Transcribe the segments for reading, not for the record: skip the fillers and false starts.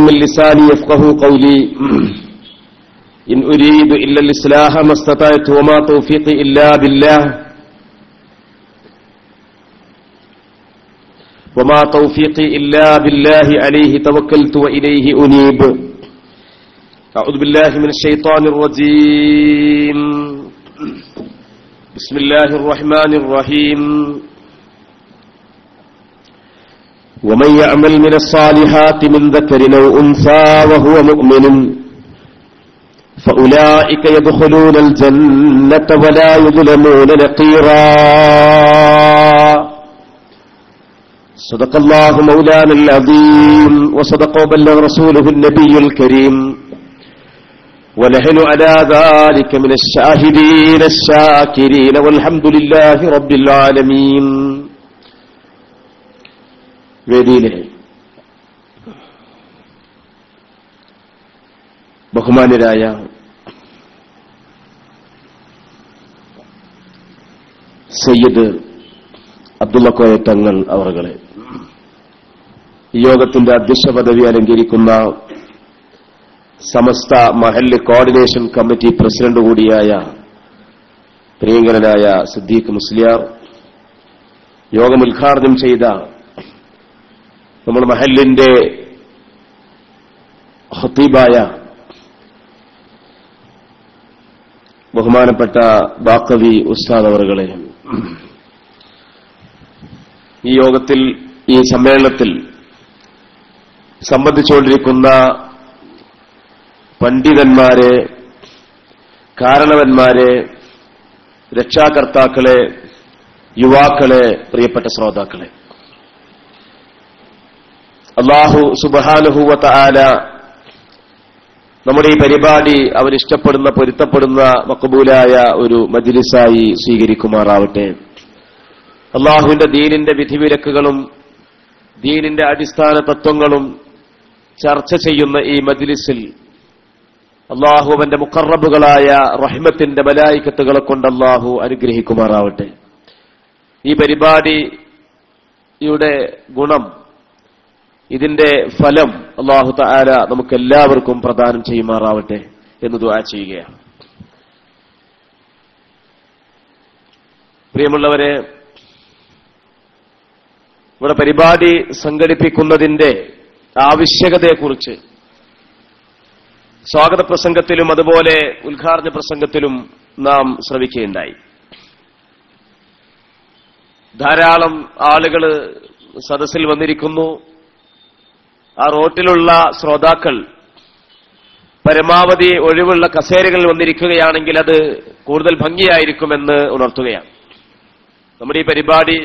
من لساني يفقهوا قولي إن أريد إلا الإصلاح ما استطعت وما توفيقي إلا بالله عليه توكلت وإليه أنيب. أعوذ بالله من الشيطان الرجيم. بسم الله الرحمن الرحيم. ومن يعمل من الصالحات من ذكر أو أنثى وهو مؤمن فأولئك يدخلون الجنة ولا يظلمون نقيرا. صدق الله مولانا العظيم وصدق وبلغ رسوله النبي الكريم ونحن على ذلك من الشاهدين الشاكرين والحمد لله رب العالمين. വേദിയിലെ ബഹുമാന്യരായ സയ്യിദ് അബ്ദുള്ള കോയ തങ്ങൾ അവറുകളെ, ഈ യോഗത്തിന്റെ അധ്യക്ഷ പദവി അലങ്കരിക്കുന്ന സമസ്ത മഹല്ല് കോർഡിനേഷൻ കമ്മിറ്റി പ്രസിഡന്റ് കൂടിയായ പ്രിയങ്കരനായ സിദ്ദീഖ് മുസ്ലിയാർ, യോഗം ഉദ്ഘാടനം ചെയ്ത നമ്മുടെ മഹല്ലിന്റെ ഖത്തീബായ ബഹുമാനപ്പെട്ട ബാക്കവി ഉസ്താദ് അവറുകളെ, ഈ യോഗത്തിൽ, ഈ സമ്മേളനത്തിൽ സംബന്ധിച്ചുകൊണ്ടിരിക്കുന്ന പണ്ഡിതന്മാരെ, കാരണവന്മാരെ, രക്ഷാകർത്താക്കളെ, യുവാക്കളെ, പ്രിയപ്പെട്ട ശ്രോതാക്കളെ, അല്ലാഹു സുബ്ഹാനഹു വ തആല നമ്മുടെ ഈ പരിപാടി അവരിഷ്ടപ്പെടുന്ന, പൊരുത്തപ്പെടുന്ന മഖബൂലായ ഒരു മജ്ലിസായി സ്വീകരിക്കുമാറാവട്ടെ. അല്ലാഹുവിന്റെ ദീനിന്റെ വിധിവിലക്കുകളും ദീനിന്റെ അടിസ്ഥാന തത്വങ്ങളും ചർച്ച ചെയ്യുന്ന ഈ മജ്ലിസിൽ അല്ലാഹുവിന്റെ മുഖറബുകളായ റഹ്മത്തിന്റെ മലായികത്തുകളെ കൊണ്ട് അല്ലാഹു അനുഗ്രഹിക്കുമാറാവട്ടെ. ഈ പരിപാടിയുടെ ഗുണം, ഇതിന്റെ ഫലം അല്ലാഹു തആല നമുക്കെല്ലാവർക്കും പ്രദാനം ചെയ്യുമാറാവട്ടെ എന്ന് ദുആ ചെയ്യുകയാണ്. പ്രിയമുള്ളവരെ, ഇവിടെ പരിപാടി സംഘടിപ്പിക്കുന്നതിന്റെ ആവശ്യകതയെക്കുറിച്ച് സ്വാഗത പ്രസംഗത്തിലും അതുപോലെ ഉദ്ഘാടന പ്രസംഗത്തിലും നാം ശ്രവിക്കുകയുണ്ടായി. ധാരാളം ആളുകൾ സദസ്സിൽ വന്നിരിക്കുന്നു. ആ റോട്ടിലുള്ള ശ്രോതാക്കൾ പരമാവധി ഒഴിവുള്ള കസേരകളിൽ വന്നിരിക്കുകയാണെങ്കിൽ അത് കൂടുതൽ ഭംഗിയായിരിക്കുമെന്ന് ഉണർത്തുകയാണ്. നമ്മുടെ ഈ പരിപാടി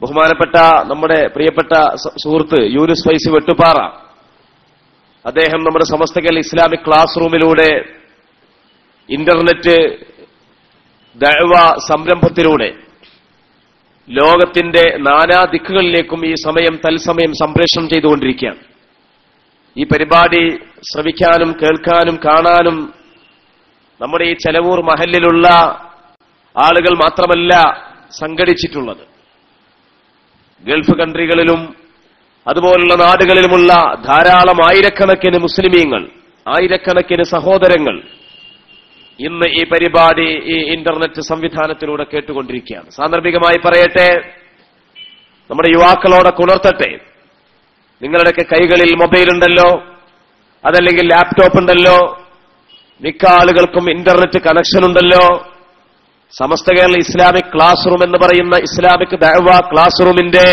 ബഹുമാനപ്പെട്ട നമ്മുടെ പ്രിയപ്പെട്ട സുഹൃത്ത് യൂനുസ് ഫൈസി വെട്ടുപാറ, അദ്ദേഹം നമ്മുടെ Samastha Kerala Islamic class റൂമിലൂടെ, internet ദഅവ സംരംഭത്തിലൂടെ ലോകത്തിന്റെ നാനാ ദിക്കുകളിലേക്കും ഈ സമയം തത്സമയം സംപ്രേഷണം ചെയ്തുകൊണ്ടിരിക്കുകയാണ്. ഈ പരിപാടി ശ്രവിക്കാനും കേൾക്കാനും കാണാനും നമ്മുടെ ഈ ചെലവൂർ മഹല്ലിലുള്ള ആളുകൾ മാത്രമല്ല സംഘടിച്ചിട്ടുള്ളത്. ഗൾഫ് കൺട്രികളിലും അതുപോലുള്ള നാടുകളിലുമുള്ള ധാരാളം ആയിരക്കണക്കിന് മുസ്ലിമീങ്ങൾ, ആയിരക്കണക്കിന് സഹോദരങ്ങൾ ഇന്ന് ഈ പരിപാടി ഈ ഇന്റർനെറ്റ് സംവിധാനത്തിലൂടെ കേട്ടുകൊണ്ടിരിക്കുകയാണ്. സാന്ദർഭികമായി പറയട്ടെ, നമ്മുടെ യുവാക്കളോടൊക്കെ ഉണർത്തട്ടെ, നിങ്ങളുടെയൊക്കെ കൈകളിൽ മൊബൈൽ ഉണ്ടല്ലോ, അതല്ലെങ്കിൽ ലാപ്ടോപ്പ് ഉണ്ടല്ലോ, മിക്ക ആളുകൾക്കും ഇന്റർനെറ്റ് കണക്ഷൻ ഉണ്ടല്ലോ. Samastha Kerala Islamic class room എന്ന് പറയുന്ന ഇസ്ലാമിക് ദഅവ ക്ലാസ് റൂമിന്റെ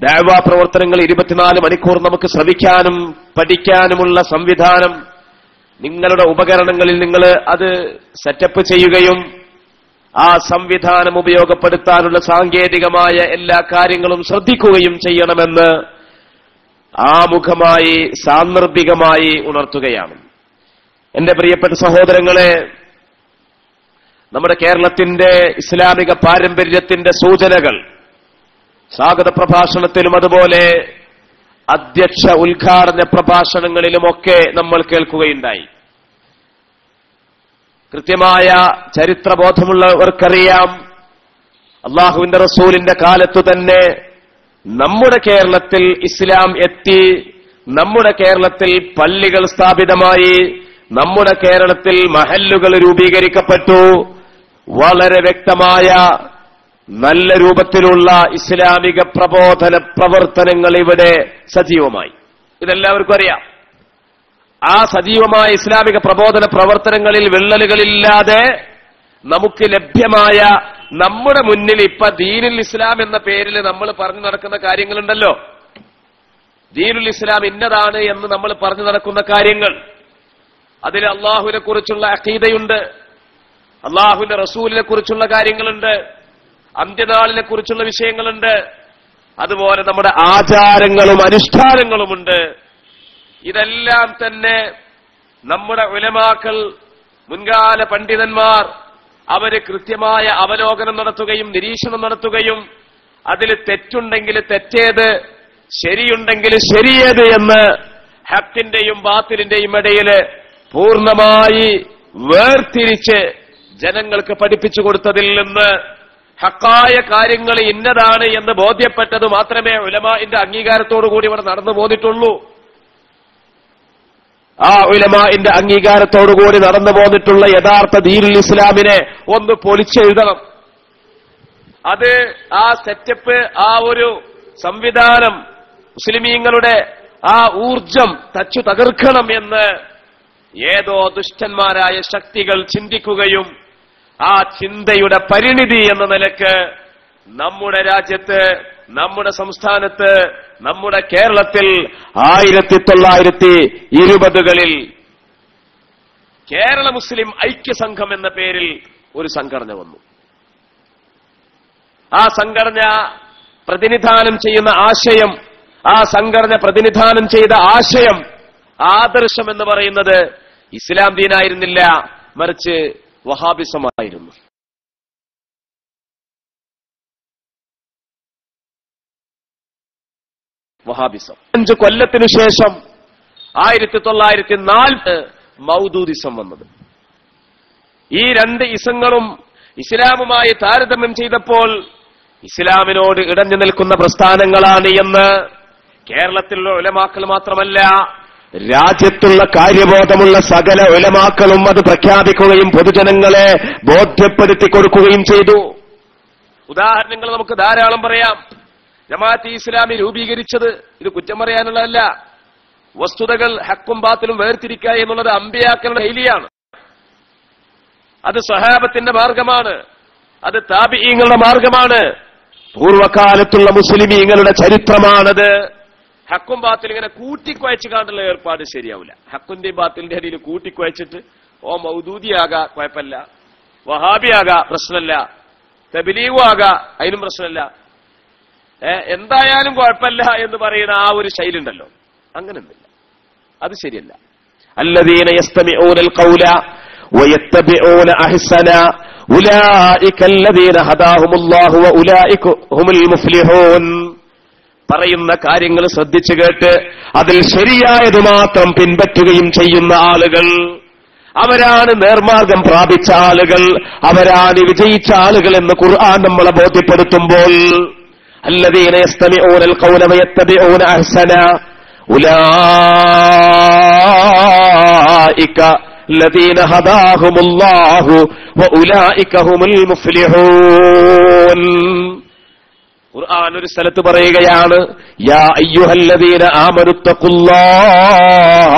ദഅവ പ്രവർത്തനങ്ങൾ 24 മണിക്കൂർ നമുക്ക് ശ്രവിക്കാനും പഠിക്കാനുമുള്ള സംവിധാനം നിങ്ങളുടെ ഉപകരണങ്ങളിൽ നിങ്ങൾ അത് സെറ്റപ്പ് ചെയ്യുകയും ആ സംവിധാനം ഉപയോഗപ്പെടുത്താനുള്ള സാങ്കേതികമായ എല്ലാ കാര്യങ്ങളും ശ്രദ്ധിക്കുകയും ചെയ്യണമെന്ന് ആമുഖമായി സാന്ദർഭികമായി ഉണർത്തുകയാണ്. എന്റെ പ്രിയപ്പെട്ട സഹോദരങ്ങളെ, നമ്മുടെ കേരളത്തിന്റെ ഇസ്ലാമിക പാരമ്പര്യത്തിന്റെ സൂചനകൾ സ്വാഗത പ്രഭാഷണത്തിലും അതുപോലെ അധ്യക്ഷ ഉദ്ഘാടന പ്രഭാഷണങ്ങളിലുമൊക്കെ നമ്മൾ കേൾക്കുകയുണ്ടായി. കൃത്യമായ ചരിത്രബോധമുള്ളവർക്കറിയാം, അള്ളാഹുവിന്റെ റസൂലിന്റെ കാലത്തു തന്നെ നമ്മുടെ കേരളത്തിൽ ഇസ്ലാം എത്തി, നമ്മുടെ കേരളത്തിൽ പള്ളികൾ സ്ഥാപിതമായി, നമ്മുടെ കേരളത്തിൽ മഹല്ലുകൾ രൂപീകരിക്കപ്പെട്ടു, വളരെ വ്യക്തമായ നല്ല രൂപത്തിലുള്ള ഇസ്ലാമിക പ്രബോധന പ്രവർത്തനങ്ങൾ ഇവിടെ സജീവമായി. ഇതെല്ലാവർക്കും അറിയാം. ആ സജീവമായ ഇസ്ലാമിക പ്രബോധന പ്രവർത്തനങ്ങളിൽ വിള്ളലുകളില്ലാതെ നമുക്ക് ലഭ്യമായ, നമ്മുടെ മുന്നിൽ ഇപ്പൊ ദീനുൽ ഇസ്ലാം എന്ന പേരിൽ നമ്മൾ പറഞ്ഞു നടക്കുന്ന കാര്യങ്ങളുണ്ടല്ലോ. ദീനുൽ ഇസ്ലാം ഇന്നതാണ് എന്ന് നമ്മൾ പറഞ്ഞു നടക്കുന്ന കാര്യങ്ങൾ, അതിൽ അള്ളാഹുവിനെ കുറിച്ചുള്ള അഖീദയുണ്ട്, അള്ളാഹുവിന്റെ റസൂലിനെ കുറിച്ചുള്ള കാര്യങ്ങളുണ്ട്, അന്ത്യനാളിനെ കുറിച്ചുള്ള വിഷയങ്ങളുണ്ട്, അതുപോലെ നമ്മുടെ ആചാരങ്ങളും അനുഷ്ഠാനങ്ങളുമുണ്ട്. ഇതെല്ലാം തന്നെ നമ്മുടെ ഉലമാക്കൾ, മുൻകാല പണ്ഡിതന്മാർ അവര് കൃത്യമായ അവലോകനം നടത്തുകയും നിരീക്ഷണം നടത്തുകയും അതിൽ തെറ്റുണ്ടെങ്കിൽ തെറ്റേത്, ശരിയുണ്ടെങ്കിൽ ശരിയേത് എന്ന് ഹക്കിന്റെയും ബാത്തിലിന്റെയും ഇടയിൽ പൂർണ്ണമായി വേർതിരിച്ച് ജനങ്ങൾക്ക് പഠിപ്പിച്ചു കൊടുത്തതിൽ നിന്ന് ഹക്കായ കാര്യങ്ങൾ ഇന്നതാണ് എന്ന് ബോധ്യപ്പെട്ടത് മാത്രമേ ഉലമാഇന്റെ അംഗീകാരത്തോടുകൂടി ഇവിടെ നടന്നു പോന്നിട്ടുള്ളൂ. ആ ഉലമാഇന്റെ അംഗീകാരത്തോടുകൂടി നടന്നു പോന്നിട്ടുള്ള യഥാർത്ഥ ദീനുൽ ഇസ്ലാമിനെ ഒന്ന് പൊളിച്ചെഴുതണം. അത് ആ സെറ്റപ്പ്, ആ ഒരു സംവിധാനം, മുസ്ലിമീങ്ങളുടെ ആ ഊർജം തച്ചു തകർക്കണം എന്ന് ഏതോ ദുഷ്ടന്മാരായ ശക്തികൾ ചിന്തിക്കുകയും ആ ചിന്തയുടെ പരിണിതി എന്ന നിലക്ക് നമ്മുടെ രാജ്യത്ത്, നമ്മുടെ സംസ്ഥാനത്ത്, നമ്മുടെ കേരളത്തിൽ 1920കളിൽ കേരള മുസ്ലിം ഐക്യസംഘം എന്ന പേരിൽ ഒരു സംഘടന വന്നു. ആ സംഘടന പ്രതിനിധാനം ചെയ്യുന്ന ആശയം, ആ സംഘടന പ്രതിനിധാനം ചെയ്ത ആശയം, ആദർശം എന്ന് പറയുന്നത് ഇസ്ലാം ദീനായിരുന്നില്ല, മറിച്ച് വഹാബിസമായിരുന്നു. വഹാബിസം 5 കൊല്ലത്തിനു ശേഷം 1940 മൗദൂദിസം വന്നത്. ഈ 2 ഇസങ്ങളും ഇസ്ലാമുമായി താരതമ്യം ചെയ്തപ്പോൾ ഇസ്ലാമിനോട് ഇടഞ്ഞു നിൽക്കുന്ന പ്രസ്ഥാനങ്ങളാണ് എന്ന് കേരളത്തിലുള്ള ഉലമാക്കൾ മാത്രമല്ല, രാജ്യത്തുള്ള കാര്യബോധമുള്ള സകല ഉലമാക്കളും അത് പ്രഖ്യാപിക്കുകയും പൊതുജനങ്ങളെ ബോധ്യപ്പെടുത്തി കൊടുക്കുകയും ചെയ്തു. ഉദാഹരണങ്ങൾ നമുക്ക് ധാരാളം പറയാം. ജമാഅത്തെ ഇസ്ലാമി രൂപീകരിച്ചത്, ഇത് കുറ്റം പറയാനുള്ളതല്ല, വസ്തുതകൾ ഹക്കും ബാത്തിലും വേർതിരിക്കുക എന്നുള്ളത് അമ്പിയാക്കളുടെ ശൈലിയാണ്. അത് സ്വഹാബത്തിന്റെ മാർഗമാണ്, അത് താബിഈങ്ങളുടെ മാർഗമാണ്, പൂർവ്വകാലത്തുള്ള മുസ്ലിമീങ്ങളുടെ ചരിത്രമാണത്. ഹക്കും ബാത്തിൽ ഇങ്ങനെ കൂട്ടിക്കുഴച്ച് കാണ്ടുള്ള ഏർപ്പാട് ശരിയാവില്ല. ഹക്കിന്റെയും ബാത്തിലിന്റെ ഇടയിൽ കൂട്ടിക്കുഴച്ചിട്ട് ഓ മൗദൂദിയാകാ കുഴപ്പമില്ല, വഹാബിയാകാ പ്രശ്നമല്ല, തബ്ലീഗു ആകാ അതിനും പ്രശ്നമല്ല, എന്തായാലും കുഴപ്പമില്ല എന്ന് പറയുന്ന ആ ഒരു ശൈലി ഉണ്ടല്ലോ, അങ്ങനെയൊന്നുമില്ല, അത് ശരിയല്ല. അല്ലദീന യസ്തമിഊനൽ ഖൗല വയത്തബിഊന അഹ്സന ഉലൈക അല്ലദീന ഹദാഹുമുല്ലാഹു വഉലൈക ഹുമുൽ മുഫ്ലിഹൂൻ. പറയുന്ന കാര്യങ്ങൾ ശ്രദ്ധിച്ചു കേട്ട് അതിൽ ശരിയായത് മാത്രം പിൻപറ്റുകയും ചെയ്യുന്ന ആളുകൾ, അവരാണ് നേർമാർഗം പ്രാപിച്ച ആളുകൾ, അവരാണ് വിജയിച്ച ആളുകൾ എന്ന് ഖുർആൻ നമ്മളെ ബോധ്യപ്പെടുത്തുമ്പോൾ, الذين يستمعون القول ويتبعون أحسنه أولئك الذين هداهم الله وأولئك هم المفلحون. ഖുർആൻ ഒരു സ്ഥലത്ത് പറയുകയാണ്, യാ അയ്യുഹല്ലദീന ആമനു തഖുല്ലാഹ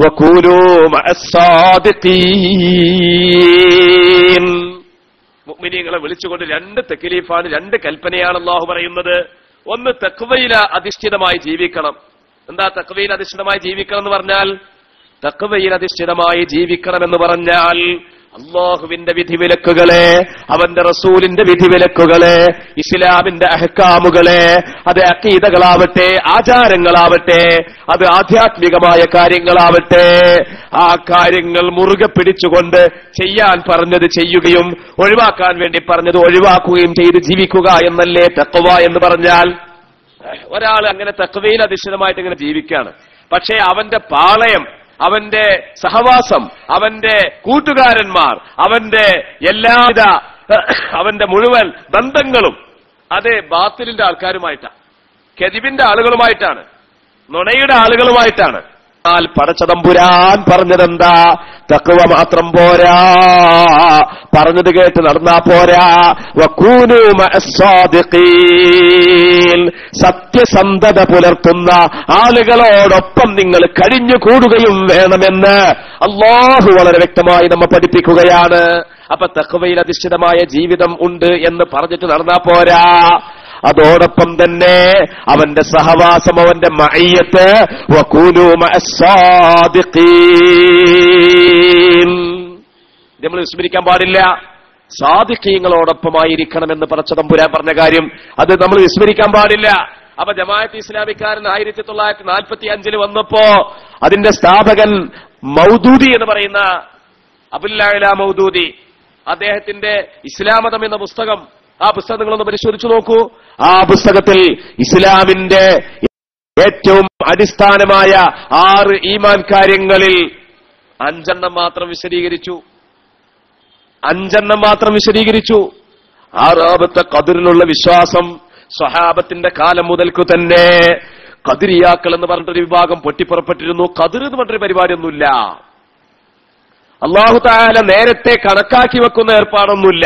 വകൂനൂ മഅസ്സാദിഖീൻ. മുഅ്മിനീങ്ങളെ വിളിച്ചുകൊണ്ട് 2 തക്ലീഫാണ്, 2 കൽപ്പനയാണ് അല്ലാഹു പറയുന്നത്. ഒന്ന് തഖ്വയിൽ അധിഷ്ഠിതമായി ജീവിക്കണം. എന്താ തഖ്വയിൽ അധിഷ്ഠിതമായി ജീവിക്കണം എന്ന് പറഞ്ഞാൽ? തഖ്വയിൽ അധിഷ്ഠിതമായി ജീവിക്കണമെന്ന് പറഞ്ഞാൽ അല്ലാഹുവിന്റെ വിധിവിലക്കുകളെ, അവന്റെ റസൂലിന്റെ വിധിവിലക്കുകളെ, ഇസ്ലാമിന്റെ അഹ്കാമുകളെ, അത് അഖീദകളാവട്ടെ, ആചാരങ്ങളാവട്ടെ, അത് ആധ്യാത്മികമായ കാര്യങ്ങളാവട്ടെ, ആ കാര്യങ്ങൾ മുറുകെ പിടിച്ചുകൊണ്ട് ചെയ്യാൻ പറഞ്ഞത് ചെയ്യുകയും ഒഴിവാക്കാൻ വേണ്ടി പറഞ്ഞത് ഒഴിവാക്കുകയും ചെയ്ത് ജീവിക്കുക എന്നല്ലേ തഖ്വ എന്ന് പറഞ്ഞാൽ? ഒരാൾ അങ്ങനെ തഖ്വയിൽ അധിഷ്ഠിതമായിട്ട് ഇങ്ങനെ ജീവിക്കുകയാണ്, പക്ഷേ അവന്റെ പാളയം, അവന്റെ സഹവാസം, അവന്റെ കൂട്ടുകാരന്മാർ, അവന്റെ എല്ലാവിധ അവന്റെ മുഴുവൻ ബന്ധങ്ങളും അത് ബാത്തിലിന്റെ ആൾക്കാരുമായിട്ടാണ്. കെദിബിന്റെ ആളുകളുമായിട്ടാണ്, നുണയുടെ ആളുകളുമായിട്ടാണ്. എന്നാൽ പടച്ചതമ്പുരാൻ പറഞ്ഞതെന്താ? തഖ്വ മാത്രം പോരാ, പറഞ്ഞത് കേട്ട് നടന്നാ പോരാ. വകൂനൂ മഅസ്സാദിഖീൻ, സത്യസന്ധത പുലർത്തുന്ന ആളുകളോടൊപ്പം നിങ്ങൾ കഴിഞ്ഞുകൂടുകയും വേണമെന്ന് അല്ലാഹു വളരെ വ്യക്തമായി നമ്മെ പഠിപ്പിക്കുകയാണ്. അപ്പൊ തഖ്വയിൽ അധിഷ്ഠിതമായ ജീവിതം ഉണ്ട് എന്ന് പറഞ്ഞിട്ട് നടന്നാ പോരാ, അതോടൊപ്പം തന്നെ അവന്റെ സഹവാസം, അവന്റെ മഅയ്യത്ത്. വകൂനൂ മഅസ്സാദിഖീൻ, നമ്മൾ വിസ്മരിക്കാൻ പാടില്ല. സാദിഖീങ്ങളോടൊപ്പമായിരിക്കണമെന്ന് പടച്ചതമ്പുരാൻ പറഞ്ഞ കാര്യം അത് നമ്മൾ വിസ്മരിക്കാൻ പാടില്ല. അപ്പൊ ജമാഅത്ത് ഇസ്ലാമിക്കാരൻ 1945 വന്നപ്പോ അതിന്റെ സ്ഥാപകൻ മൗദൂദി എന്ന് പറയുന്ന അബുൽ അഅ്ല മൗദൂദി, അദ്ദേഹത്തിന്റെ ഇസ്ലാമതം എന്ന പുസ്തകം, ആ പുസ്തകം നിങ്ങളൊന്ന് പരിശോധിച്ചു നോക്കൂ. ആ പുസ്തകത്തിൽ ഇസ്ലാമിന്റെ ഏറ്റവും അടിസ്ഥാനമായ 6 ഈമാൻ കാര്യങ്ങളിൽ 5 മാത്രം വിശദീകരിച്ചു. 5 മാത്രം വിശദീകരിച്ചു. 6ാമത്തെ ഖദറിലുള്ള വിശ്വാസം. സ്വഹാബത്തിന്റെ കാലം മുതൽക്കു തന്നെ ഖദരിയാക്കൾ എന്ന് പറഞ്ഞിട്ടൊരു വിഭാഗം പൊട്ടിപ്പുറപ്പെട്ടിരുന്നു. ഖദർ എന്ന് പറഞ്ഞൊരു പരിപാടിയൊന്നുമില്ല. അല്ലാഹു തആല നേരത്തെ കണക്കാക്കി വെക്കുന്ന ഏർപ്പാടൊന്നുമില്ല.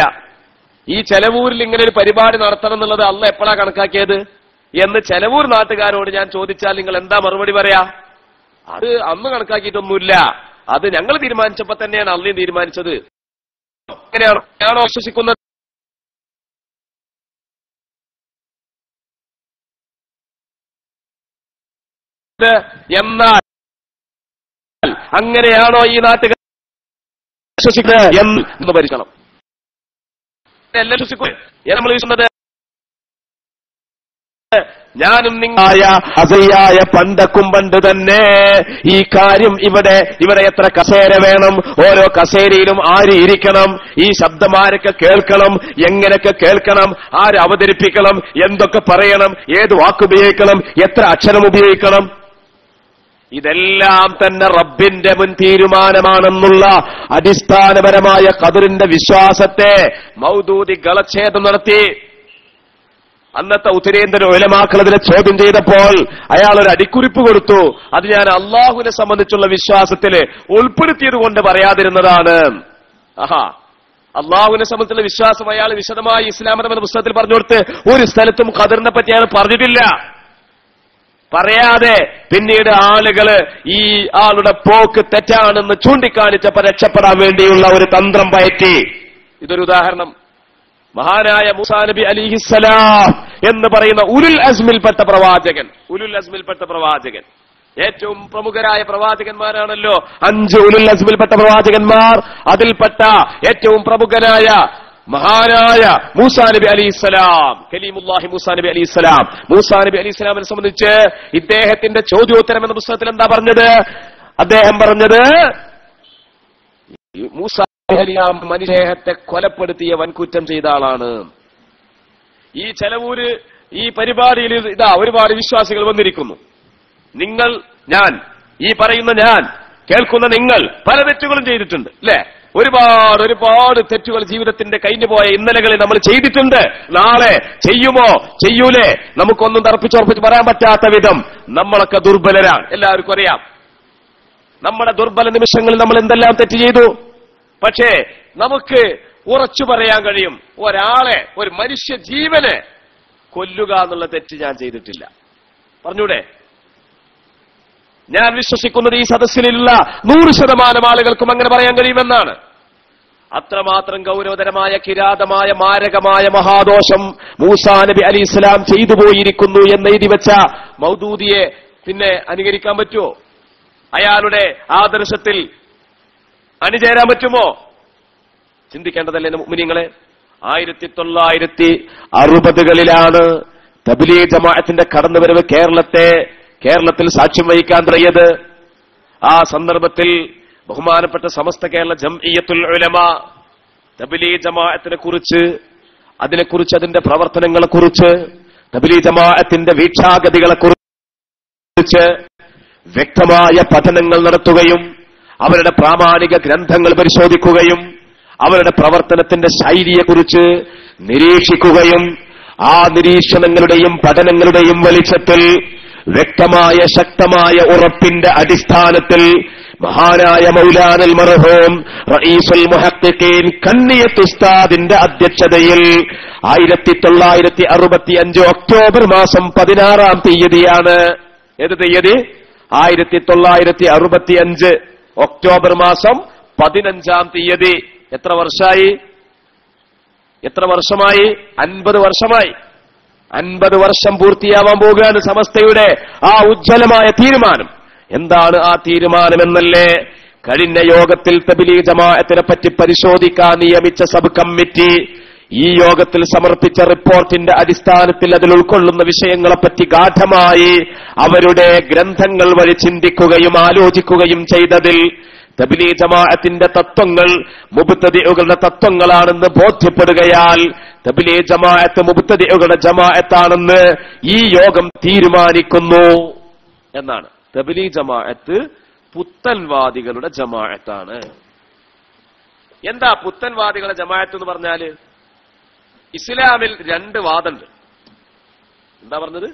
ഈ ചെലവൂരിൽ ഇങ്ങനെ ഒരു പരിപാടി നടത്തണം എന്നുള്ളത് അള്ളാഹ് എപ്പോഴാ കണക്കാക്കിയത് എന്ന് ചെലവൂർ നാട്ടുകാരോട് ഞാൻ ചോദിച്ചാൽ നിങ്ങൾ എന്താ മറുപടി പറയാ? അത് അന്ന് കണക്കാക്കിയിട്ടൊന്നുമില്ല, അത് ഞങ്ങൾ തീരുമാനിച്ചപ്പോ തന്നെയാണ് അള്ളയും തീരുമാനിച്ചത്. അങ്ങനെയാണോ വിശ്വസിക്കുന്നത്? എന്നാൽ അങ്ങനെയാണോ ഈ നാട്ടുകാർ വിശ്വസിക്കുന്നത് എന്ന് പരിശോധിക്കണം. എല്ലാം വിശ്വസിക്കും നമ്മൾ വിശ്വസിക്കുന്നത് ഞാനും നിങ്ങളായ അസയായ പണ്ടക്കും പണ്ട് തന്നെ ഈ കാര്യം ഇവിടെ എത്ര കസേര വേണം, ഓരോ കസേരയിലും ആര് ഇരിക്കണം, ഈ ശബ്ദം ആരൊക്കെ കേൾക്കണം, എങ്ങനെയൊക്കെ കേൾക്കണം, ആര് അവതരിപ്പിക്കണം, എന്തൊക്കെ പറയണം, ഏത് വാക്കുപയോഗിക്കണം, എത്ര അക്ഷരം ഉപയോഗിക്കണം, ഇതെല്ലാം തന്നെ റബ്ബിന്റെ മുൻ തീരുമാനമാണെന്നുള്ള അടിസ്ഥാനപരമായ ഖദറിന്റെ വിശ്വാസത്തെ മൗദൂദി ഗളച്ഛേദം നടത്തി. അന്നത്തെ ഉത്തരേന്ത്യൻ ഉലമാക്കൾ അതിനെ ചോദ്യം ചെയ്തപ്പോൾ അയാൾ ഒരു അടിക്കുറിപ്പ് കൊടുത്തു. അത് ഞാൻ അള്ളാഹുവിനെ സംബന്ധിച്ചുള്ള വിശ്വാസത്തിൽ ഉൾപ്പെടുത്തിയത് കൊണ്ട് പറയാതിരുന്നതാണ്. അള്ളാഹുവിനെ സംബന്ധിച്ചുള്ള വിശ്വാസം അയാൾ വിശദമായി ഇസ്ലാമതം എന്ന പുസ്തകത്തിൽ പറഞ്ഞു കൊടുത്ത് ഒരു സ്ഥലത്തും ഖദറിനെ പറ്റി അയാൾ പറഞ്ഞിട്ടില്ല. പറയാതെ പിന്നീട് ആളുകള് ഈ ആളുടെ പോക്ക് തെറ്റാണെന്ന് ചൂണ്ടിക്കാണിച്ചപ്പോൾ രക്ഷപ്പെടാൻ വേണ്ടിയുള്ള ഒരു തന്ത്രം പയറ്റി. ഇതൊരു ഉദാഹരണം. മഹാനായ മൂസാ നബി അലിഹിസ്സലാം എന്ന് പറയുന്ന ഉലുൽ അസ്മിൽപ്പെട്ട പ്രവാചകൻ, ഏറ്റവും പ്രമുഖരായ പ്രവാചകന്മാരാണല്ലോ 5 ഉലുൽ അസ്മിൽപ്പെട്ട പ്രവാചകന്മാർ. അതിൽപ്പെട്ട ഏറ്റവും പ്രമുഖനായ മഹാനായ മൂസാ നബി അലിഹിസ്സലാം, കലീമുല്ലാഹി മൂസാ നബി അലിഹിസ്സലാം. മൂസാ നബി അലിഹിസ്സലാമിനെ സംബന്ധിച്ച് ഇദ്ദേഹത്തിന്റെ ചോദ്യോത്തരം എന്ന പുസ്തകത്തിൽ എന്താ പറഞ്ഞത്? അദ്ദേഹം പറഞ്ഞത് മൂസാ മനുഷ്യത്തെ കൊലപ്പെടുത്തിയ വൻകുറ്റം ചെയ്ത ആളാണ്. ഈ ചെലവൂര് ഈ പരിപാടിയിൽ ഇതാ ഒരുപാട് വിശ്വാസികൾ വന്നിരിക്കുന്നു. നിങ്ങൾ, ഞാൻ, ഈ പറയുന്ന ഞാൻ, കേൾക്കുന്ന നിങ്ങൾ പല തെറ്റുകളും ചെയ്തിട്ടുണ്ട് അല്ലെ? ഒരുപാട് തെറ്റുകൾ ജീവിതത്തിന്റെ കഴിഞ്ഞുപോയ ഇന്നലകളിൽ നമ്മൾ ചെയ്തിട്ടുണ്ട്. നാളെ ചെയ്യുമോ ചെയ്യൂലേ നമുക്കൊന്നും തറപ്പിച്ചുറപ്പിച്ച് പറയാൻ പറ്റാത്ത വിധം നമ്മളൊക്കെ ദുർബലരാണ്. എല്ലാവർക്കും അറിയാം നമ്മുടെ ദുർബല നിമിഷങ്ങളിൽ നമ്മൾ എന്തെല്ലാം തെറ്റ് ചെയ്തു. പക്ഷേ നമുക്ക് ഉറച്ചു പറയാൻ കഴിയും, ഒരാളെ, ഒരു മനുഷ്യ ജീവനെ കൊല്ലുക എന്നുള്ള തെറ്റ് ഞാൻ ചെയ്തിട്ടില്ല. പറഞ്ഞൂടെ? ഞാൻ വിശ്വസിക്കുന്നത് ഈ സദസ്സിലുള്ള 100% ആളുകൾക്കും അങ്ങനെ പറയാൻ കഴിയുമെന്നാണ്. അത്രമാത്രം ഗൗരവതരമായ, കിരാതമായ, മാരകമായ മഹാദോഷം മൂസാ നബി അലിസ്ലാം ചെയ്തു പോയിരിക്കുന്നു എന്ന് എഴുതി വെച്ച മൗദൂദിയെ പിന്നെ അനുകരിക്കാൻ പറ്റുമോ? അയാളുടെ ആദർശത്തിൽ അണിചേരാൻ പറ്റുമോ? ചിന്തിക്കേണ്ടതല്ലേ മുഅ്മിനീങ്ങളെ? 1960കളിലാണ് തബ്ലീഗ് ജമാഅത്തിന്റെ കടന്നുവരവ് കേരളത്തിൽ സാക്ഷ്യം വഹിക്കാൻ തുടങ്ങിയത്. ആ സന്ദർഭത്തിൽ ബഹുമാനപ്പെട്ട സമസ്ത കേരള ജംഇയ്യത്തുൽ ഉലമ തബ്ലീഗ് ജമാഅത്തിനെ കുറിച്ച്, അതിനെക്കുറിച്ച്, അതിന്റെ പ്രവർത്തനങ്ങളെക്കുറിച്ച്, തബ്ലീഗ് ജമാഅത്തിന്റെ വീക്ഷാഗതികളെക്കുറിച്ച് വ്യക്തമായ പഠനങ്ങൾ നടത്തുകയും അവരുടെ പ്രാമാണിക ഗ്രന്ഥങ്ങൾ പരിശോധിക്കുകയും അവരുടെ പ്രവർത്തനത്തിന്റെ ശൈലിയെക്കുറിച്ച് നിരീക്ഷിക്കുകയും ആ നിരീക്ഷണങ്ങളുടെയും പഠനങ്ങളുടെയും വെളിച്ചത്തിൽ വ്യക്തമായ ശക്തമായ ഉറപ്പിന്റെ അടിസ്ഥാനത്തിൽ മഹാനായ മൗലാനൽ മർഹൂം റഈസുൽ മുഹഖ്ഖിഖീൻ കണ്ണിയത്ത് ഉസ്താദിന്റെ അധ്യക്ഷതയിൽ 1965 ഒക്ടോബർ മാസം 16-ാം തീയതിയാണ്. ഏത് തീയതി? 1965 ഒക്ടോബർ മാസം 15-ാം തീയതി. എത്ര വർഷമായി? 50 വർഷമായി. 50 വർഷം പൂർത്തിയാവാൻ പോകുകയാണ് സമസ്തയുടെ ആ ഉജ്ജ്വലമായ തീരുമാനം. എന്താണ് ആ തീരുമാനമെന്നല്ലേ കഴിഞ്ഞ യോഗത്തിൽ തബ്ലീഗ് ജമാഅത്തിനെ പറ്റി പരിശോധിക്കാൻ നിയമിച്ച സബ് കമ്മിറ്റി ഈ യോഗത്തിൽ സമർപ്പിച്ച റിപ്പോർട്ടിന്റെ അടിസ്ഥാനത്തിൽ അതിൽ ഉൾക്കൊള്ളുന്ന വിഷയങ്ങളെപ്പറ്റി ഗാഢമായി അവരുടെ ഗ്രന്ഥങ്ങൾ വഴി ചിന്തിക്കുകയും ആലോചിക്കുകയും ചെയ്തതിൽ തബ്ലീഗ് ജമാഅത്തിന്റെ തത്വങ്ങൾ മുബ്തദിഉകളുടെ തത്വങ്ങളാണെന്ന് ബോധ്യപ്പെടുകയാൽ തബ്ലീഗ് ജമാഅത്ത് മുബ്തദിഉകളുടെ ജമാഅത്താണെന്ന് ഈ യോഗം തീരുമാനിക്കുന്നു എന്നാണ്. തബ്ലീഗ് ജമാഅത്ത് പുത്തൻവാദികളുടെ ജമാഅത്താണ്. എന്താ പുത്തൻവാദികളുടെ ജമാഅത്ത് എന്ന് പറഞ്ഞാല്? ഇസ്ലാമിൽ 2 വാദമുണ്ട്. എന്താ പറഞ്ഞത്?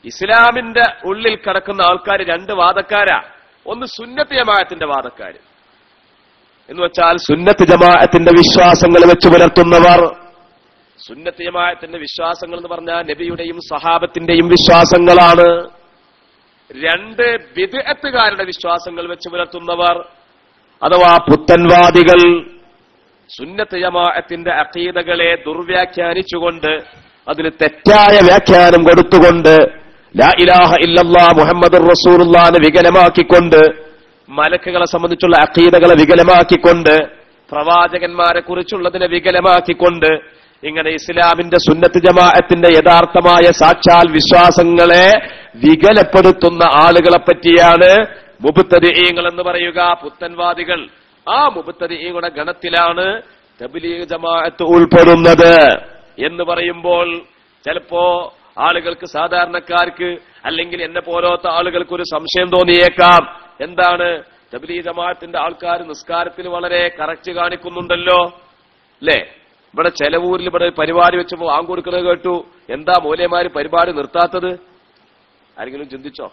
ഇസ്ലാമിന്റെ ഉള്ളിൽ കിടക്കുന്ന ആൾക്കാർ 2 വാദക്കാരാ. ഒന്ന് സുന്നത്ത് ജമാഅത്തിന്റെ വാദക്കാര് എന്ന് വെച്ചാൽ സുന്നത്ത് ജമാഅത്തിന്റെ വിശ്വാസങ്ങൾ വെച്ച് പുലർത്തുന്നവർ. സുന്നത്ത് ജമാഅത്തിന്റെ വിശ്വാസങ്ങൾ എന്ന് പറഞ്ഞാൽ നബിയുടെയും സഹാബത്തിന്റെയും വിശ്വാസങ്ങളാണ്. 2 ബിദ്അത്തുകാരുടെ വിശ്വാസങ്ങൾ വെച്ച് പുലർത്തുന്നവർ അഥവാ പുത്തൻവാദികൾ സുന്നത്ത് ജമാഅത്തിന്റെ അഖീദകളെ ദുർവ്യാഖ്യാനിച്ചുകൊണ്ട് അതിന് തെറ്റായ വ്യാഖ്യാനം കൊടുത്തുകൊണ്ട് ലാ ഇലാഹ ഇല്ലല്ലാഹ് മുഹമ്മദുർ റസൂലുള്ളാഹിനെ വികലമാക്കിക്കൊണ്ട് മലക്കുകളെ സംബന്ധിച്ചുള്ള അഖീദകളെ വികലമാക്കിക്കൊണ്ട് പ്രവാചകന്മാരെ കുറിച്ചുള്ളതിനെ വികലമാക്കിക്കൊണ്ട് ഇങ്ങനെ ഇസ്ലാമിന്റെ സുന്നത്ത് ജമാഅത്തിന്റെ യഥാർത്ഥമായ സാക്ഷാൽ വിശ്വാസങ്ങളെ വികലപ്പെടുത്തുന്ന ആളുകളെ പറ്റിയാണ് മുബ്തദിഈങ്ങൾ എന്ന് പറയുക, പുത്തൻവാദികൾ. ആ മുബ്തദിഈങ്ങളുടെ ഗണത്തിലാണ് തബ്ലീഗ് ജമാഅത്ത് ഉൾപ്പെടുന്നത് എന്ന് പറയുമ്പോൾ ചിലപ്പോ ആളുകൾക്ക്, സാധാരണക്കാർക്ക് അല്ലെങ്കിൽ എന്നെ പോലത്തെ ആളുകൾക്ക് ഒരു സംശയം തോന്നിയേക്കാം. എന്താണ്? തബ്ലീഗ് ജമാഅത്തിന്റെ ആൾക്കാർ നിസ്കാരത്തിൽ വളരെ കറക്റ്റ് കാണിക്കുന്നുണ്ടല്ലോ അല്ലേ? ഇവിടെ ചെലവൂരിൽ ഇവിടെ പരിപാടി വെച്ചപ്പോ കൊടുക്കുന്നത് കേട്ടു. എന്താ മൂലയമാര് പരിപാടി നിർത്താത്തത്? ആരെങ്കിലും ചിന്തിച്ചോ?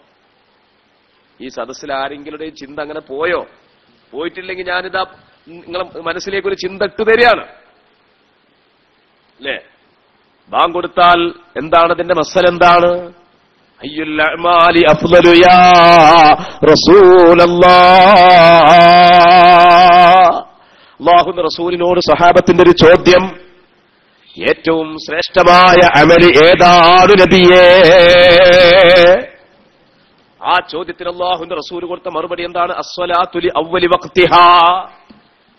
ഈ സദസ്സിൽ ആരെങ്കിലുടെയും ചിന്ത അങ്ങനെ പോയോ? പോയിട്ടില്ലെങ്കിൽ ഞാനിതാ നിങ്ങളെ മനസ്സിലേക്കൊരു ചിന്ത ഇട്ടു തരികയാണ് അല്ലേ? ബാങ്ക് കൊടുത്താൽ എന്താണ് അതിന്റെ മസല? എന്താണ്? അയ്യുൽ അഅ്മാലി അഫ്ളലു യാ റസൂലല്ലാഹ്. അല്ലാഹുവിന്റെ റസൂലിനോട് സഹാബത്തിന്റെ ഒരു ചോദ്യം, ഏറ്റവും ശ്രേഷ്ഠമായ അമൽ ഏതാണ് നബിയേ? ആ ചോദ്യത്തിന് അല്ലാഹുവിന്റെ റസൂൽ കൊടുത്ത മറുപടി എന്താണ്? അസ്സലാത്തു ലി അവ്വലി വഖ്തിഹാ.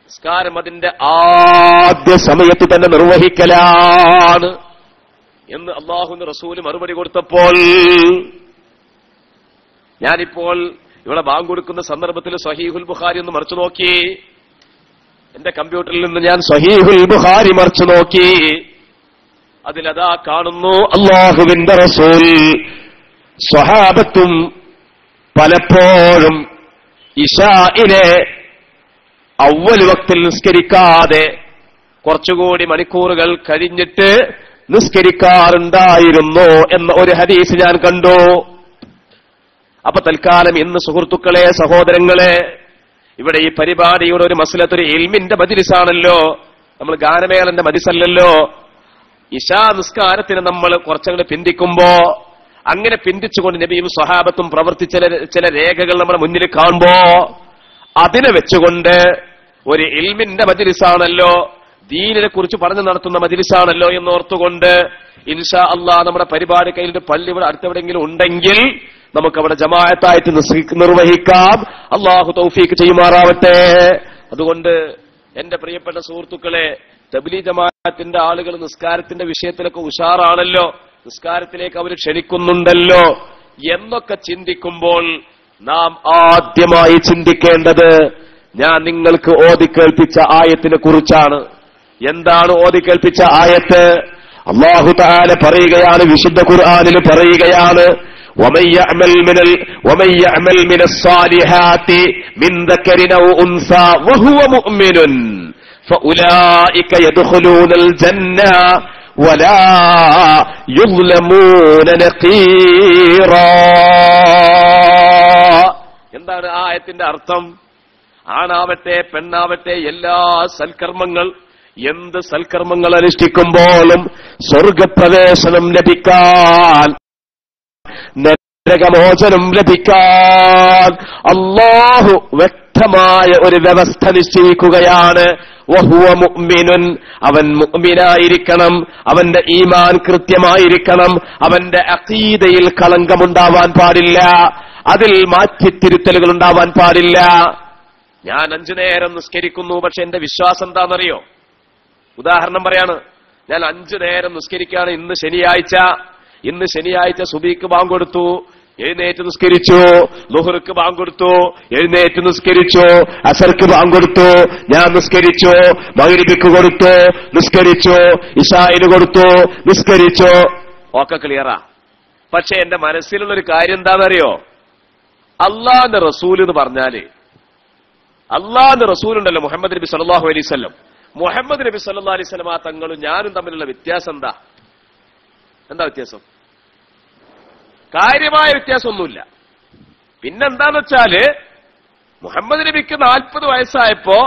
നിസ്കാരം അതിന്റെ ആദ്യ സമയത്ത് തന്നെ നിർവഹിക്കലാണ് എന്ന് അല്ലാഹുവിന്റെ റസൂൽ മറുപടി കൊടുത്തപ്പോൾ ഞാനിപ്പോൾ ഇവിടെ ബാങ്ക് കൊടുക്കുന്ന സന്ദർഭത്തിൽ സ്വഹീഹുൽ ബുഖാരി ഒന്ന് മറിച്ചു നോക്കി. എന്റെ കമ്പ്യൂട്ടറിൽ നിന്ന് ഞാൻ സ്വഹീഹുൽ ബുഖാരി മറിച്ചു നോക്കി. അതിലതാ കാണുന്നു അല്ലാഹുവിന്റെ റസൂൽ സ്വഹാബത്തും പലപ്പോഴും ഇശാഇനെ അവ്വൽ വക്തിൽ നിസ്കരിക്കാതെ കുറച്ചുകൂടി മണിക്കൂറുകൾ കഴിഞ്ഞിട്ട് നിസ്കരിക്കാറുണ്ടായിരുന്നു എന്ന ഒരു ഹദീസ് ഞാൻ കണ്ടു. അപ്പൊ തൽക്കാലം ഇന്ന് സുഹൃത്തുക്കളെ, സഹോദരങ്ങളെ, ഇവിടെ ഈ പരിപാടിയുടെ ഒരു മസ്ലത്തൊരു ഇൽമിന്റെ മജ്ലിസാണല്ലോ, നമ്മൾ ഗാനമേളന്റെ മജ്ലിസല്ലല്ലോ. ഇശാ നിസ്കാരത്തിന് നമ്മൾ കുറച്ചങ്ങോട്ട് പിന്തിക്കുമ്പോ, അങ്ങനെ പിന്തിച്ചുകൊണ്ട് നബിയും സ്വഹാബത്തും പ്രവർത്തിച്ച ചില രേഖകൾ നമ്മുടെ മുന്നിൽ കാണുമ്പോ അതിനെ വെച്ചുകൊണ്ട് ഒരു ഇൽമിന്റെ മജ്ലിസാണല്ലോ, ദീനിനെ കുറിച്ച് പറഞ്ഞു നടത്തുന്ന മജ്ലിസാണല്ലോ എന്നോർത്തുകൊണ്ട് ഇൻഷാ അല്ലാഹ് നമ്മുടെ പരിപാടി കഴിഞ്ഞിട്ട് പള്ളി ഇവിടെ അടുത്തെവിടെയെങ്കിലും ഉണ്ടെങ്കിൽ നമുക്കവിടെ ജമാഅത്തായിട്ട് നിർവഹിക്കാം. അല്ലാഹു തൗഫീഖ് ചെയ്യുമാറാവട്ടെ. അതുകൊണ്ട് എന്റെ പ്രിയപ്പെട്ട സുഹൃത്തുക്കളെ, തബ്ലീഗ് ജമാഅത്തിന്റെ ആളുകൾ നിസ്കാരത്തിന്റെ വിഷയത്തിലൊക്കെ ഉഷാറാണല്ലോ, നിസ്കാരത്തിലേക്ക് അവർ ക്ഷണിക്കുന്നുണ്ടല്ലോ എന്നൊക്കെ ചിന്തിക്കുമ്പോൾ നാം ആദ്യമായി ചിന്തിക്കേണ്ടത് ഞാൻ നിങ്ങൾക്ക് ഓതിക്കേൾപ്പിച്ച ആയത്തിനെ കുറിച്ചാണ്. എന്താണ് ഓതിക്കേൾപ്പിച്ച ആയത്ത്? അല്ലാഹു തആല പറയുകയാണ്, വിശുദ്ധ ഖുർആനിൽ പറയുകയാണ്, ومن يعمل من الصالحات من ذكر أو أنثى وهو مؤمن فأولئك يدخلون الجنة വലാ യുദ്ലമൂന നഖീറാ. എന്താണ് ആ ആയത്തിന്റെ അർത്ഥം? ആണാവട്ടെ പെണ്ണാവട്ടെ എല്ലാ സൽക്കർമ്മങ്ങൾ, എന്ത് സൽക്കർമ്മങ്ങൾ അനുഷ്ഠിക്കുമ്പോഴും സ്വർഗപ്രവേശനം ലഭിക്കാൻ, നരകമോചനം ലഭിക്കാൻ അല്ലാഹു വ്യക്തമായ ഒരു വ്യവസ്ഥ നിശ്ചയിക്കുകയാണ്. വഹുവ മുഅ്മിനുൻ, അവൻ മുഅ്മിനായിരിക്കണം, അവന്റെ ഈമാൻ കൃത്യമായിരിക്കണം, അവന്റെ അഖീദയിൽ കളങ്കമുണ്ടാവാൻ പാടില്ല, അതിൽ മാറ്റിത്തിരുത്തലുകൾ ഉണ്ടാവാൻ പാടില്ല. ഞാൻ 5 നേരം നിസ്കരിക്കുന്നു, പക്ഷെ എന്റെ വിശ്വാസം എന്താണെന്നറിയോ? ഉദാഹരണം പറയാണ്, ഞാൻ 5 നേരം നിസ്കരിക്കുകയാണ്. ഇന്ന് ശനിയാഴ്ച സുബഹിക്ക് ബാങ്ക് കൊടുത്തു, എഴുന്നേറ്റ് നിസ്കരിച്ചു. ളുഹ്ർക്ക് ബാങ്ക് കൊടുത്തു, എഴുന്നേറ്റ് നിസ്കരിച്ചു. അസർക്ക് ബാങ്ക് കൊടുത്തു, ഞാൻ നിസ്കരിച്ചു. മഗ്രിബിക്ക് കൊടുത്തു, നിസ്കരിച്ചു. ഇശാഇന് കൊടുത്തു, നിസ്കരിച്ചു. ഒക്കെ ക്ലിയറാ. പക്ഷെ എന്റെ മനസ്സിലുള്ളൊരു കാര്യം എന്താണെന്നറിയോ? അള്ളാന്റെ റസൂൽ എന്ന് പറഞ്ഞാല്, അള്ളാന്റെ റസൂൽ ഉണ്ടല്ലോ മുഹമ്മദ് നബി സല്ലല്ലാഹു അലൈഹി വസല്ലം. മുഹമ്മദ് നബി സല്ലല്ലാഹു അലൈഹി വസല്ലം ആ തങ്ങളും ഞാനും തമ്മിലുള്ള വ്യത്യാസം എന്താ വ്യത്യാസം? കാര്യമായ വ്യത്യാസമൊന്നുമില്ല. പിന്നെന്താന്ന് വെച്ചാല്, മുഹമ്മദ് നബിക്ക് 40 വയസ്സായപ്പോ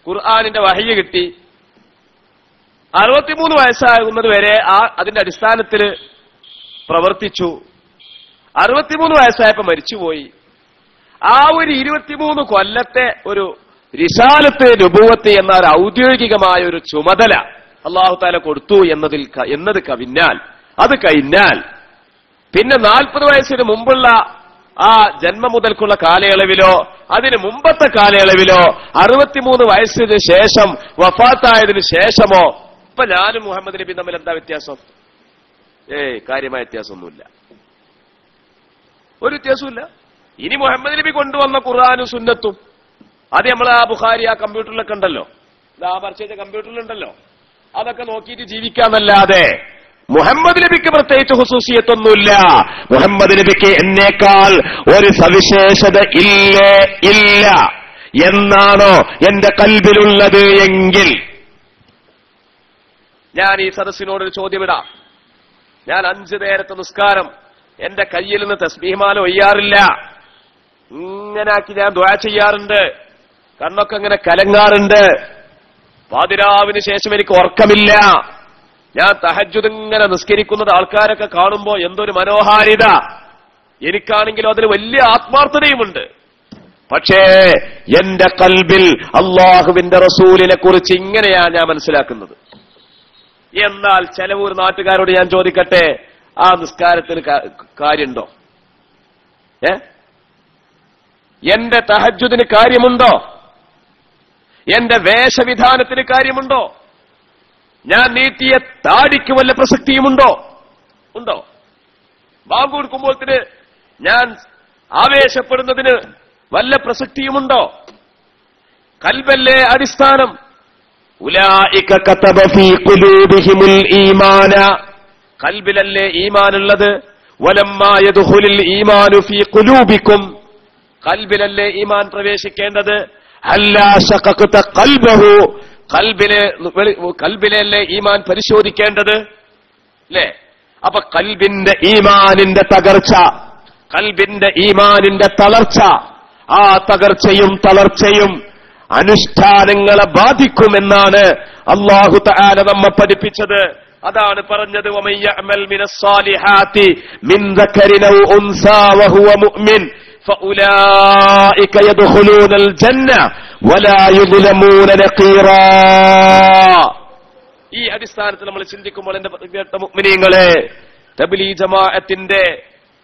ഖുർആനിന്റെ വഹയ്യ് കിട്ടി. 63 വയസ്സാകുന്നത് വരെ അതിന്റെ അടിസ്ഥാനത്തിൽ പ്രവർത്തിച്ചു. 63 വയസ്സായപ്പോ മരിച്ചുപോയി. ആ ഒരു 23 കൊല്ലത്തെ ഒരു റിസാലത്ത് നുബുവത്ത് എന്ന ഒരു ഔദ്യോഗികമായ ഒരു ചുമതല അല്ലാഹു തആല കൊടുത്തു എന്നത് കഴിഞ്ഞാൽ പിന്നെ 40 വയസ്സിന് മുമ്പുള്ള ആ ജന്മം മുതൽക്കുള്ള കാലയളവിലോ അതിന് മുമ്പത്തെ കാലയളവിലോ 63 വയസ്സിന് ശേഷം വഫാത്തായതിനു ശേഷമോ ഇപ്പൊ ഞാനും മുഹമ്മദ് നബി തമ്മിൽ എന്താ വ്യത്യാസം? കാര്യമായ വ്യത്യാസമൊന്നുമില്ല, ഒരു വ്യത്യാസമില്ല. ഇനി മുഹമ്മദ് നബി കൊണ്ടുവന്ന ഖുർആനും സുന്നത്തും അത് നമ്മൾ ആ ബുഖാരി ആ കമ്പ്യൂട്ടറിലൊക്കെ ഉണ്ടല്ലോ, ആ പരിചയ കമ്പ്യൂട്ടറിലുണ്ടല്ലോ, അതൊക്കെ നോക്കിയിട്ട് ജീവിക്കാന്നല്ലാതെ മുഹമ്മദ് നബിക്ക് പ്രത്യേകിച്ച് ഖുസൂസിയത്തൊന്നുമില്ല. മുഹമ്മദ് നബിക്ക് എന്നേക്കാൾ ഒരു സവിശേഷത ഇല്ല എന്നാണോ എന്റെ കൽബിലുള്ളത് എങ്കിൽ ഞാൻ ഈ സദസ്സിനോടൊരു ചോദ്യമിടാം. ഞാൻ 5 നേരത്തെ നിസ്കാരം എന്റെ കയ്യിൽ നിന്ന് തസ്ബീഹ്മാല ഒയ്യാറില്ല. ഇങ്ങനാക്കി ഞാൻ ദുആ ചെയ്യാറുണ്ട്, കണ്ണൊക്കെ ഇങ്ങനെ കലങ്ങാറുണ്ട്. പാതിരാവിന് ശേഷം എനിക്ക് ഉറക്കമില്ല. ഞാൻ തഹജ്ജുദ് ഇങ്ങനെ നിസ്കരിക്കുന്നത് ആൾക്കാരൊക്കെ കാണുമ്പോ എന്തൊരു മനോഹാരിത. എനിക്കാണെങ്കിലും അതിൽ വലിയ ആത്മാർത്ഥതയുമുണ്ട്. പക്ഷേ എന്റെ കൽബിൽ അള്ളാഹുവിന്റെ റസൂലിനെ കുറിച്ച് ഇങ്ങനെയാ ഞാൻ മനസ്സിലാക്കുന്നത്. എന്നാൽ ചില ഒരു നാട്ടുകാരോട് ഞാൻ ചോദിക്കട്ടെ, ആ നിസ്കാരത്തിന് കാര്യമുണ്ടോ? എന്റെ തഹജ്ജുദിന് കാര്യമുണ്ടോ? എന്റെ വേഷവിധാനത്തിന് കാര്യമുണ്ടോ? ഞാൻ നീട്ടിയ താടിക്ക് വല്ല പ്രസക്തിയുമുണ്ടോ? ബാങ്ക് കൊടുക്കുമ്പോഴത്തിന് ഞാൻ ആവേശപ്പെടുന്നതിന് വല്ല പ്രസക്തിയുമുണ്ടോ? കൽബല്ലേ അടിസ്ഥാനം. ഉലൈക കതബ ഫീ ഖുലൂബിഹിമുൽ ഈമാന, കൽബിലല്ലേ ഈമാനുള്ളത്. വലമ്മാ യദ്ഖുലുൽ ഈമാനു ഫീ ഖുലൂബിക്കും, കൽബിലല്ലേ ഈമാൻ പ്രവേശിക്കേണ്ടത്. അല്ലാ ശഖഖത ഖൽബഹു, കൽബിലല്ലേ ഈമാൻ പരിശോധിക്കേണ്ടത് അല്ലേ? അപ്പൊ കൽബിന്റെ ഈമാനിന്റെ തകർച്ച, കൽബിന്റെ ഈമാനിന്റെ തളർച്ച, ആ തകർച്ചയും തളർച്ചയും അനുഷ്ഠാനങ്ങളെ ബാധിക്കുമെന്നാണ് അല്ലാഹു തആല നമ്മെ പഠിപ്പിച്ചത്. അതാണ് പറഞ്ഞത്, വമൻ യഅമൽ മിനസ്സാലിഹാത്തി മിൻ ദക്കരിൻ ഔ ഉൻസാ വഹുവ മുഅ്മിൻ ഫഉലൈക യദ്ഖുലൂനൽ ജന്ന വലാ യുദ്ലമൂന നഖീറാ. ഈ അടിസ്ഥാനത്തിൽ നമ്മൾ ചിന്തിക്കുമ്പോൾ എന്റെ പ്രിയപ്പെട്ട മുഅ്മിനീങ്ങളെ, തബ്ലീഗ് ജമാഅത്തിന്റെ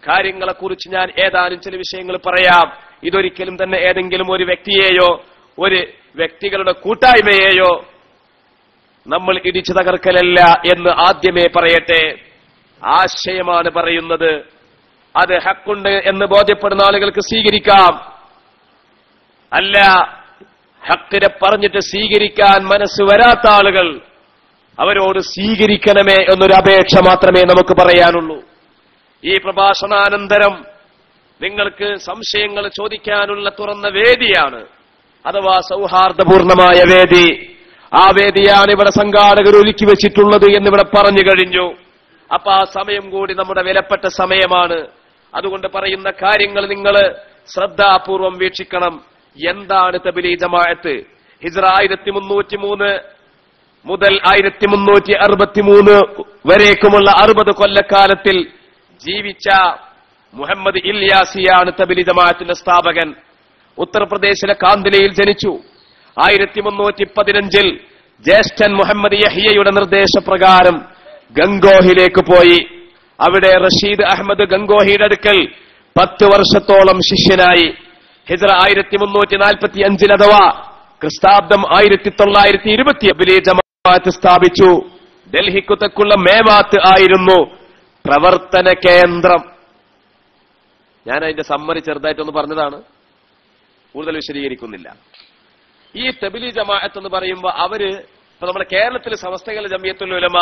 കാര്യങ്ങളെക്കുറിച്ച് ഞാൻ ഏതാനും ചില വിഷയങ്ങൾ പറയാം. ഇതൊരിക്കലും തന്നെ ഏതെങ്കിലും ഒരു വ്യക്തിയെയോ ഒരു വ്യക്തികളുടെ കൂട്ടായ്മയെയോ നമ്മൾ ഇടിച്ചു തകർക്കലല്ല എന്ന് ആദ്യമേ പറയട്ടെ. ആശയമാണ് പറയുന്നത്. അത് ഹക്കുണ്ട് എന്ന് ബോധ്യപ്പെടുന്ന ആളുകൾക്ക് സ്വീകരിക്കാം. അല്ല, ഹക്കിനെ പറഞ്ഞിട്ട് സ്വീകരിക്കാൻ മനസ്സ് വരാത്ത ആളുകൾ, അവരോട് സ്വീകരിക്കണമേ എന്നൊരു അപേക്ഷ മാത്രമേ നമുക്ക് പറയാനുള്ളൂ. ഈ പ്രഭാഷണാനന്തരം നിങ്ങൾക്ക് സംശയങ്ങൾ ചോദിക്കാനുള്ള തുറന്ന വേദിയാണ്, അഥവാ സൗഹാർദ്ദപൂർണമായ വേദി. ആ വേദിയാണ് ഇവിടെ സംഘാടകർ ഒരുക്കി വെച്ചിട്ടുള്ളത് എന്നിവിടെ പറഞ്ഞു കഴിഞ്ഞു. അപ്പൊ ആ സമയം കൂടി നമ്മുടെ വിലപ്പെട്ട സമയമാണ്. അതുകൊണ്ട് പറയുന്ന കാര്യങ്ങൾ നിങ്ങൾ ശ്രദ്ധാപൂർവം വീക്ഷിക്കണം. എന്താണ് തബ്ലീഗ് ജമാഅത്ത്? ഹിജ്റ 1303 മുതൽ 1363 വരേക്കുമുള്ള 60 കൊല്ലക്കാലത്തിൽ ജീവിച്ച മുഹമ്മദ് ഇല്യാസിയാണ് തബ്ലീഗ് ജമാഅത്തിന്റെ സ്ഥാപകൻ. ഉത്തർപ്രദേശിലെ കാന്ദിലയിൽ ജനിച്ചു. 1315 ജ്യേഷ്ഠൻ മുഹമ്മദ് യഹ്യയുടെ നിർദ്ദേശപ്രകാരം ഗംഗോഹിലേക്ക് പോയി. അവിടെ റഷീദ് അഹമ്മദ് ഗംഗോഹിയുടെ അടുക്കൽ 10 വർഷത്തോളം ശിഷ്യനായി. ഹിജ്റ 1345 അഥവാ ക്രിസ്താബ്ദം 1920 തബ്ലീഗ് ജമാഅത്ത് സ്ഥാപിച്ചു. ഡൽഹിക്കു തെക്കുള്ള മേവാത്ത് ആയിരുന്നു പ്രവർത്തന കേന്ദ്രം. ഞാൻ അതിന്റെ സമ്മറി ചെറുതായിട്ടൊന്ന് പറഞ്ഞതാണ്, കൂടുതൽ വിശദീകരിക്കുന്നില്ല. ഈ തബ്ലീഗ് ജമാഅത്ത് എന്ന് പറയുമ്പോൾ ഇപ്പൊ നമ്മുടെ കേരളത്തിൽ സമസ്തകളുടെ ജമിയത്തുൽ ഉലമ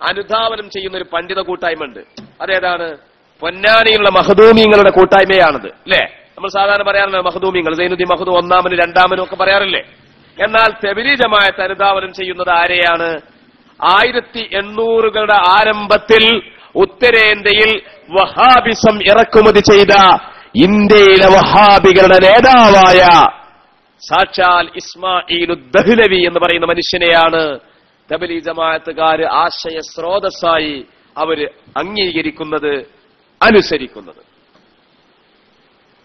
അനുധാവനം ചെയ്യുന്ന ഒരു പണ്ഡിത കൂട്ടായ്മ ഉണ്ട്. അതേതാണ്? പൊന്നാനിയിലുള്ള മഖ്ദൂമിങ്ങളുടെ കൂട്ടായ്മയാണത്, അല്ലേ? നമ്മൾ സാധാരണ പറയാറുണ്ട് മഖ്ദൂമിങ്ങൾ, സൈനുദ്ദീൻ മഖ്ദൂം ഒന്നാമനും രണ്ടാമനും ഒക്കെ പറയാറില്ലേ? എന്നാൽ തബ്ലീഗ് ജമാഅത്ത് അനുധാവനം ചെയ്യുന്നത് ആരെയാണ്? 1800കളുടെ ആരംഭത്തിൽ ഉത്തരേന്ത്യയിൽ വഹാബിസം ഇറക്കുമതി ചെയ്ത ഇന്ത്യയിലെ വഹാബികളുടെ നേതാവായ സാക്ഷാൽ ഇസ്മാഈലുദ് ദഹ്ലവി എന്ന് പറയുന്ന മനുഷ്യനെയാണ് തബ്ലീഗ് ജമാഅത്തുകാർ ആശയ സ്രോതസ്സായി അവര് അംഗീകരിക്കുന്നത്, അനുസരിക്കുന്നത്.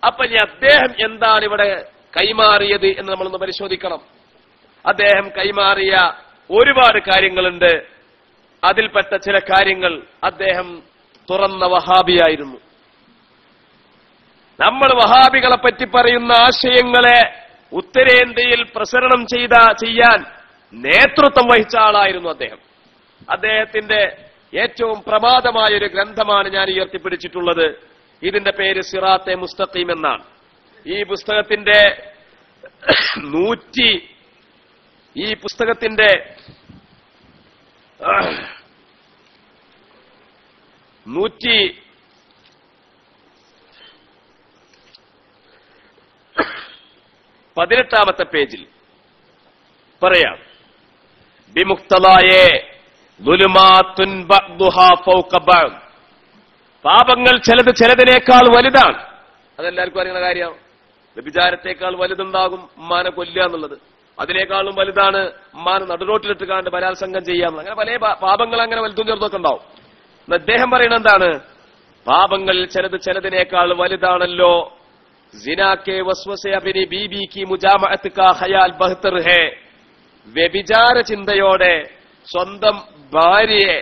അപ്പൊ ഇനി അദ്ദേഹം എന്താണ് ഇവിടെ കൈമാറിയത് എന്ന് നമ്മളൊന്ന് പരിശോധിക്കണം. അദ്ദേഹം കൈമാറിയ ഒരുപാട് കാര്യങ്ങളുണ്ട്. അതിൽപ്പെട്ട ചില കാര്യങ്ങൾ, അദ്ദേഹം തുറന്ന വഹാബിയായിരുന്നു. നമ്മൾ വഹാബികളെ പറ്റി പറയുന്ന ആശയങ്ങളെ ഉത്തരേന്ത്യയിൽ പ്രസരണം ചെയ്യാൻ നേതൃത്വം വഹിച്ച ആളായിരുന്നു അദ്ദേഹം. അദ്ദേഹത്തിന്റെ ഏറ്റവും പ്രമാദമായ ഒരു ഗ്രന്ഥമാണ് ഞാൻ ഉയർത്തിപ്പിടിച്ചിട്ടുള്ളത്. ഇതിന്റെ പേര് സിറാത്തെ മുസ്തഖീം എന്നാണ്. ഈ പുസ്തകത്തിന്റെ 118 പേജിൽ പറയാം, ബിമുഖ്തലായെ ദുലുമാത്തുൻ ബഅ്ദുഹാ ഫൗക ബഅദ്. പാപങ്ങൾ ചിലതിനേക്കാൾ വലുതാണ്. അതെല്ലാവർക്കും അറിയുന്ന കാര്യമാണ്. വ്യഭിചാരത്തേക്കാൾ വലുതുണ്ടാകും ഉമ്മാനെ കൊല്ലുക എന്നുള്ളത്. അതിനേക്കാളും വലുതാണ് ഉമ്മാനെ നടുറോട്ടിലിട്ട് കാണ്ട് ബലാത്സംഗം ചെയ്യാം. അങ്ങനെ പല പാപങ്ങൾ അങ്ങനെ വലുതും ചെറുതൊക്കെ ഉണ്ടാവും. അദ്ദേഹം പറയുന്നത് എന്താണ്? പാപങ്ങൾ ചിലതിനേക്കാൾ വലുതാണല്ലോ. ജിനാ കെ വസ്വസെ അപ്നി ബീബി കി മുജാമഅത്ത് കാ ഖയാൽ ബഹ്തർ ഹേ. വ്യഭിചാര ചിന്തയോടെ സ്വന്തം ഭാര്യയെ,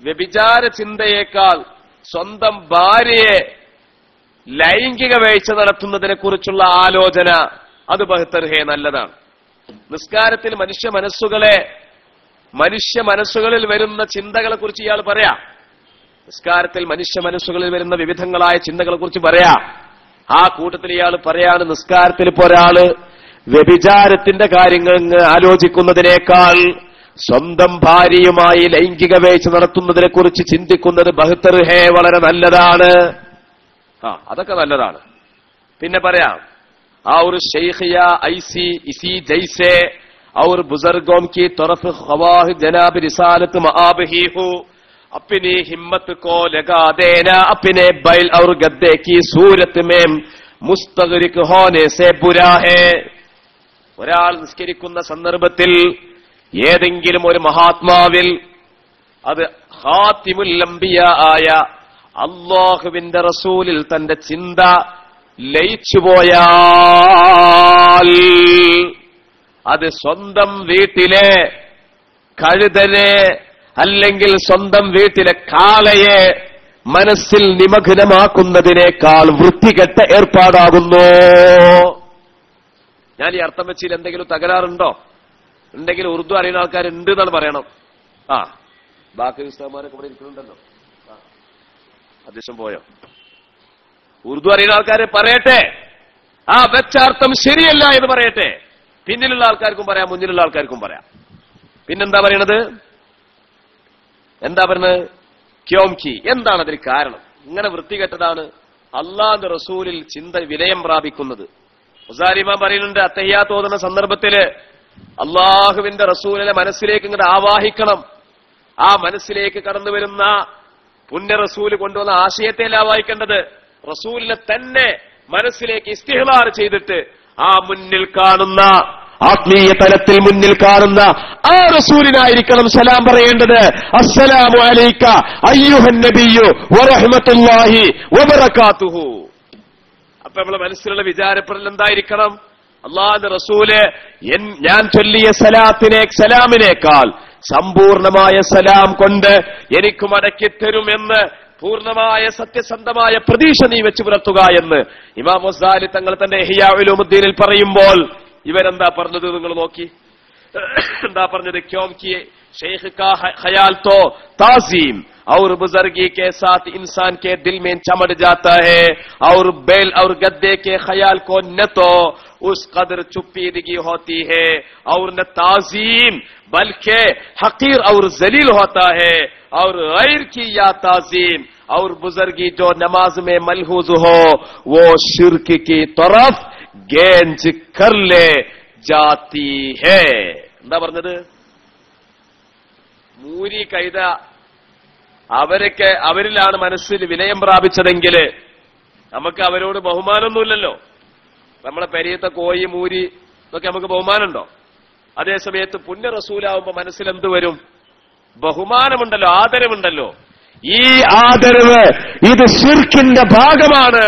വ്യഭിചാര ചിന്തയേക്കാൾ സ്വന്തം ഭാര്യയെ ലൈംഗിക വീഴ്ച നടത്തുന്നതിനെ കുറിച്ചുള്ള ആലോചന, അത് ബഹ്തർ ഹേ, നല്ലതാണ്. നിസ്കാരത്തിൽ മനുഷ്യ മനസ്സുകളിൽ വരുന്ന ചിന്തകളെ കുറിച്ച് ഇയാൾ പറയാം. നിസ്കാരത്തിൽ മനുഷ്യ മനസ്സുകളിൽ വരുന്ന വിവിധങ്ങളായ ചിന്തകളെ കുറിച്ച് പറയാം. ആ കൂട്ടത്തിൽ ഇയാൾ പറയാണ്, നിസ്കാരത്തിൽ ഇപ്പോൾ ഒരാള് വ്യഭിചാരത്തിന്റെ കാര്യങ്ങൾ ആലോചിക്കുന്നതിനേക്കാൾ സ്വന്തം ഭാര്യയുമായി ലൈംഗിക വീഴ്ച നടത്തുന്നതിനെ കുറിച്ച് ചിന്തിക്കുന്നത് ബഹ്തർ ഹേ, വളരെ നല്ലതാണ്. അതൊക്കെ നല്ലതാണ്. പിന്നെ പറയാം, और शेखिया ऐसी इसी जैसे और बुजुर्गों की तरफ ख्वाह जनाब रिसालत मआबही हो, अपनी हिम्मत को लगा देना अपने बैल और गद्दे की सूरत में मुस्तगरिक होने से बुरा है. ഒരാൾ നിസ്കരിക്കുന്ന സന്ദർഭത്തിൽ ഏതെങ്കിലും ഒരു മഹാത്മാവിൽ, അത് ഖാതിമുൽ അംബിയ ആയ അല്ലാഹുവിന്റെ റസൂലിൽ തന്റെ ചിന്ത ലയിച്ചുപോയാൽ അത് സ്വന്തം വീട്ടിലെ കഴുതനെ അല്ലെങ്കിൽ സ്വന്തം വീട്ടിലെ കാളയെ മനസ്സിൽ നിമഗ്നമാക്കുന്നതിനേക്കാൾ വൃത്തികെട്ട ഏർപ്പാടാകുന്നു. ഞാൻ ഈ അർത്ഥം വെച്ചിൽ എന്തെങ്കിലും തകരാറുണ്ടോ? ഉണ്ടെങ്കിൽ ഉറുദു അറിയുന്ന ആൾക്കാരുണ്ട് എന്നാണ് പറയണം. ബാക്കി ഉസ്താദന്മാരൊക്കെ ഇവിടെ ഇരിക്കുന്നുണ്ടല്ലോ. അധ്യക്ഷൻ പോയോ? ഉറുദു അറിയുന്ന ആൾക്കാരെ പറയട്ടെ, വെച്ചാർത്ഥം ശരിയല്ല എന്ന് പറയട്ടെ. പിന്നിലുള്ള ആൾക്കാർക്കും പറയാം, മുന്നിലുള്ള ആൾക്കാർക്കും പറയാം. പിന്നെന്താ പറയണത്? എന്താ പറയുന്നത്? ക്യോം കി, എന്താണ് അതിന് കാരണം? ഇങ്ങനെ വൃത്തികെട്ടതാണ് അള്ളാഹുവിന്റെ റസൂലിൽ ചിന്ത വിലയം പ്രാപിക്കുന്നത്. മുസാരിമാൻ പറയുന്നുണ്ട്, അത്തഹിയ്യാത്ത് ഓതുന്ന സന്ദർഭത്തില് അള്ളാഹുവിന്റെ റസൂലിനെ മനസ്സിലേക്ക് ഇങ്ങോട്ട് ആവാഹിക്കണം. ആ മനസ്സിലേക്ക് കടന്നു വരുന്ന പുണ്യ റസൂല് കൊണ്ടുവന്ന ആശയത്തെയല്ല ആവാഹിക്കേണ്ടത്, റസൂലിനെ തന്നെ മനസ്സിലേക്ക് ഇസ്തിഹ്ലാർ ചെയ്തിട്ട് ആ മുന്നിൽ കാണുന്ന, ആത്മീയ തലത്തിൽ മുന്നിൽ കാണുന്ന ആ റസൂലിനായിരിക്കണം സലാം പറയേണ്ടത്. അസ്സലാമു അലൈക അയ്യുഹൻ നബിയ്യു വറഹ്മത്തുള്ളാഹി വബറകാതുഹു. അപ്പൊ നമ്മളെ മനസ്സിലുള്ള വിചാരപ്പെടൽ എന്തായിരിക്കണം? അല്ലാഹുവിന്റെ റസൂല് ഞാൻ ചൊല്ലിയ സലാമിനേക്കാൾ സമ്പൂർണമായ സലാം കൊണ്ട് എനിക്ക് മടക്കിത്തരുമെന്ന് പൂർണ്ണമായ സത്യസന്ധമായ പ്രതീക്ഷ നീ വെച്ച് പുലർത്തുക എന്ന് ഇമാം ഗസാലി തങ്ങൾ തന്റെ ഇഹ്യാ ഉലൂമുദ്ദീനിൽ പറയുമ്പോൾ ഇവരെന്താ പറഞ്ഞത്? നിങ്ങൾ നോക്കി എന്താ പറഞ്ഞത്? ക്യോം കി शेख का ख्याल तो ताजीम और बुजुर्गी के साथ इंसान के दिल में चमड़ जाता है और बैल और गद्दे के ख्याल को न तो उस कदर चुपीदगी होती है और न ताजीम बल्कि हकीर और जलील होता है और गैर की या ताजीम और बुजुर्गी जो नमाज में मलहूज हो वो शिर्क की तरफ गेंज कर ले जाती है. എന്താ പറഞ്ഞത്? മൂരി കൈത അവരിലാണ് മനസ്സിൽ വിനയം പ്രാപിച്ചതെങ്കിൽ നമുക്ക് അവരോട് ബഹുമാനമൊന്നുമില്ലല്ലോ. നമ്മളെ പെരിയത്തെ കോയി മൂരി ഇതൊക്കെ നമുക്ക് ബഹുമാനമുണ്ടോ? അതേസമയത്ത് പുണ്യ റസൂലാവുമ്പോ മനസ്സിൽ എന്ത് വരും? ബഹുമാനമുണ്ടല്ലോ, ആദരവുണ്ടല്ലോ. ഈ ആദരവ് ഇത് ശിർക്കിന്റെ ഭാഗമാണ്.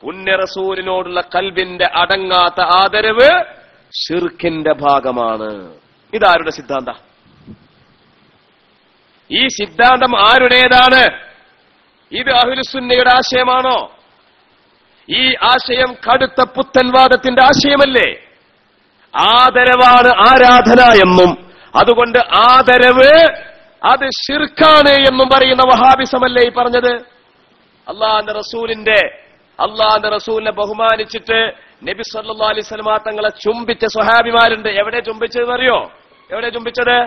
പുണ്യ റസൂലിനോടുള്ള കൽബിന്റെ അടങ്ങാത്ത ആദരവ് ശിർക്കിന്റെ ഭാഗമാണ്. ഇതാരുടെ സിദ്ധാന്ത? ഈ സിദ്ധാന്തം ആരുടേതാണ്? ഇത് അഹ്ലുസുന്നയുടെ ആശയമാണോ? ഈ ആശയം കടുത്ത പുത്തൻവാദത്തിന്റെ ആശയമല്ലേ? ആദരവാണ് ആരാധന എന്നും അതുകൊണ്ട് ആദരവ് അത് ശിർക്കാണ് എന്നും പറയുന്ന വഹാബിസമല്ലേ ഈ പറഞ്ഞത്? അള്ളാഹുവിന്റെ റസൂലിനെ ബഹുമാനിച്ചിട്ട് നബി സല്ലല്ലാഹു അലൈഹി വസല്ലം തങ്ങളെ ചുംബിച്ച സ്വഹാബിമാരുണ്ട്. എവിടെ ചുംബിച്ചതെന്നറിയോ? എവിടെ ചുംബിച്ചത്?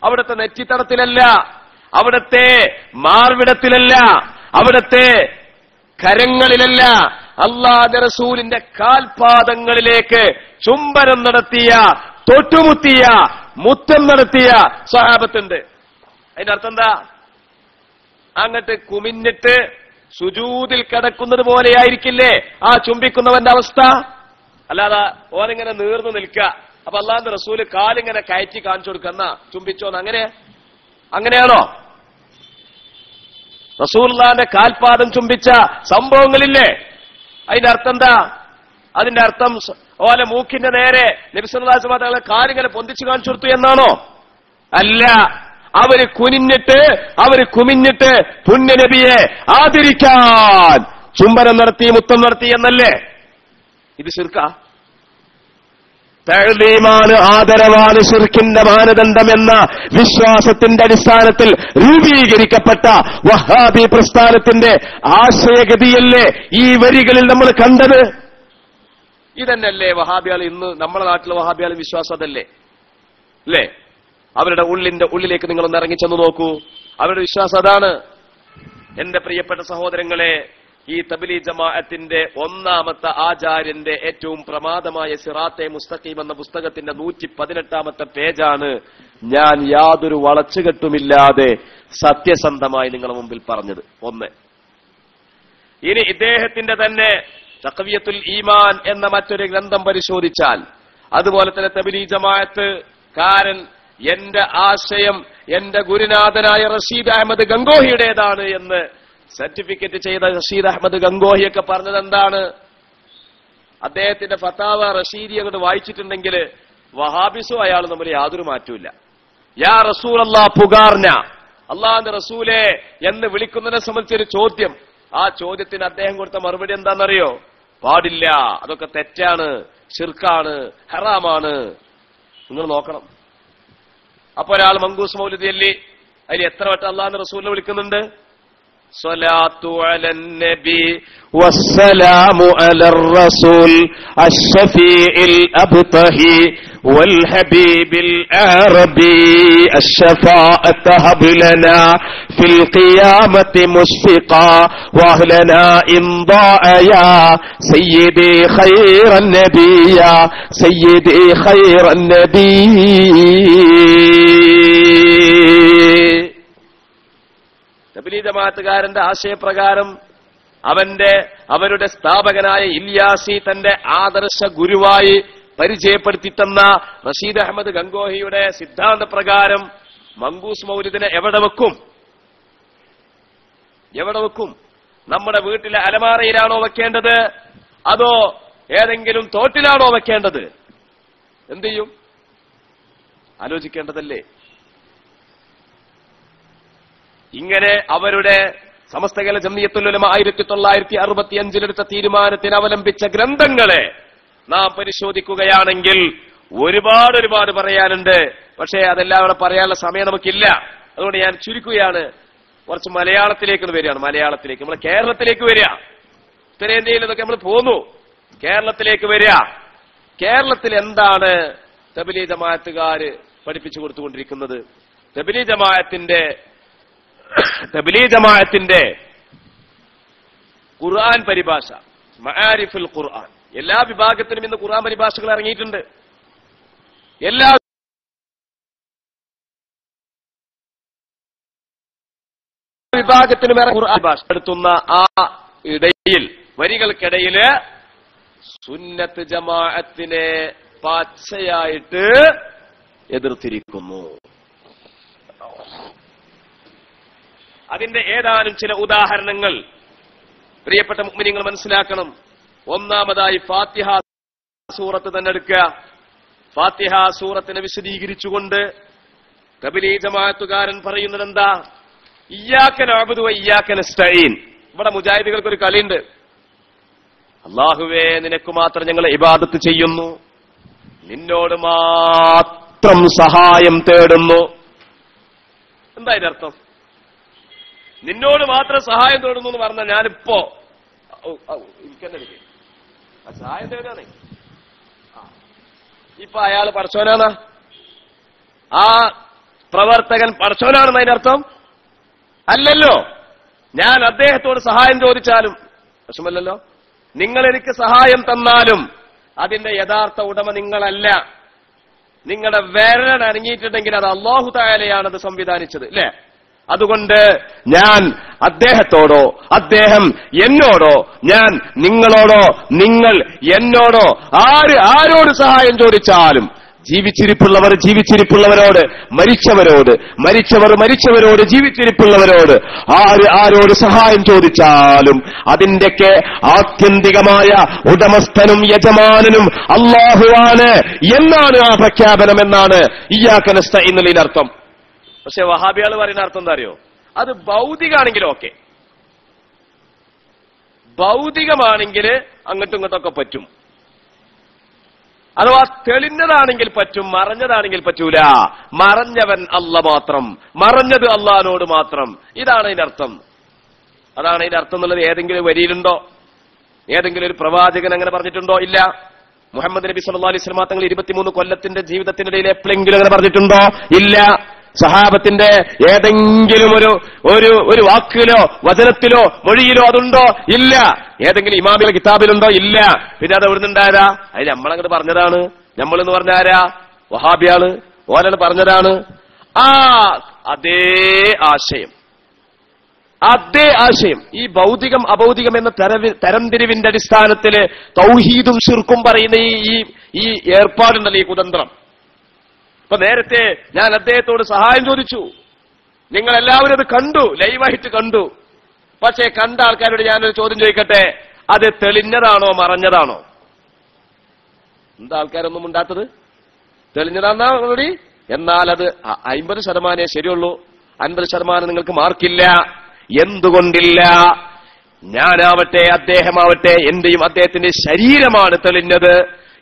അവിടുത്തെ നെറ്റിത്തടത്തിലല്ല, അവിടുത്തെ മാർവിടത്തിലല്ല, അവിടുത്തെ കരങ്ങളിലല്ല, അള്ളാഹുവിന്റെ റസൂലിന്റെ കാൽപാദങ്ങളിലേക്ക് ചുംബനം നടത്തിയ, തൊട്ടുമുത്തിയ, മുത്തം നടത്തിയ സ്വഹാബത്തുണ്ട്. അതിന്റെ അർത്ഥം എന്താ? അങ്ങട്ട് കുമിഞ്ഞിട്ട് സുജൂദിൽ കിടക്കുന്നത് പോലെയായിരിക്കില്ലേ ആ ചുംബിക്കുന്നവന്റെ അവസ്ഥ? അല്ലാതെ ഓനിങ്ങനെ നീർന്നു നിൽക്കുക. അപ്പൊ അള്ളാഹുവിന്റെ റസൂല് കാലിങ്ങനെ കയറ്റി കാണിച്ചു കൊടുക്കുന്ന ചുംബിച്ചോന്ന് അങ്ങനെയാണോ? റസൂലുള്ളാഹിന്റെ കാൽപാദം ചുംബിച്ച സംഭവങ്ങളില്ലേ? അതിന്റെ അർത്ഥം എന്താ? അതിന്റെ അർത്ഥം ഓലെ മൂക്കിന്റെ നേരെ നബി സല്ലല്ലാഹു അലൈഹി വസല്ലം തങ്ങളെ കാലിങ്ങനെ പൊന്തിച്ചു കാണിച്ചു കൊടുത്തു എന്നാണോ? അല്ല, അവര് കുമിഞ്ഞിട്ട് പുണ്യ നബിയെ ആദരിക്കാൻ ചുംബനം നടത്തി, മുത്തം നടത്തി എന്നല്ലേ? ഇത് ശിർക്കാ? തഅ്ലീമാണ്, ആദരവാണ് ശിർക്കിന്റെ മാനദണ്ഡമെന്ന വിശ്വാസത്തിന്റെ അടിസ്ഥാനത്തിൽ രൂപീകരിക്കപ്പെട്ട വഹാബി പ്രസ്ഥാനത്തിന്റെ ആശയഗതിയല്ലേ ഈ വരികളിൽ നമ്മൾ കണ്ടത്? ഇതന്നെയല്ലേ വഹാബികൾ? ഇന്ന് നമ്മുടെ നാട്ടിലെ വഹാബികൾ വിശ്വാസം അതല്ലേ? അല്ലേ? അവരുടെ ഉള്ളിലേക്ക് നിങ്ങളൊന്ന് ഇറങ്ങിച്ചെന്ന് നോക്കൂ. അവരുടെ വിശ്വാസം അതാണ്. എന്റെ പ്രിയപ്പെട്ട സഹോദരങ്ങളെ, ഈ തബ്ലീഗ് ജമാഅത്തിന്റെ ഒന്നാമത്തെ ആചാര്യന്റെ ഏറ്റവും പ്രമാദമായ സിറാത്തെ മുസ്തഖീം എന്ന പുസ്തകത്തിന്റെ 118 പേജാണ് ഞാൻ യാതൊരു വളച്ചുകെട്ടുമില്ലാതെ സത്യസന്ധമായി നിങ്ങളുടെ മുമ്പിൽ പറഞ്ഞത്. ഒന്ന്. ഇനി ഇദ്ദേഹത്തിന്റെ തന്നെ തഖ്വിയത്തുൽ ഈമാൻ എന്ന മറ്റൊരു ഗ്രന്ഥം പരിശോധിച്ചാൽ, അതുപോലെ തന്നെ തബ്ലീഗ് ജമാഅത്ത് കാരൻ എന്റെ ആശയം എന്റെ ഗുരുനാഥനായ റഷീദ് അഹമ്മദ് ഗംഗോഹിയുടേതാണ് എന്ന് സർട്ടിഫിക്കറ്റ് ചെയ്ത റഷീദ് അഹമ്മദ് ഗംഗോഹിയൊക്കെ പറഞ്ഞത് എന്താണ്? അദ്ദേഹത്തിന്റെ ഫതാവ റഷീദി അങ്ങോട്ട് വായിച്ചിട്ടുണ്ടെങ്കിൽ വഹാബിസോ അയാൾ നമ്മൾ യാതൊരു മാറ്റമില്ല. യാ റസൂൽ അല്ലാഹ് പുകാർന, അള്ളാഹുവിന്റെ റസൂലെ എന്ന് വിളിക്കുന്നതിനെ സംബന്ധിച്ചൊരു ചോദ്യം. ആ ചോദ്യത്തിന് അദ്ദേഹം കൊടുത്ത മറുപടി എന്താണെന്നറിയോ? പാടില്ല, അതൊക്കെ തെറ്റാണ്, ശിർക്കാണ്, ഹറാമാണ്. നിങ്ങൾ നോക്കണം. അപ്പൊ ഒരാൾ മങ്കൂസ് മൗലിദ് ചൊല്ലി അതിൽ എത്ര വട്ടം അള്ളാഹുവിന്റെ റസൂലിനെ വിളിക്കുന്നുണ്ട്? സ്വലാത്തു അലൻ നബി വസ്സലാമു അലർ റസൂൽ അഷ്ഫീഇൽ അബ്തഹി والحبيب العربي الشفاعة هب لنا في القيامة مشفقا واهلنا امضاء يا سيدي خير النبي يا سيدي خير النبي. തബ്ലീഗ് ജമാഅത്തുകാരന്റെ ആശയപ്രകാരം അവരുടെ സ്ഥാപകനായ ഇല്യാസി തന്റെ ആദർശ ഗുരുവായി പരിചയപ്പെടുത്തി തന്ന റഷീദ് അഹമ്മദ് ഗംഗോഹിയുടെ സിദ്ധാന്ത പ്രകാരം മങ്കൂസ് മൗലിദിനെ എവിടെ വെക്കും? നമ്മുടെ വീട്ടിലെ അലമാറയിലാണോ വെക്കേണ്ടത്, അതോ ഏതെങ്കിലും തോട്ടിലാണോ വെക്കേണ്ടത്? എന്ത് ചെയ്യും? ആലോചിക്കേണ്ടതല്ലേ? ഇങ്ങനെ അവരുടെ സമസ്തകല ജംഇയ്യത്തുൽ ഉലമ 1965 തീരുമാനത്തിന് അവലംബിച്ച ഗ്രന്ഥങ്ങളെ നാം പരിശോധിക്കുകയാണെങ്കിൽ ഒരുപാട് പറയാനുണ്ട്. പക്ഷേ അതെല്ലാം അവിടെ പറയാനുള്ള സമയം നമുക്കില്ല. അതുകൊണ്ട് ഞാൻ ചുരുക്കുകയാണ്. കുറച്ച് മലയാളത്തിലേക്ക് വരികയാണ്. നമ്മൾ കേരളത്തിലേക്ക് വരിക. ഉത്തരേന്ത്യയിൽ ഇതൊക്കെ നമ്മൾ പോന്നു. കേരളത്തിലേക്ക് വരിക. കേരളത്തിൽ എന്താണ് തബ്ലീഗ് ജമാഅത്തുകാര് പഠിപ്പിച്ചു കൊടുത്തുകൊണ്ടിരിക്കുന്നത്? തബ്ലീഗ് ജമാഅത്തിന്റെ ഖുർആൻ പരിഭാഷ, മആരിഫുൽ ഖുർആൻ, എല്ലാ വിഭാഗത്തിനും ഇന്ന് ഖുർആൻ പരിഭാഷകൾ ഇറങ്ങിയിട്ടുണ്ട്. എല്ലാ വിഭാഗത്തിനും ഖുർആൻ ഭാഷ എടുത്തുന്ന ആ ഇടയിൽ വരികൾക്കിടയില് സുന്നത്ത് ജമാഅത്തിനെ പച്ചയായിട്ട് എതിർത്തിരിക്കുന്നു. അതിന്റെ ഏതാനും ചില ഉദാഹരണങ്ങൾ പ്രിയപ്പെട്ട മുഅ്മിനീങ്ങൾ മനസ്സിലാക്കണം. ഒന്നാമതായി ഫാത്തിഹ സൂറത്ത് തന്നെ എടുക്കുക. ഫാത്തിഹ സൂറത്തിനെ വിശദീകരിച്ചുകൊണ്ട് തബ്ലീഗ് ജമാഅത്തുകാരൻ പറയുന്നത് എന്താ? ഇയ്യാക നഅ്ബുദു വ ഇയ്യാക നസ്തഈൻ. ഇവിടെ മുജാഹിദുകൾക്ക് ഒരു കളിയുണ്ട്. അല്ലാഹുവേ, നിനക്ക് മാത്രം ഞങ്ങൾ ഇബാദത്ത് ചെയ്യുന്നു, നിന്നോട് മാത്രം സഹായം തേടുന്നു. എന്താ ഇതിന്റെ അർത്ഥം? നിന്നോട് മാത്രം സഹായം തേടുന്നു എന്ന് പറഞ്ഞാൽ ഞാനിപ്പോ സഹായം തേടാണ്. ഇപ്പൊ അയാൾ പടച്ചോനാണ്, ആ പ്രവർത്തകൻ പടച്ചോനാണെന്ന് അതിന്റെ അർത്ഥം അല്ലല്ലോ. ഞാൻ അദ്ദേഹത്തോട് സഹായം ചോദിച്ചാലും പ്രശ്നമല്ലല്ലോ. നിങ്ങൾ എനിക്ക് സഹായം തന്നാലും അതിന്റെ യഥാർത്ഥ ഉടമ നിങ്ങളല്ല. നിങ്ങളുടെ വിരൽ അനങ്ങിയിട്ടുണ്ടെങ്കിൽ അത് അല്ലാഹു തആലയാണത് സംവിധാനിച്ചത്, അല്ലേ? അതുകൊണ്ട് ഞാൻ അദ്ദേഹത്തോടോ അദ്ദേഹം എന്നോടോ ഞാൻ നിങ്ങളോടോ നിങ്ങൾ എന്നോടോ ആരോട് സഹായം ചോദിച്ചാലും, ജീവിച്ചിരിപ്പുള്ളവർ ജീവിച്ചിരിപ്പുള്ളവരോട്, മരിച്ചവർ മരിച്ചവരോട്, ജീവിച്ചിരിപ്പുള്ളവരോട് ആരോട് സഹായം ചോദിച്ചാലും അതിന്റെയൊക്കെ ആത്യന്തികമായ ഉടമസ്ഥനും യജമാനനും അല്ലാഹുവാണ് എന്നാണ് ആ പ്രഖ്യാപനം, എന്നാണ് ഇയ്യാക നസ്തഈൻ എന്നതിന്റെ അർത്ഥം. പക്ഷെ വഹാബികൾ പറയുന്ന അർത്ഥം എന്താ അറിയോ? അത് ഭൗതികമാണെങ്കിൽ ഓക്കെ, ഭൗതികമാണെങ്കിൽ അങ്ങോട്ടും ഇങ്ങോട്ടൊക്കെ പറ്റും, അഥവാ തെളിഞ്ഞതാണെങ്കിൽ പറ്റും, മറഞ്ഞതാണെങ്കിൽ പറ്റൂല. മറഞ്ഞവൻ അല്ല മാത്രം, മറഞ്ഞത് അല്ലാഹുവിനോട് മാത്രം. ഇതാണ് അതിന്റെ അർത്ഥം. അതാണ് അതിന്റെ അർത്ഥം എന്നുള്ളത് ഏതെങ്കിലും വരിയിലുണ്ടോ? ഏതെങ്കിലും ഒരു പ്രവാചകൻ അങ്ങനെ പറഞ്ഞിട്ടുണ്ടോ? ഇല്ല. മുഹമ്മദ് നബി സല്ലല്ലാഹു അലൈഹി വസല്ലം തങ്ങൾ 23 കൊല്ലത്തിന്റെ ജീവിതത്തിനിടയിൽ എപ്പോഴെങ്കിലും അങ്ങനെ പറഞ്ഞിട്ടുണ്ടോ? ഇല്ല. സഹാബത്തിന്റെ ഏതെങ്കിലും ഒരു വാക്കിലോ വചനത്തിലോ മൊഴിയിലോ അതുണ്ടോ? ഇല്ല. ഏതെങ്കിലും ഇമാമിലെ കിതാബിലുണ്ടോ? ഇല്ല. പിന്നെ അത് എവിടെ നിന്നുണ്ടായതാ? അത് നമ്മളങ്ങോട്ട് പറഞ്ഞതാണ്. നമ്മളെന്ന് പറഞ്ഞ ആരാ? വഹാബിയാള്. ഓരോ പറഞ്ഞതാണ്. അതേ ആശയം ഈ ഭൗതികം അഭൗതികം എന്ന തരംതിരിവിന്റെ അടിസ്ഥാനത്തില് തൗഹീദും ശിർക്കും പറയുന്ന ഈ ഏർപ്പാടുണ്ടല്ലോ, ഈ കുതന്ത്രം. ഇപ്പൊ നേരത്തെ ഞാൻ അദ്ദേഹത്തോട് സഹായം ചോദിച്ചു, നിങ്ങൾ എല്ലാവരും അത് കണ്ടു, ലൈവായിട്ട് കണ്ടു. പക്ഷേ കണ്ട ആൾക്കാരോട് ഞാനൊരു ചോദ്യം ചോദിക്കട്ടെ, അത് തെളിഞ്ഞതാണോ മറഞ്ഞതാണോ? എന്താ ആൾക്കാരൊന്നും ഉണ്ടാത്തത്? തെളിഞ്ഞതാന്നാ കൂടി. എന്നാൽ അത് 50% ശരിയുള്ളൂ, 50% നിങ്ങൾക്ക് മാർക്കില്ല. എന്തുകൊണ്ടില്ല? ഞാനാവട്ടെ അദ്ദേഹമാവട്ടെ എന്റെയും അദ്ദേഹത്തിന്റെ ശരീരമാണ് തെളിഞ്ഞത്.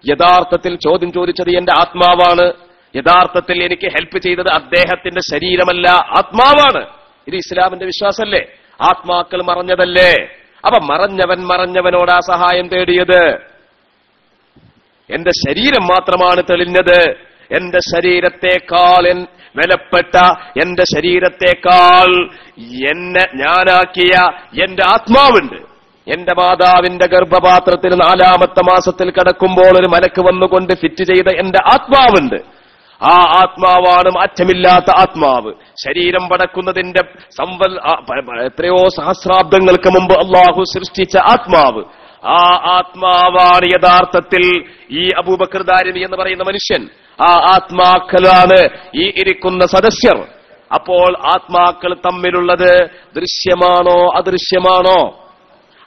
യഥാർത്ഥത്തിൽ ചോദ്യം ചോദിച്ചത് എന്റെ ആത്മാവാണ്. യഥാർത്ഥത്തിൽ എനിക്ക് ഹെൽപ്പ് ചെയ്തത് അദ്ദേഹത്തിന്റെ ശരീരമല്ല, ആത്മാവാണ്. ഇത് ഇസ്ലാമിന്റെ വിശ്വാസമല്ലേ? ആത്മാക്കൾ മറഞ്ഞതല്ലേ? അപ്പൊ മറഞ്ഞവനോടാ സഹായം തേടിയത്. എന്റെ ശരീരം മാത്രമാണ് തെളിഞ്ഞത്. എന്റെ ശരീരത്തെക്കാൾ വിലപ്പെട്ട, എന്റെ ശരീരത്തെക്കാൾ എന്നെ ഞാനാക്കിയ എന്റെ ആത്മാവുണ്ട്. എന്റെ മാതാവിന്റെ ഗർഭപാത്രത്തിൽ 4ാമത്തെ മാസത്തിൽ കിടക്കുമ്പോൾ ഒരു മലക്ക് വന്നുകൊണ്ട് ഫിറ്റ് ചെയ്ത എന്റെ ആത്മാവുണ്ട്. ആ ആത്മാവാണ് മാറ്റമില്ലാത്ത ആത്മാവ്. ശരീരം പടക്കുന്നതിന്റെ എത്രയോ സഹസ്രാബ്ദങ്ങൾക്ക് മുമ്പ് അള്ളാഹു സൃഷ്ടിച്ച ആത്മാവ്. ആ ആത്മാവാണ് യഥാർത്ഥത്തിൽ ഈ അബൂബക്കർ ദാരിമി എന്ന് പറയുന്ന മനുഷ്യൻ. ആ ആത്മാക്കളാണ് ഈ ഇരിക്കുന്ന സദസ്യർ. അപ്പോൾ ആത്മാക്കൾ തമ്മിലുള്ളത് ദൃശ്യമാണോ അദൃശ്യമാണോ?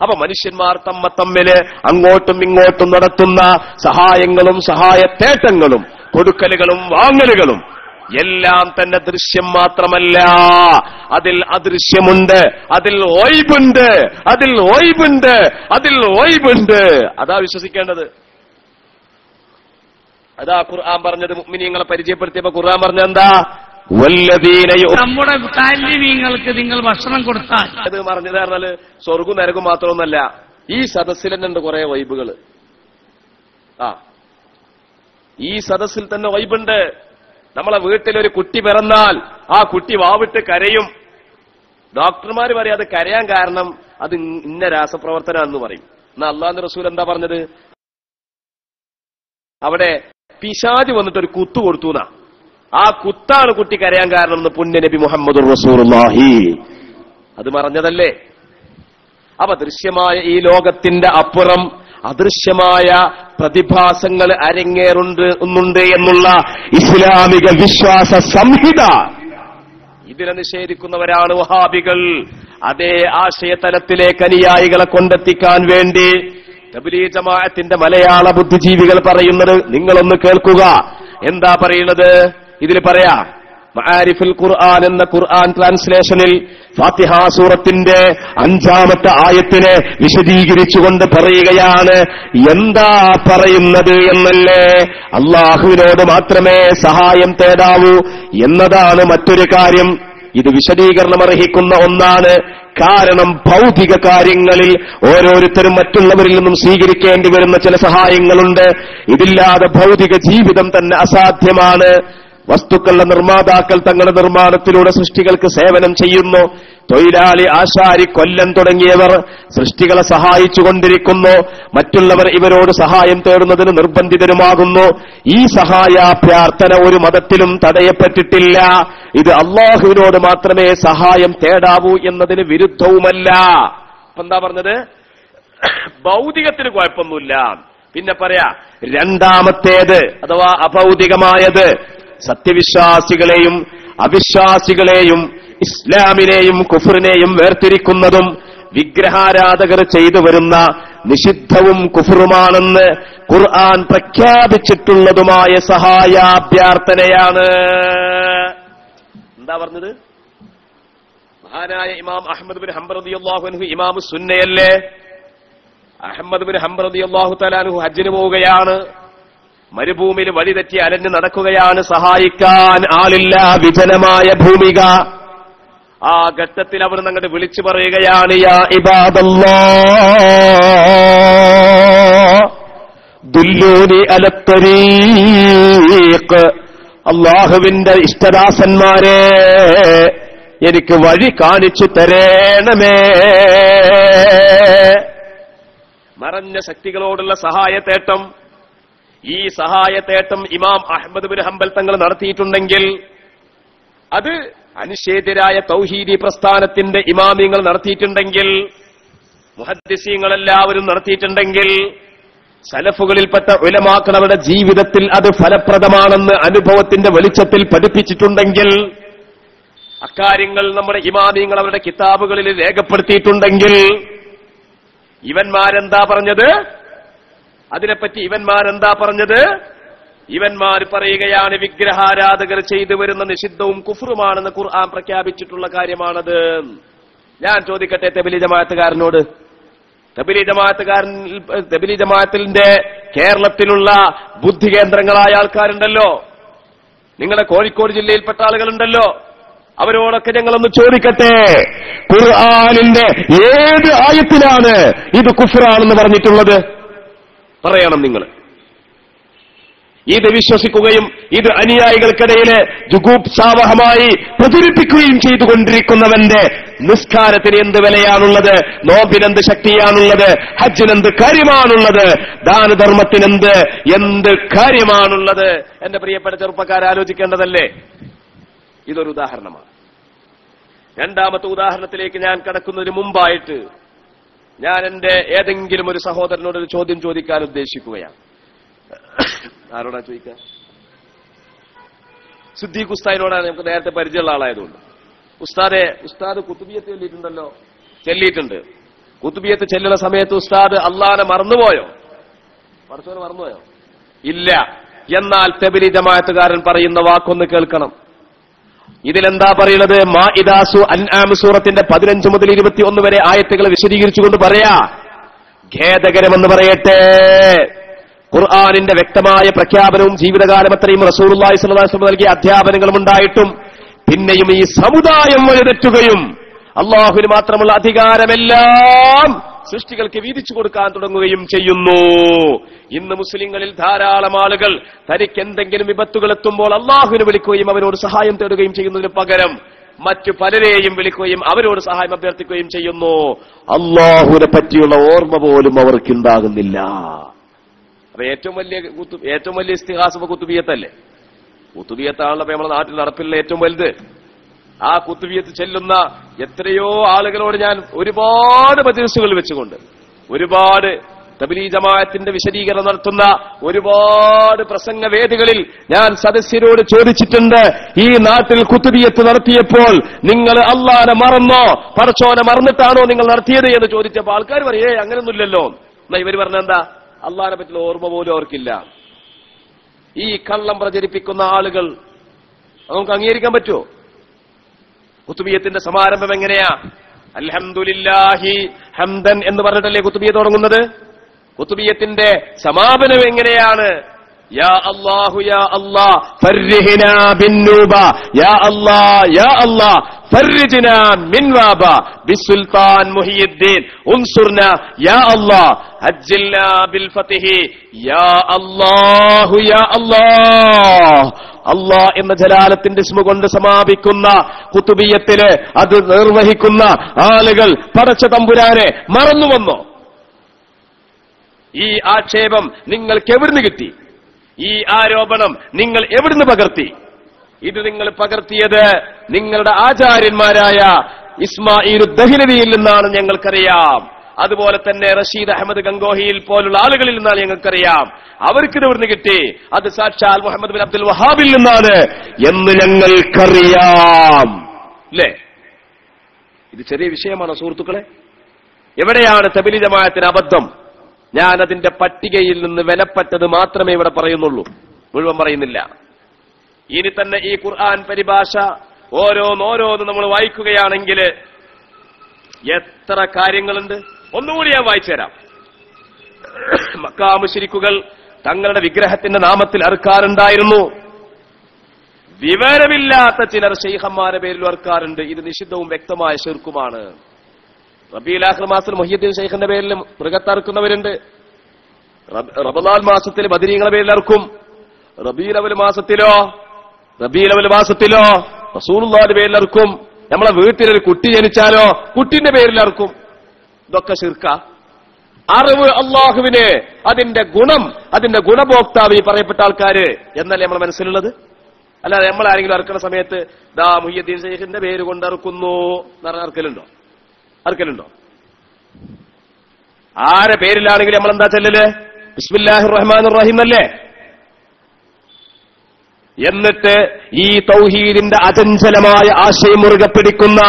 അപ്പൊ മനുഷ്യന്മാർ തമ്മില് അങ്ങോട്ടും ഇങ്ങോട്ടും നടത്തുന്ന സഹായങ്ങളും സഹായത്തേട്ടങ്ങളും കൊടുക്കലുകളും വാങ്ങലുകളും എല്ലാം തന്നെ ദൃശ്യം മാത്രമല്ല, അതിൽ അദൃശ്യമുണ്ട്, അതിൽ ഒയ്ബുണ്ട്, അതിൽ ഒയ്ബുണ്ട്, അതിൽ ഒയ്ബുണ്ട്. അതാ വിശ്വസിക്കേണ്ടത്. അതാ ഖുർആൻ പറഞ്ഞത്. മുഅ്മിനീങ്ങളെ പരിചയപ്പെടുത്തിയപ്പോ ഖുർആൻ പറഞ്ഞെന്താ? നമ്മുടെ കാലിമീങ്ങൾക്ക് നിങ്ങൾ ഭക്ഷണം കൊടുത്താൽ. അത് പറഞ്ഞത് പറഞ്ഞാല് സ്വർഗും നരകും മാത്രമൊന്നല്ല, ഈ സദസ്സിൽ തന്നെ ഉണ്ട് കുറെ വൈബുകള്. ഈ സദസ്സിൽ തന്നെ വൈബുണ്ട്. നമ്മളെ വീട്ടിലൊരു കുട്ടി പിറന്നാൽ ആ കുട്ടി വാവിട്ട് കരയും. ഡോക്ടർമാര് പറയും അത് കരയാൻ കാരണം അത് ഇന്ന രാസപ്രവർത്തനാന്ന് പറയും. എന്നാ അള്ളാഹുവിന്റെ റസൂൽ എന്താ പറഞ്ഞത്? അവിടെ പിശാച് വന്നിട്ട് ഒരു കുത്തു കൊടുത്തുന്നാ. ആ കുത്താണ് കുട്ടി കരയാൻ കാരണം എന്ന് പുണ്യ നബി മുഹമ്മദുർ റസൂലുള്ളാഹി. അത് മറഞ്ഞതല്ലേ? അപ്പൊ ദൃശ്യമായ ഈ ലോകത്തിന്റെ അപ്പുറം അദൃശ്യമായ പ്രതിഭാസങ്ങൾ അരങ്ങേറുന്നുണ്ട് എന്നുള്ള ഇസ്ലാമിക വിശ്വാസ സംഹിത ഇതിനെ നിഷേധിക്കുന്നവരാണ് വഹാബികൾ. അതേ ആശയതലത്തിലേക്ക് അനുയായികളെ കൊണ്ടെത്തിക്കാൻ വേണ്ടി തബ്ലീഗ് ജമാഅത്തിന്റെ മലയാള ബുദ്ധിജീവികൾ പറയുന്നത് നിങ്ങളൊന്ന് കേൾക്കുക. എന്താ പറയുന്നത്? ഇതിൽ പറയാ മആരിഫുൽ ഖുർആൻ എന്ന ഖുർആൻ ട്രാൻസ്ലേഷനിൽ ഫാത്തിഹ സൂറത്തിന്റെ 5ാമത്തെ ആയത്തിനെ വിശദീകരിച്ചുകൊണ്ട് പറയുകയാണ്. എന്താ പറയുന്നത് എന്നല്ലേ? അള്ളാഹുവിനോട് മാത്രമേ സഹായം തേടാവൂ എന്നതാണ് മറ്റൊരു കാര്യം. ഇത് വിശദീകരണമർഹിക്കുന്ന ഒന്നാണ്. കാരണം ഭൗതിക കാര്യങ്ങളിൽ ഓരോരുത്തരും മറ്റുള്ളവരിൽ നിന്നും സ്വീകരിക്കേണ്ടി വരുന്ന ചില സഹായങ്ങളുണ്ട്. ഇതില്ലാതെ ഭൗതിക ജീവിതം തന്നെ അസാധ്യമാണ്. വസ്തുക്കളുടെ നിർമ്മാതാക്കൾ തങ്ങളുടെ നിർമ്മാണത്തിലൂടെ സൃഷ്ടികൾക്ക് സേവനം ചെയ്യുന്നു. തൊഴിലാളി, ആശാരി, കൊല്ലൻ തുടങ്ങിയവർ സൃഷ്ടികളെ സഹായിച്ചുകൊണ്ടിരിക്കുന്നു. മറ്റുള്ളവർ ഇവരോട് സഹായം തേടുന്നതിന് നിർബന്ധിതരുമാകുന്നു. ഈ സഹായാഭ്യർത്ഥന ഒരു മതത്തിലും തടയപ്പെട്ടിട്ടില്ല. ഇത് അള്ളാഹുവിനോട് മാത്രമേ സഹായം തേടാവൂ എന്നതിന് വിരുദ്ധവുമല്ല. അപ്പൊ എന്താ പറഞ്ഞത്? ഭൗതികത്തിന് കുഴപ്പമൊന്നുമില്ല. പിന്നെ പറയാ രണ്ടാമത്തേത് അഥവാ അഭൗതികമായത് സത്യവിശ്വാസികളെയും അവിശ്വാസികളെയും ഇസ്ലാമിനെയും കുഫറിനെയും വേർതിരിക്കുന്നതും വിഗ്രഹാരാധകർ ചെയ്തു വരുന്ന നിഷിദ്ധവും കുഫറുമാണെന്ന് ഖുർആൻ പ്രഖ്യാപിച്ചിട്ടുള്ളതുമായ സഹായാഭ്യർത്ഥനയാണ്. എന്താ പറഞ്ഞത്? മഹാനായ ഇമാം അഹ്മദ് ബിൻ ഹംബൽ റളിയല്ലാഹു അൻഹു ഇമാം സുന്നയല്ലേ? അഹ്മദ് ബിൻ ഹംബൽ റളിയല്ലാഹു തആല അൻഹു ഹജ്ജിന് പോവുകയാണ്. മരുഭൂമിയിൽ വഴിതെറ്റി അലഞ്ഞു നടക്കുകയാണ്. സഹായിക്കാൻ ആളില്ല, വിജനമായ ഭൂമിക. ആ ഘട്ടത്തിൽ അവർ അങ്ങോട്ട് വിളിച്ചു പറയുകയാണ്, യാ ഇബാദല്ലാഹ് ദുല്ലൂനി അലത്തരീഖ്. അല്ലാഹുവിന്റെ ഇഷ്ടദാസന്മാരെ, എനിക്ക് വഴി കാണിച്ചു തരേണമേ. മറഞ്ഞ ശക്തികളോടുള്ള സഹായത്തേട്ടം, ഈ സഹായത്തേട്ടം ഇമാം അഹ്മദ് ബിൻ ഹംബൽ തങ്ങൾ നടത്തിയിട്ടുണ്ടെങ്കിൽ, അത് അനിഷേധ്യരായ തൗഹീദി പ്രസ്ഥാനത്തിന്റെ ഇമാമിങ്ങൾ നടത്തിയിട്ടുണ്ടെങ്കിൽ, മുഹദ്ദിസീങ്ങളെല്ലാവരും നടത്തിയിട്ടുണ്ടെങ്കിൽ, സലഫുകളിൽപ്പെട്ട ഉലമാക്കൾ അവരുടെ ജീവിതത്തിൽ അത് ഫലപ്രദമാണെന്ന് അനുഭവത്തിന്റെ വെളിച്ചത്തിൽ പഠിപ്പിച്ചിട്ടുണ്ടെങ്കിൽ, അക്കാര്യങ്ങൾ നമ്മുടെ ഇമാമിങ്ങൾ അവരുടെ കിതാബുകളിൽ രേഖപ്പെടുത്തിയിട്ടുണ്ടെങ്കിൽ, ഇവന്മാരെന്താ പറഞ്ഞത്? അതിനെപ്പറ്റി ഇവന്മാരെന്താ പറഞ്ഞത്? ഇവന്മാർ പറയുകയാണ് വിഗ്രഹാരാധകർ ചെയ്തു വരുന്ന നിഷിദ്ധവും കുഫറുമാണെന്ന് ഖുർആൻ പ്രഖ്യാപിച്ചിട്ടുള്ള കാര്യമാണത്. ഞാൻ ചോദിക്കട്ടെ തബ്ലീഗ് ജമാഅത്തുകാരനോട്, തബ്ലീഗ് ജമാഅത്തിന്റെ കേരളത്തിലുള്ള ബുദ്ധി കേന്ദ്രങ്ങളായ ആൾക്കാരുണ്ടല്ലോ, നിങ്ങളുടെ കോഴിക്കോട് ജില്ലയിൽപ്പെട്ട ആളുകളുണ്ടല്ലോ, അവരോടൊക്കെ ഞങ്ങളൊന്ന് ചോദിക്കട്ടെ, ഖുർആനിന്റെ ഏത് ആയത്തിലാണ് ഇത് കുഫ്റാണെന്ന് പറഞ്ഞിട്ടുള്ളത്? പറയണം നിങ്ങൾ. ഇത് വിശ്വസിക്കുകയും ഇത് അനുയായികൾക്കിടയിൽ ജുഗൂപ്സാവഹമായി പ്രചരിപ്പിക്കുകയും ചെയ്തുകൊണ്ടിരിക്കുന്നവന്റെ നിസ്കാരത്തിന് എന്ത് വിലയാണുള്ളത്? നോമ്പിനെന്ത് ശക്തിയാണുള്ളത്? ഹജ്ജിനെന്ത് കാര്യമാണുള്ളത്? ദാനധർമ്മത്തിനെന്ത് കാര്യമാണുള്ളത്? എന്റെ പ്രിയപ്പെട്ട ചെറുപ്പക്കാരെ, ആലോചിക്കേണ്ടതല്ലേ? ഇതൊരു ഉദാഹരണമാണ്. രണ്ടാമത്തെ ഉദാഹരണത്തിലേക്ക് ഞാൻ കടക്കുന്നതിന് മുമ്പായിട്ട് ഞാൻ എന്റെ ഏതെങ്കിലും ഒരു സഹോദരനോട് ഒരു ചോദ്യം ചോദിക്കാൻ ഉദ്ദേശിക്കുകയാണ്. ആരോടാ ചോദിക്കുക? സിദ്ദീഖ് ഉസ്താദിനോടാണ്. നമുക്ക് നേരത്തെ പരിചയമുള്ള ആളായതുകൊണ്ട്. ഉസ്താദ് കുത്തുബിയത്ത് ചൊല്ലിയിട്ടുണ്ടല്ലോ? ചെല്ലിയിട്ടുണ്ട്. കുത്തുബിയത്ത് ചെല്ലുന്ന സമയത്ത് ഉസ്താദ് അള്ളാനെ മറന്നുപോയോ? പടച്ചോനെ മറന്നുപോയോ? ഇല്ല. എന്നാൽ തബ്ലീഗ് ജമാഅത്തുകാരൻ പറയുന്ന വാക്കൊന്ന് കേൾക്കണം. ഇതിലെന്താ പറയുന്നത്? മാഇദാസു അൻആം സൂറത്തിന്റെ 15 മുതൽ 21 വരെ ആയത്തുകൾ വിശദീകരിച്ചുകൊണ്ട് പറയാ, ഖേദകരമെന്ന് പറയട്ടെ, ഖുർആനിന്റെ വ്യക്തമായ പ്രഖ്യാപനവും ജീവിതകാലം അത്രയും റസൂലുള്ളാഹി സ്വല്ലല്ലാഹു അലൈഹി വസല്ലം നൽകിയ അധ്യാപനങ്ങളും ഉണ്ടായിട്ടും പിന്നെയും ഈ സമുദായം വഴിതെറ്റുകയും അള്ളാഹുവിന് മാത്രമുള്ള അധികാരമെല്ലാം സൃഷ്ടികൾക്ക് വീതിച്ചു കൊടുക്കാൻ തുടങ്ങുകയും ചെയ്യുന്നു. ഇന്ന് മുസ്ലിങ്ങളിൽ ധാരാളം ആളുകൾ തനിക്ക് എന്തെങ്കിലും വിപത്തുകൾ എത്തുമ്പോൾ അള്ളാഹുവിനെ വിളിക്കുകയും അവരോട് സഹായം തേടുകയും ചെയ്യുന്നതിന് പകരം മറ്റു പലരെയും വിളിക്കുകയും അവരോട് സഹായം അഭ്യർത്ഥിക്കുകയും ചെയ്യുന്നു. അള്ളാഹുവിനെ പറ്റിയുള്ള ഓർമ്മ പോലും അവർക്കുണ്ടാകുന്നില്ല. അപ്പൊ ഏറ്റവും വലിയ ഇസ്തിഹാസ കുത്തുബിയത്തല്ലേ? കുത്തുബിയത്താണല്ലോ അപ്പൊ നമ്മുടെ നാട്ടിൽ നടപ്പിലുള്ള ഏറ്റവും വലുത്. ആ കുത്തുബിയത്ത് ചെല്ലുന്ന എത്രയോ ആളുകളോട് ഞാൻ ഒരുപാട് മജ്‌ലിസുകൾ വെച്ചുകൊണ്ട്, ഒരുപാട് തബ്ലീഗ് ജമാഅത്തിന്റെ വിശദീകരണം നടത്തുന്ന ഒരുപാട് പ്രസംഗവേദികളിൽ ഞാൻ സദസ്യരോട് ചോദിച്ചിട്ടുണ്ട്, ഈ നാട്ടിൽ കുത്തുബിയത്ത് നടത്തിയപ്പോൾ നിങ്ങൾ അള്ളാനെ മറന്നോ, പടച്ചോനെ മറന്നിട്ടാണോ നിങ്ങൾ നടത്തിയത് എന്ന് ചോദിച്ചപ്പോൾ ആൾക്കാർ പറയേ അങ്ങനെയൊന്നുമില്ലല്ലോ. എന്നാ ഇവർ പറഞ്ഞെന്താ? അള്ളാനെ പറ്റിയുള്ള ഓർമ്മ പോലും അവർക്കില്ല. ഈ കള്ളം പ്രചരിപ്പിക്കുന്ന ആളുകൾ നമുക്ക് അംഗീകരിക്കാൻ പറ്റുമോ? കുത്തുബിയത്തിന്റെ സമാരംഭം എങ്ങനെയാ? അൽഹംദുലില്ലാഹി ഹംദൻ എന്ന് പറഞ്ഞിട്ടല്ലേ കുത്തുബിയ തുടങ്ങുന്നത്? കുത്തുബിയത്തിന്റെ സമാപനം എങ്ങനെയാണ്? യാ അല്ലാഹു യാ അല്ലാഹ് ഫർരിഹ്നാ ബിന്നൂബ, യാ അല്ലാഹ് യാ അല്ലാഹ് ഫർരിജ്നാ മിൻ വാബ ബിസുൽത്താൻ മുഹിയുദ്ദീൻ ഉൻസുർനാ യാ അല്ലാഹ് അജ്ജിൽനാ ബിൽ ഫത്ഹി യാ അല്ലാഹു യാ അല്ലാഹ്. അള്ളാഹ് എന്ന ജലാലത്തിന്റെ ഇസ്മ കൊണ്ട് സമാപിക്കുന്ന കുത്തുബിയത്തില് അത് നിർവഹിക്കുന്ന ആളുകൾ പടച്ച തമ്പുരാനെ മറന്നുവന്നോ? ഈ ആക്ഷേപം നിങ്ങൾക്ക് എവിടുന്ന് കിട്ടി? ഈ ആരോപണം നിങ്ങൾ എവിടുന്ന് പകർത്തി? ഇത് നിങ്ങൾ പകർത്തിയത് നിങ്ങളുടെ ആചാര്യന്മാരായ ഇസ്മായിൽ ദഹ്ലവിയിൽ നിന്നാണ് ഞങ്ങൾക്കറിയാം. അതുപോലെ തന്നെ റഷീദ് അഹമ്മദ് ഗംഗോഹിയിൽ പോലുള്ള ആളുകളിൽ നിന്നാണ് ഞങ്ങൾക്കറിയാം. അവർക്കിത് എവിടുന്ന് കിട്ടി? അത് സാക്ഷാൽ മുഹമ്മദ് ബിൻ അബ്ദുൽ വഹാബിൽ നിന്നാണ് എന്ന് ഞങ്ങൾക്കറിയാം. അല്ലേ? ഇത് ചെറിയ വിഷയമാണോ സുഹൃത്തുക്കളെ? എവിടെയാണ് തബ്ലീഗ് ജമാഅത്തിന് അബദ്ധം? ഞാൻ അതിന്റെ പട്ടികയിൽ നിന്ന് വിലപ്പെട്ടത് മാത്രമേ ഇവിടെ പറയുന്നുള്ളൂ, മുഴുവൻ പറയുന്നില്ല. ഇനി തന്നെ ഈ ഖുർആൻ പരിഭാഷ ഓരോന്നോരോന്ന് നമ്മൾ വായിക്കുകയാണെങ്കിൽ എത്ര കാര്യങ്ങളുണ്ട്. ഒന്നുകൂടി ഞാൻ വായിച്ചു തരാം. മക്കാ മുശ്രിക്കുകൾ തങ്ങളുടെ വിഗ്രഹത്തിന്റെ നാമത്തിൽ അറുക്കാറുണ്ടായിരുന്നു. വിവരമില്ലാത്ത ചിലർ ശൈഖന്മാരെ പേരിൽ അറുക്കാറുണ്ട്. ഇത് നിഷിദ്ധവും വ്യക്തമായ ശിർക്കുമാണ്. റബീഉൽ ആഖിർ മാസത്തിൽ മുഹിയുദ്ദീൻ ശൈഖിന്റെ പേരിൽ മൃഗത്തറുക്കുന്നവരുണ്ട്. റമദാൻ മാസത്തിൽ ബദരീങ്ങളെ പേരിൽ അറുക്കും. റബീഉൽ അവ്വൽ മാസത്തിലോ റസൂലുള്ളാഹിന്റെ പേരിൽ അറുക്കും. നമ്മളെ വീട്ടിലൊരു കുട്ടി ജനിച്ചാലോ കുട്ടിന്റെ പേരിൽ അറുക്കും. ഇതൊക്കെ ശിർക്ക. അറിവ് അള്ളാഹുവിന്, അതിന്റെ ഗുണം, അതിന്റെ ഗുണഭോക്താവ് ഈ പറയപ്പെട്ട ആൾക്കാര് എന്നല്ലേ നമ്മളെ മനസ്സിലുള്ളത്? അല്ലാതെ നമ്മൾ ആരെങ്കിലും അറുക്കുന്ന സമയത്ത് ദാ മുഹിയുദ്ദീൻ ശൈഖിന്റെ പേര് കൊണ്ട് അറുക്കുന്നു എന്ന് അറുക്കലുണ്ടോ? ആരെ പേരിലാണെങ്കിലും നമ്മളെന്താ ചെല്ലല്? ബിസ്മില്ലാഹിർ റഹ്മാനിർ റഹീം അല്ലേ? എന്നിട്ട് ഈ തൗഹീദിന്റെ അചഞ്ചലമായ ആശയം മുറുകെ പിടിക്കുന്ന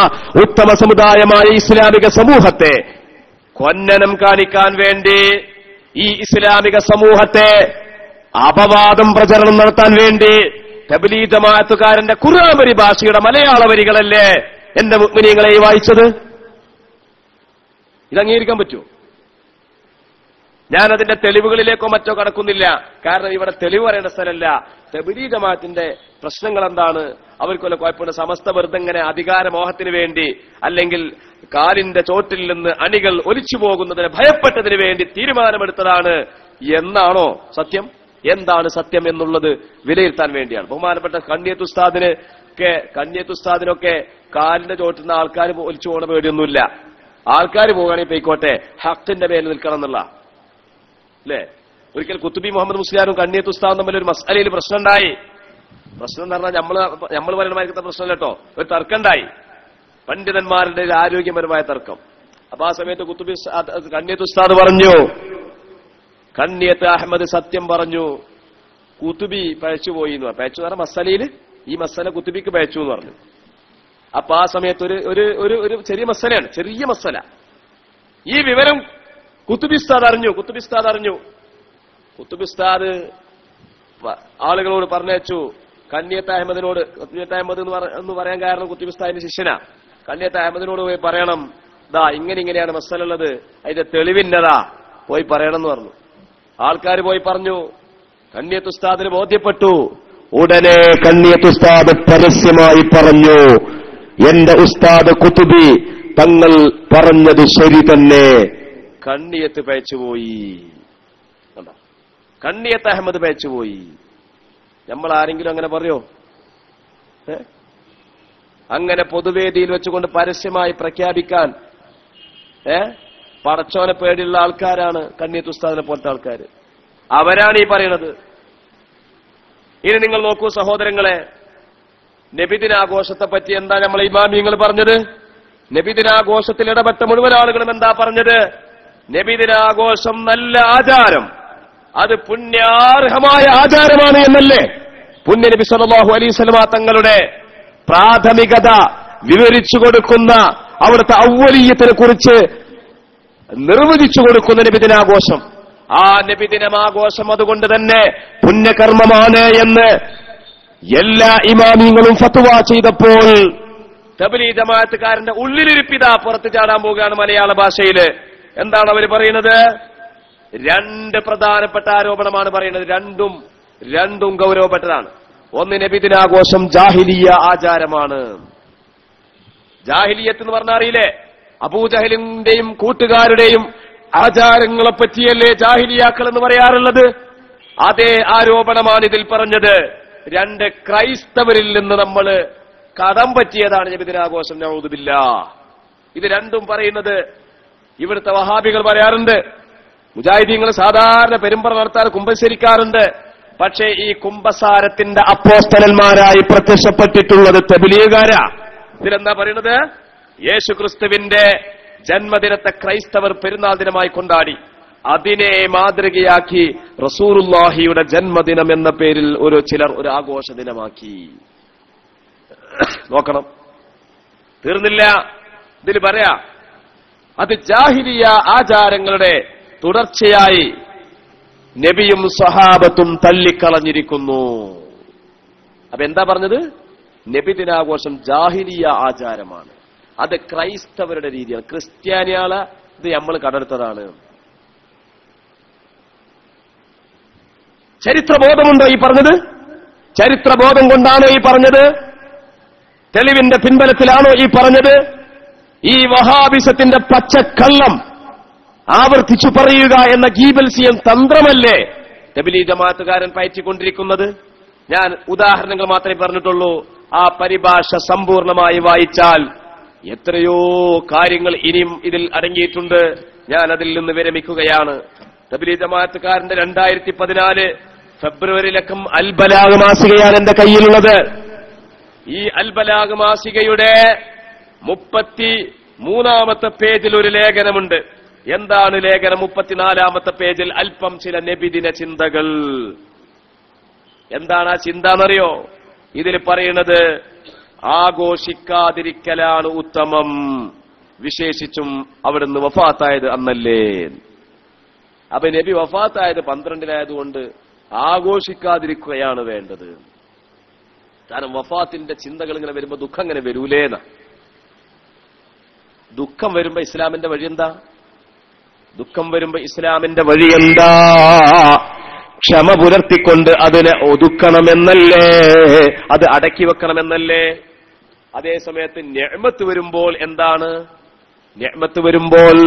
ഉത്തമ സമുദായമായ ഇസ്ലാമിക സമൂഹത്തെ കൊന്നനം കാണിക്കാൻ വേണ്ടി, ഈ ഇസ്ലാമിക സമൂഹത്തെ അപവാദം പ്രചരണം നടത്താൻ വേണ്ടി തബ്ലീഗ് ജമാഅത്തുകാരന്റെ ഖുർആൻ പരിഭാഷയുടെ മലയാള വരികളല്ലേ എന്റെ മുഅ്മിനീങ്ങളെ വായിച്ചത്? ഇത് അംഗീകരിക്കാൻ പറ്റുമോ? ഞാനതിന്റെ തെളിവുകളിലേക്കോ മറ്റോ കടക്കുന്നില്ല. കാരണം ഇവിടെ തെളിവ് പറയേണ്ട സ്ഥലമല്ല. തബ്ലീഗ് ജമാഅത്തിന്റെ പ്രശ്നങ്ങൾ എന്താണ്, അവർക്ക് വല്ല കുഴപ്പമുണ്ട്, സമസ്ത വെറുതെ ഇങ്ങനെ അധികാരമോഹത്തിന് വേണ്ടി അല്ലെങ്കിൽ കാലിന്റെ ചോട്ടിൽ നിന്ന് അണികൾ ഒലിച്ചു പോകുന്നതിന് ഭയപ്പെട്ടതിന് വേണ്ടി തീരുമാനമെടുത്തതാണ് എന്നാണോ സത്യം? എന്താണ് സത്യം എന്നുള്ളത് വിലയിരുത്താൻ വേണ്ടിയാണ്. ബഹുമാനപ്പെട്ട കണ്ണിയത്ത് ഉസ്താദിനൊക്കെ കാലിന്റെ ചോട്ടിൽ നിന്ന് ആൾക്കാർ ഒലിച്ചു പോകണ പേടിയൊന്നുമില്ല. ആൾക്കാർ പോകുകയാണെങ്കിൽ പോയിക്കോട്ടെ, ഹക്കിന്റെ മേൽ നിൽക്കണം എന്നുള്ള അല്ലേ. ഒരിക്കൽ കുത്തുബി മുഹമ്മദ് മുസ്ലിയാരും കണ്ണിയത്ത് ഉസ്താദും തമ്മിൽ ഒരു മസ്അലയിൽ പ്രശ്നമുണ്ടായി. പ്രശ്നം എന്ന് പറഞ്ഞാൽ നമ്മൾ പറയുന്ന പ്രശ്നമല്ല കേട്ടോ, ഒരു തർക്കമുണ്ടായി, പണ്ഡിതന്മാരുടെ ആരോഗ്യപരമായ തർക്കം. അപ്പൊ ആ സമയത്ത് കണ്ണിയത്ത് ഉസ്താദ് പറഞ്ഞു, കണ്ണിയത്ത് അഹമ്മദ് സത്യം പറഞ്ഞു, കുത്തുബി പഴച്ചുപോയി എന്ന് പറഞ്ഞു. പഴച്ചു എന്ന് പറഞ്ഞ മസലയിൽ ഈ മസല കുത്തുബിക്ക് പഴച്ചു എന്ന് പറഞ്ഞു. അപ്പൊ ആ സമയത്ത് ഒരു ചെറിയ മസലയാണ്, ചെറിയ മസല. ഈ വിവരം കുത്തുബി ഉസ്താദ് അറിഞ്ഞു. കുത്തുബി ഉസ്താദ് ആളുകളോട് പറഞ്ഞയച്ചു, കണ്ണിയത്ത് അഹമ്മദിനോട്. കണ്ണിയത്ത് അഹമ്മദ് എന്ന് പറയാൻ കാരണം കുത്തുബി ഉസ്താദിന്റെ ശിഷ്യനാ. കണ്ണിയത്ത് അഹമ്മദിനോട് പോയി പറയണം, ദാ ഇങ്ങനെയാണ് മസല ഉള്ളത്, അതിന്റെ തെളിവിന്നതാ, പോയി പറയണം എന്ന് പറഞ്ഞു. ആൾക്കാർ പോയി പറഞ്ഞു. കണ്ണിയത്ത് ഉസ്താദിന് ബോധ്യപ്പെട്ടു. ഉടനെ കണ്ണിയത്ത് ഉസ്താദ് പരസ്യമായി പറഞ്ഞു, എന്റെ ഉസ്താദ് കുത്തുബി തങ്ങൾ പറഞ്ഞത് ശരി തന്നെ. കണ്ണിയത്ത് പയച്ചുപോയി. കണ്ണിയത്ത് അഹമ്മദ് പയച്ചുപോയി. നമ്മൾ ആരെങ്കിലും അങ്ങനെ പറയോ? അങ്ങനെ പൊതുവേദിയിൽ വെച്ചുകൊണ്ട് പരസ്യമായി പ്രഖ്യാപിക്കാൻ പടച്ചോനെ പേടിയുള്ള ആൾക്കാരാണ് കണ്ണിയത്ത് ഉസ്താദിനെ പോലത്തെ ആൾക്കാർ. അവരാണ് ഈ പറയുന്നത്. ഇനി നിങ്ങൾ നോക്കൂ സഹോദരങ്ങളെ, നബിദിനാഘോഷത്തെ പറ്റി എന്താ നമ്മളെ ഇമാമിയങ്ങൾ പറഞ്ഞത്? നബിദിനാഘോഷത്തിൽ ഇടപെട്ട മുഴുവൻ ആളുകളും എന്താ പറഞ്ഞത്? നബിദിനാഘോഷം നല്ല ആചാരം, അത് പുണ്യാർഹമായ ആചാരമാണ് എന്നല്ലേ പുണ്യ നബി സല്ലല്ലാഹു അലൈഹി വസല്ലമ തങ്ങളുടെ പ്രാഥമികത വിവരിച്ചു കൊടുക്കുന്ന, അവിടുത്തെ ഔവലിയത്തിനെ കുറിച്ച് നിർവചിച്ചു കൊടുക്കുന്ന നബിദിനാഘോഷം. ആ നബിദിനമാഘോഷം അതുകൊണ്ട് തന്നെ പുണ്യകർമ്മമാണ് എന്ന് എല്ലാ ഇമാമിങ്ങളും ഫത്വ ചെയ്തപ്പോൾ തബ്ലീഗ് ജമാഅത്തുകാരന്റെ ഉള്ളിലിരിപ്പിതാ പുറത്തു ചാടാൻ പോവുകയാണ് മലയാള ഭാഷയില്. എന്താണ് അവർ പറയുന്നത്? രണ്ട് പ്രധാനപ്പെട്ട ആരോപണമാണ് പറയുന്നത്. രണ്ടും ഗൗരവപ്പെട്ടതാണ്. ഒന്ന്, നബിദിനാഘോഷം ജാഹിലിയ ആചാരമാണ്. ജാഹിലിയത്ത് എന്ന് പറഞ്ഞാൽ അറിയില്ലേ? അബൂജഹലിന്റെയും കൂട്ടുകാരുടെയും ആചാരങ്ങളെ പറ്റിയല്ലേ ജാഹിലിയാക്കൾ എന്ന് പറയാറുള്ളത്? അതേ ആരോപണമാണ് ഇതിൽ പറഞ്ഞത്. രണ്ട്, ക്രൈസ്തവരിൽ നിന്ന് നമ്മൾ കടം പറ്റിയതാണ് നബിദിനാഘോഷം. നഊദു ബില്ലാഹ്. ഇത് രണ്ടും പറയുന്നത് ഇവിടുത്തെ വഹാബികൾ പറയാറുണ്ട്. മുജാഹിദീങ്ങൾ സാധാരണ പെരുമ്പറ നടത്താൻ കുമ്പസരിക്കാറുണ്ട്. പക്ഷേ ഈ കുംഭസാരത്തിന്റെ അപ്പോസ്തലന്മാരായി പ്രത്യക്ഷപ്പെട്ടിട്ടുള്ളത് തബ്ലീഗുകാരാ. ഇതിലെന്താ പറയുന്നത്? യേശുക്രിസ്തുവിന്റെ ജന്മദിനത്തെ ക്രൈസ്തവർ പെരുന്നാൾ ദിനമായി കൊണ്ടാടി. അതിനെ മാതൃകയാക്കി റസൂലുള്ളാഹിയുടെ ജന്മദിനം എന്ന പേരിൽ ചിലർ ഒരു ആഘോഷ ദിനമാക്കി. നോക്കണം, തീർന്നില്ല. ഇതിൽ പറയാ അത് ജാഹിലിയ ആചാരങ്ങളുടെ തുടർച്ചയായി നബിയും സഹാബത്തും തള്ളിക്കളഞ്ഞിരിക്കുന്നു. അപ്പൊ എന്താ പറഞ്ഞത്? നബിദിനാഘോഷം ജാഹിലിയ ആചാരമാണ്, അത് ക്രൈസ്തവരുടെ രീതിയാണ്. ക്രിസ്ത്യാനികളെ ഇത് നമ്മൾ കടമെടുത്തതാണ്. ചരിത്രബോധമുണ്ടോ ഈ പറഞ്ഞത്? ചരിത്രബോധം കൊണ്ടാണോ ഈ പറഞ്ഞത്? തെളിവിന്റെ പിൻബലത്തിലാണോ ഈ പറഞ്ഞത്? ഈ വഹാബിസത്തിന്റെ പച്ചക്കള്ളം ആവർത്തിച്ചു പറയുക എന്ന ഗീബൽസിയൻ തന്ത്രമല്ലേ തബ്ലീഗ് ജമാഅത്തുകാരൻ പയറ്റിക്കൊണ്ടിരിക്കുന്നത്? ഞാൻ ഉദാഹരണങ്ങൾ മാത്രമേ പറഞ്ഞിട്ടുള്ളൂ. ആ പരിഭാഷ സമ്പൂർണമായി വായിച്ചാൽ എത്രയോ കാര്യങ്ങൾ ഇനിയും ഇതിൽ അടങ്ങിയിട്ടുണ്ട്. ഞാൻ അതിൽ നിന്ന് വിരമിക്കുകയാണ്. തബ്ലീഗ് ജമാഅത്തുകാരന്റെ 2014 ഫെബ്രുവരിയിലക്കം അൽബലാഗ് മാസികയാണ് എന്റെ കയ്യിലുള്ളത്. ഈ അൽബലാഗ് മാസികയുടെ 33-ാമത്തെ പേജിൽ ഒരു ലേഖനമുണ്ട്. എന്താണ് ലേഖനം? 34-ാമത്തെ പേജിൽ അല്പം ചില നബിദിന ചിന്തകൾ. എന്താണ് ആ ചിന്ത എന്നറിയോ? ഇതിൽ പറയുന്നത് ആഘോഷിക്കാതിരിക്കലാണ് ഉത്തമം, വിശേഷിച്ചും അവിടുന്ന് വഫാത്തായത് അന്നല്ലേ. അപ്പൊ നബി വഫാത്തായത് 12-നായതുകൊണ്ട് ആഘോഷിക്കാതിരിക്കുകയാണ് വേണ്ടത്. കാരണം വഫാത്തിന്റെ ചിന്തകൾ ഇങ്ങനെ വരുമ്പോ ദുഃഖം ഇങ്ങനെ വരൂലേന്ന. ദുഃഖം വരുമ്പോ ഇസ്ലാമിന്റെ വഴി എന്താ? ദുഃഖം വരുമ്പോ ഇസ്ലാമിന്റെ വഴി എന്താ? ക്ഷമ പുലർത്തിക്കൊണ്ട് അതിനെ ഒതുക്കണമെന്നല്ലേ, അത് അടക്കി വെക്കണമെന്നല്ലേ? അതേ സമയത്ത് നിഅ്മത്ത് വരുമ്പോൾ എന്താണ്? നിഅ്മത്ത് വരുമ്പോൾ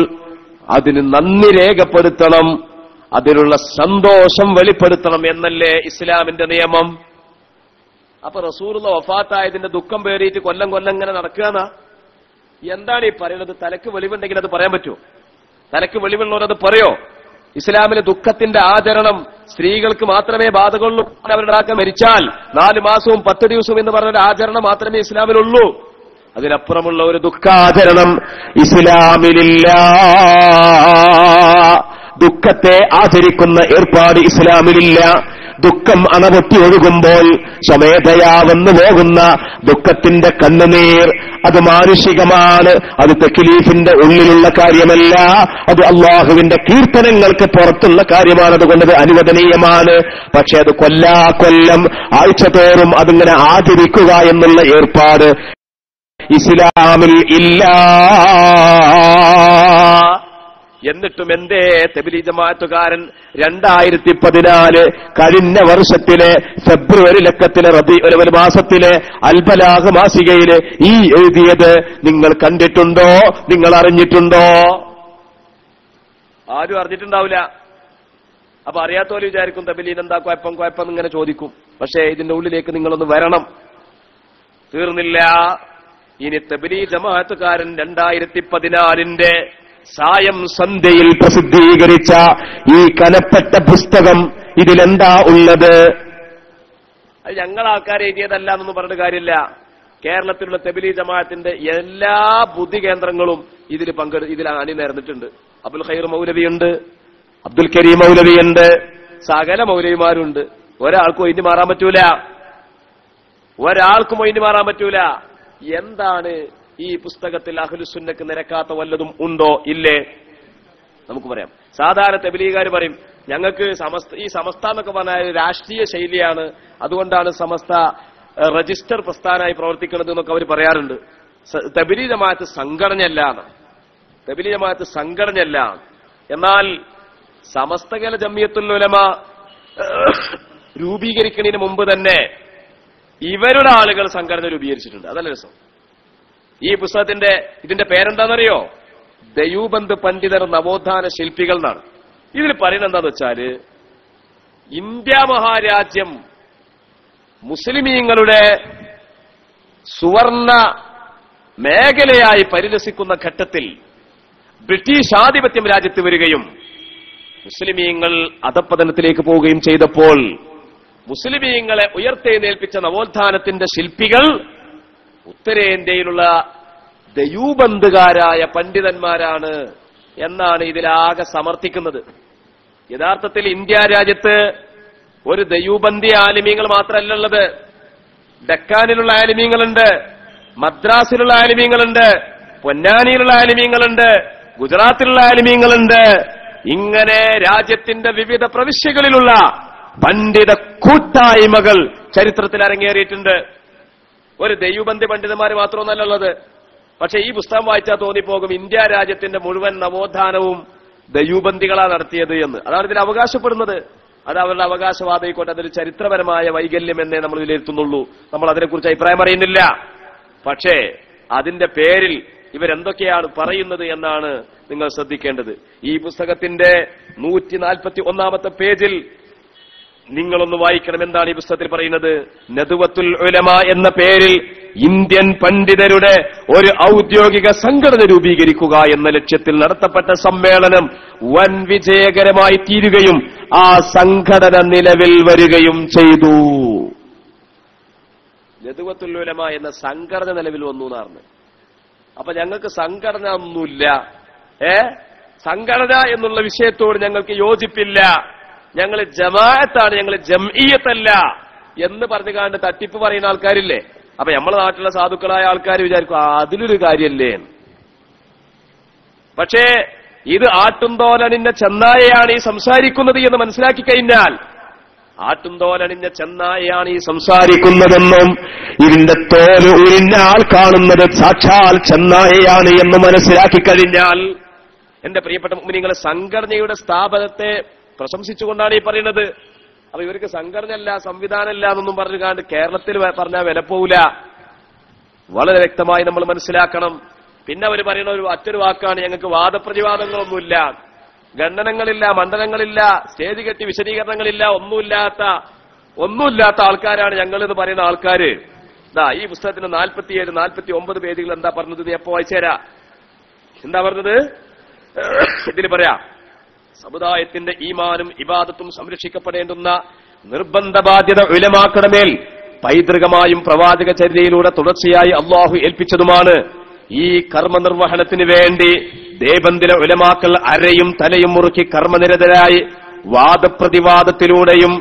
അതിന് നന്ദി രേഖപ്പെടുത്തണം, അതിനുള്ള സന്തോഷം വെളിപ്പെടുത്തണം എന്നല്ലേ ഇസ്ലാമിന്റെ നിയമം? അപ്പൊ റസൂലുള്ള വഫാത്തായതിന്റെ ദുഃഖം പേറിയിട്ട് കൊല്ലം ഇങ്ങനെ നടക്കുകയെന്നാ? എന്താണ് ഈ പറയുന്നത്? തലക്ക് വെളിവുണ്ടെങ്കിൽ അത് പറയാൻ പറ്റുമോ? തലക്ക് വെളിവുള്ളവരത് പറയോ? ഇസ്ലാമിലെ ദുഃഖത്തിന്റെ ആചരണം സ്ത്രീകൾക്ക് മാത്രമേ ബാധകമുള്ളൂ. അവരുടെ ആക്കം മരിച്ചാൽ 4 മാസവും 10 ദിവസവും എന്ന് പറഞ്ഞ ഒരു ആചരണം മാത്രമേ ഇസ്ലാമിലുള്ളൂ. അതിനപ്പുറമുള്ള ഒരു ദുഃഖാചരണം ഇസ്ലാമിലില്ല. ദുഃഖത്തെ ആചരിക്കുന്ന ഏർപ്പാട് ഇസ്ലാമിലില്ല. ദുഃഖം അണപൊട്ടി ഒഴുകുമ്പോൾ സ്വമേധയാ വന്നു പോകുന്ന ദുഃഖത്തിന്റെ കണ്ണുനീർ അത് മാനുഷികമാണ്, അത് തക്ലീഫിന്റെ ഉള്ളിലുള്ള കാര്യമല്ല, അത് അള്ളാഹുവിന്റെ കീർത്തനങ്ങൾക്ക് പുറത്തുള്ള കാര്യമാണ്. അതുകൊണ്ട് അത് അനുവദനീയമാണ്. പക്ഷെ അത് കൊല്ലം ആഴ്ചതോറും അതിങ്ങനെ ആചരിക്കുക എന്നുള്ള ഏർപ്പാട് ഇസ്ലാമിൽ ഇല്ല. എന്നിട്ടും എന്തേ തബ്ലീഗ് ജമാഅത്തുകാരൻ 2014 കഴിഞ്ഞ വർഷത്തിലെ ഫെബ്രുവരി ലക്കത്തിലെ റബീഉൽ അവ്വൽ മാസത്തിലെ അൽബലാഗ് മാസികയില് ഈ എഴുതിയത് നിങ്ങൾ കണ്ടിട്ടുണ്ടോ? നിങ്ങൾ അറിഞ്ഞിട്ടുണ്ടോ? ആരും അറിഞ്ഞിട്ടുണ്ടാവില്ല. അപ്പൊ അറിയാത്തവര് വിചാരിക്കും തബ്ലീഗ് എന്താ കുഴപ്പം ഇങ്ങനെ ചോദിക്കും. പക്ഷേ ഇതിന്റെ ഉള്ളിലേക്ക് നിങ്ങളൊന്ന് വരണം. തീർന്നില്ല. ഇനി തബ്ലീഗ് ജമാഅത്തുകാരൻ 2014 സായം സന്ധ്യയിൽ പ്രസിദ്ധീകരിച്ച ഈ കനപ്പെട്ട പുസ്തകം, ഇതിലെന്താ ഉള്ളത്? അത് ഞങ്ങൾ ആൾക്കാർ എഴുതിയതല്ല എന്നൊന്നും പറഞ്ഞിട്ട് കാര്യമില്ല. കേരളത്തിലുള്ള തബ്ലീഗ് ജമാഅത്തിന്റെ എല്ലാ ബുദ്ധി കേന്ദ്രങ്ങളും ഇതിൽ അണിനിരന്നിട്ടുണ്ട്. അബ്ദുൽ ഖൈർ മൗലവിയുണ്ട്, അബ്ദുൽ കരീം മൗലവിയുണ്ട്, സകല മൗലവിമാരുണ്ട്. ഒരാൾക്കും ഒഴിഞ്ഞു മാറാൻ പറ്റൂല. എന്താണ് ഈ പുസ്തകത്തിൽ അഹ്ലുസുന്നക്ക് നിരക്കാത്ത വല്ലതും ഉണ്ടോ? ഇല്ലേ? നമുക്ക് പറയാം. സാധാരണ തബ്ലീഗുകാർ പറയും ഞങ്ങൾക്ക് ഈ സമസ്ത എന്നൊക്കെ പറഞ്ഞാൽ രാഷ്ട്രീയ ശൈലിയാണ്, അതുകൊണ്ടാണ് സമസ്ത രജിസ്റ്റർ പ്രസ്ഥാനമായി പ്രവർത്തിക്കുന്നത് എന്നൊക്കെ അവർ പറയാറുണ്ട്. തബ്ലീഗ് ജമാഅത്ത് സംഘടനയല്ല. എന്നാൽ സമസ്തകല ജംഇയ്യത്തുൽ ഉലമ രൂപീകരിക്കുന്നതിന് മുമ്പ് തന്നെ ഇവരുടെ ആളുകൾ സംഘടന രൂപീകരിച്ചിട്ടുണ്ട്. അതല്ല രസം. ഈ ഇതിന്റെ പേരെന്താണെന്നറിയോ? ദയൂബന്ദ് പണ്ഡിതർ നവോത്ഥാന ശില്പികൾ എന്നാണ്. ഇതിൽ പറയുന്നത് എന്താന്ന് വെച്ചാല്, ഇന്ത്യ മഹാരാജ്യം മുസ്ലിമീങ്ങളുടെ സുവർണ മേഖലയായി പരിലസിക്കുന്ന ഘട്ടത്തിൽ ബ്രിട്ടീഷ് ആധിപത്യം രാജ്യത്ത് വരികയും മുസ്ലിമീങ്ങൾ അധപ്പതനത്തിലേക്ക് പോവുകയും ചെയ്തപ്പോൾ മുസ്ലിമീങ്ങളെ ഉയർത്തെഴുന്നേൽപ്പിച്ച നവോത്ഥാനത്തിന്റെ ശില്പികൾ ഉത്തരേന്ത്യയിലുള്ള ദയൂബന്ധുകാരായ പണ്ഡിതന്മാരാണ് എന്നാണ് ഇതിലാകെ സമർത്ഥിക്കുന്നത്. യഥാർത്ഥത്തിൽ ഇന്ത്യ രാജ്യത്ത് ഒരു ദയൂബന്ദി ആലിമീങ്ങൾ മാത്രമല്ലുള്ളത്. ഡക്കാനിലുള്ള ആലിമീങ്ങളുണ്ട്, മദ്രാസിലുള്ള ആലിമീങ്ങളുണ്ട്, പൊന്നാനിയിലുള്ള ആലിമീങ്ങളുണ്ട്, ഗുജറാത്തിലുള്ള ആലിമീങ്ങളുണ്ട്. ഇങ്ങനെ രാജ്യത്തിന്റെ വിവിധ പ്രവിശ്യകളിലുള്ള പണ്ഡിത കൂട്ടായ്മകൾ ചരിത്രത്തിൽ അരങ്ങേറിയിട്ടുണ്ട്. ഒരു ദൈവബന്ധി പണ്ഡിതന്മാർ മാത്രമൊന്നല്ലുള്ളത്. പക്ഷെ ഈ പുസ്തകം വായിച്ചാൽ തോന്നിപ്പോകും ഇന്ത്യ രാജ്യത്തിന്റെ മുഴുവൻ നവോത്ഥാനവും ദൈവബന്ധികളാണ് നടത്തിയത് എന്ന്. അതാണ് ഇതിൽ അവകാശപ്പെടുന്നത്. അത് അവരുടെ അവകാശവാദമായിക്കോട്ടെ, അതൊരു ചരിത്രപരമായ വൈകല്യം എന്നേ നമ്മൾ വിലയിരുത്തുന്നുള്ളൂ. നമ്മൾ അതിനെക്കുറിച്ച് അഭിപ്രായം അറിയുന്നില്ല. പക്ഷേ അതിന്റെ പേരിൽ ഇവരെന്തൊക്കെയാണ് പറയുന്നത് എന്നാണ് നിങ്ങൾ ശ്രദ്ധിക്കേണ്ടത്. ഈ പുസ്തകത്തിന്റെ 141-ാമത്തെ പേജിൽ നിങ്ങളൊന്ന് വായിക്കണം. എന്താണ് ഈ പുസ്തകത്തിൽ പറയുന്നത്? നദ്വത്തുൽ ഉലമ എന്ന പേരിൽ ഇന്ത്യൻ പണ്ഡിതരുടെ ഒരു ഔദ്യോഗിക സംഘടന രൂപീകരിക്കുക എന്ന ലക്ഷ്യത്തിൽ നടത്തപ്പെട്ട സമ്മേളനം വൻ വിജയകരമായി തീരുകയും ആ സംഘടന നിലവിൽ വരികയും ചെയ്തു. നദ്വത്തുൽ ഉലമ എന്ന സംഘടന നിലവിൽ വന്നു എന്നാണ്. അപ്പൊ ഞങ്ങൾക്ക് സംഘടന ഒന്നുമില്ല, സംഘടന എന്നുള്ള വിഷയത്തോട് ഞങ്ങൾക്ക് യോജിപ്പില്ല, ഞങ്ങൾ ജമാഅത്താണ്, ഞങ്ങൾ ജംഇയ്യത്തല്ല എന്ന് പറഞ്ഞുകാണ്ട് തട്ടിപ്പ് പറയുന്ന ആൾക്കാരില്ലേ? അപ്പൊ നമ്മളെ നാട്ടിലുള്ള സാധുക്കളായ ആൾക്കാർ വിചാരിക്കും അതിലൊരു കാര്യല്ലേ. പക്ഷേ ഇത് ആട്ടുംതോലണിഞ്ഞ ചെന്നായയാണ് ഈ സംസാരിക്കുന്നത് എന്ന് മനസ്സിലാക്കി കഴിഞ്ഞാൽ, ആട്ടുംതോലണിഞ്ഞ ചെന്നായയാണ് ഈ സംസാരിക്കുന്നതെന്നും ഇതിന്റെ തോല് ഉരിഞ്ഞ ആൾ കാണുന്നത് സാക്ഷാൽ ചെന്നായയാണ് എന്ന് മനസ്സിലാക്കി കഴിഞ്ഞാൽ, എന്റെ പ്രിയപ്പെട്ട മുഅ്മിനീങ്ങളെ, സംഘടനയുടെ സ്ഥാപനത്തെ പ്രശംസിച്ചുകൊണ്ടാണ് ഈ പറയുന്നത്. അപ്പൊ ഇവർക്ക് സംഘടനയല്ല, സംവിധാനമല്ല എന്നൊന്നും പറഞ്ഞു കാണ്ട് കേരളത്തിൽ പറഞ്ഞാൽ വില പോവില്ല. വളരെ വ്യക്തമായി നമ്മൾ മനസ്സിലാക്കണം. പിന്നെ അവർ പറയുന്ന മറ്റൊരു വാക്കാണ്, ഞങ്ങൾക്ക് വാദപ്രതിവാദങ്ങളൊന്നുമില്ല, ഖണ്ഡനങ്ങളില്ല, മണ്ഡലങ്ങളില്ല, സ്റ്റേജ് കെട്ടി വിശദീകരണങ്ങളില്ല, ഒന്നുമില്ലാത്ത ആൾക്കാരാണ് ഞങ്ങൾ എന്ന് പറയുന്ന ആൾക്കാര്. ഈ പുസ്തകത്തിന് 47, 49 പേജുകൾ എന്താ പറഞ്ഞത്? നീ എപ്പോ വായിച്ചേരാ? എന്താ പറഞ്ഞത്? ഇതിൽ പറയാം, സമുദായത്തിന്റെ ഈമാനും ഇബാദത്തും സംരക്ഷിക്കപ്പെടേണ്ടുന്ന നിർബന്ധ ബാധ്യത ഉലമാക്കളുടെ മേൽ പൈതൃകമായും പ്രവാചക ചര്യയിലൂടെ തുടർച്ചയായി അള്ളാഹു ഏൽപ്പിച്ചതുമാണ്. ഈ കർമ്മനിർവഹണത്തിന് വേണ്ടി ദേവന്തിലെ ഉലമാക്കൾ അരയും തലയും മുറുക്കി കർമ്മനിരതരായി വാദപ്രതിവാദത്തിലൂടെയും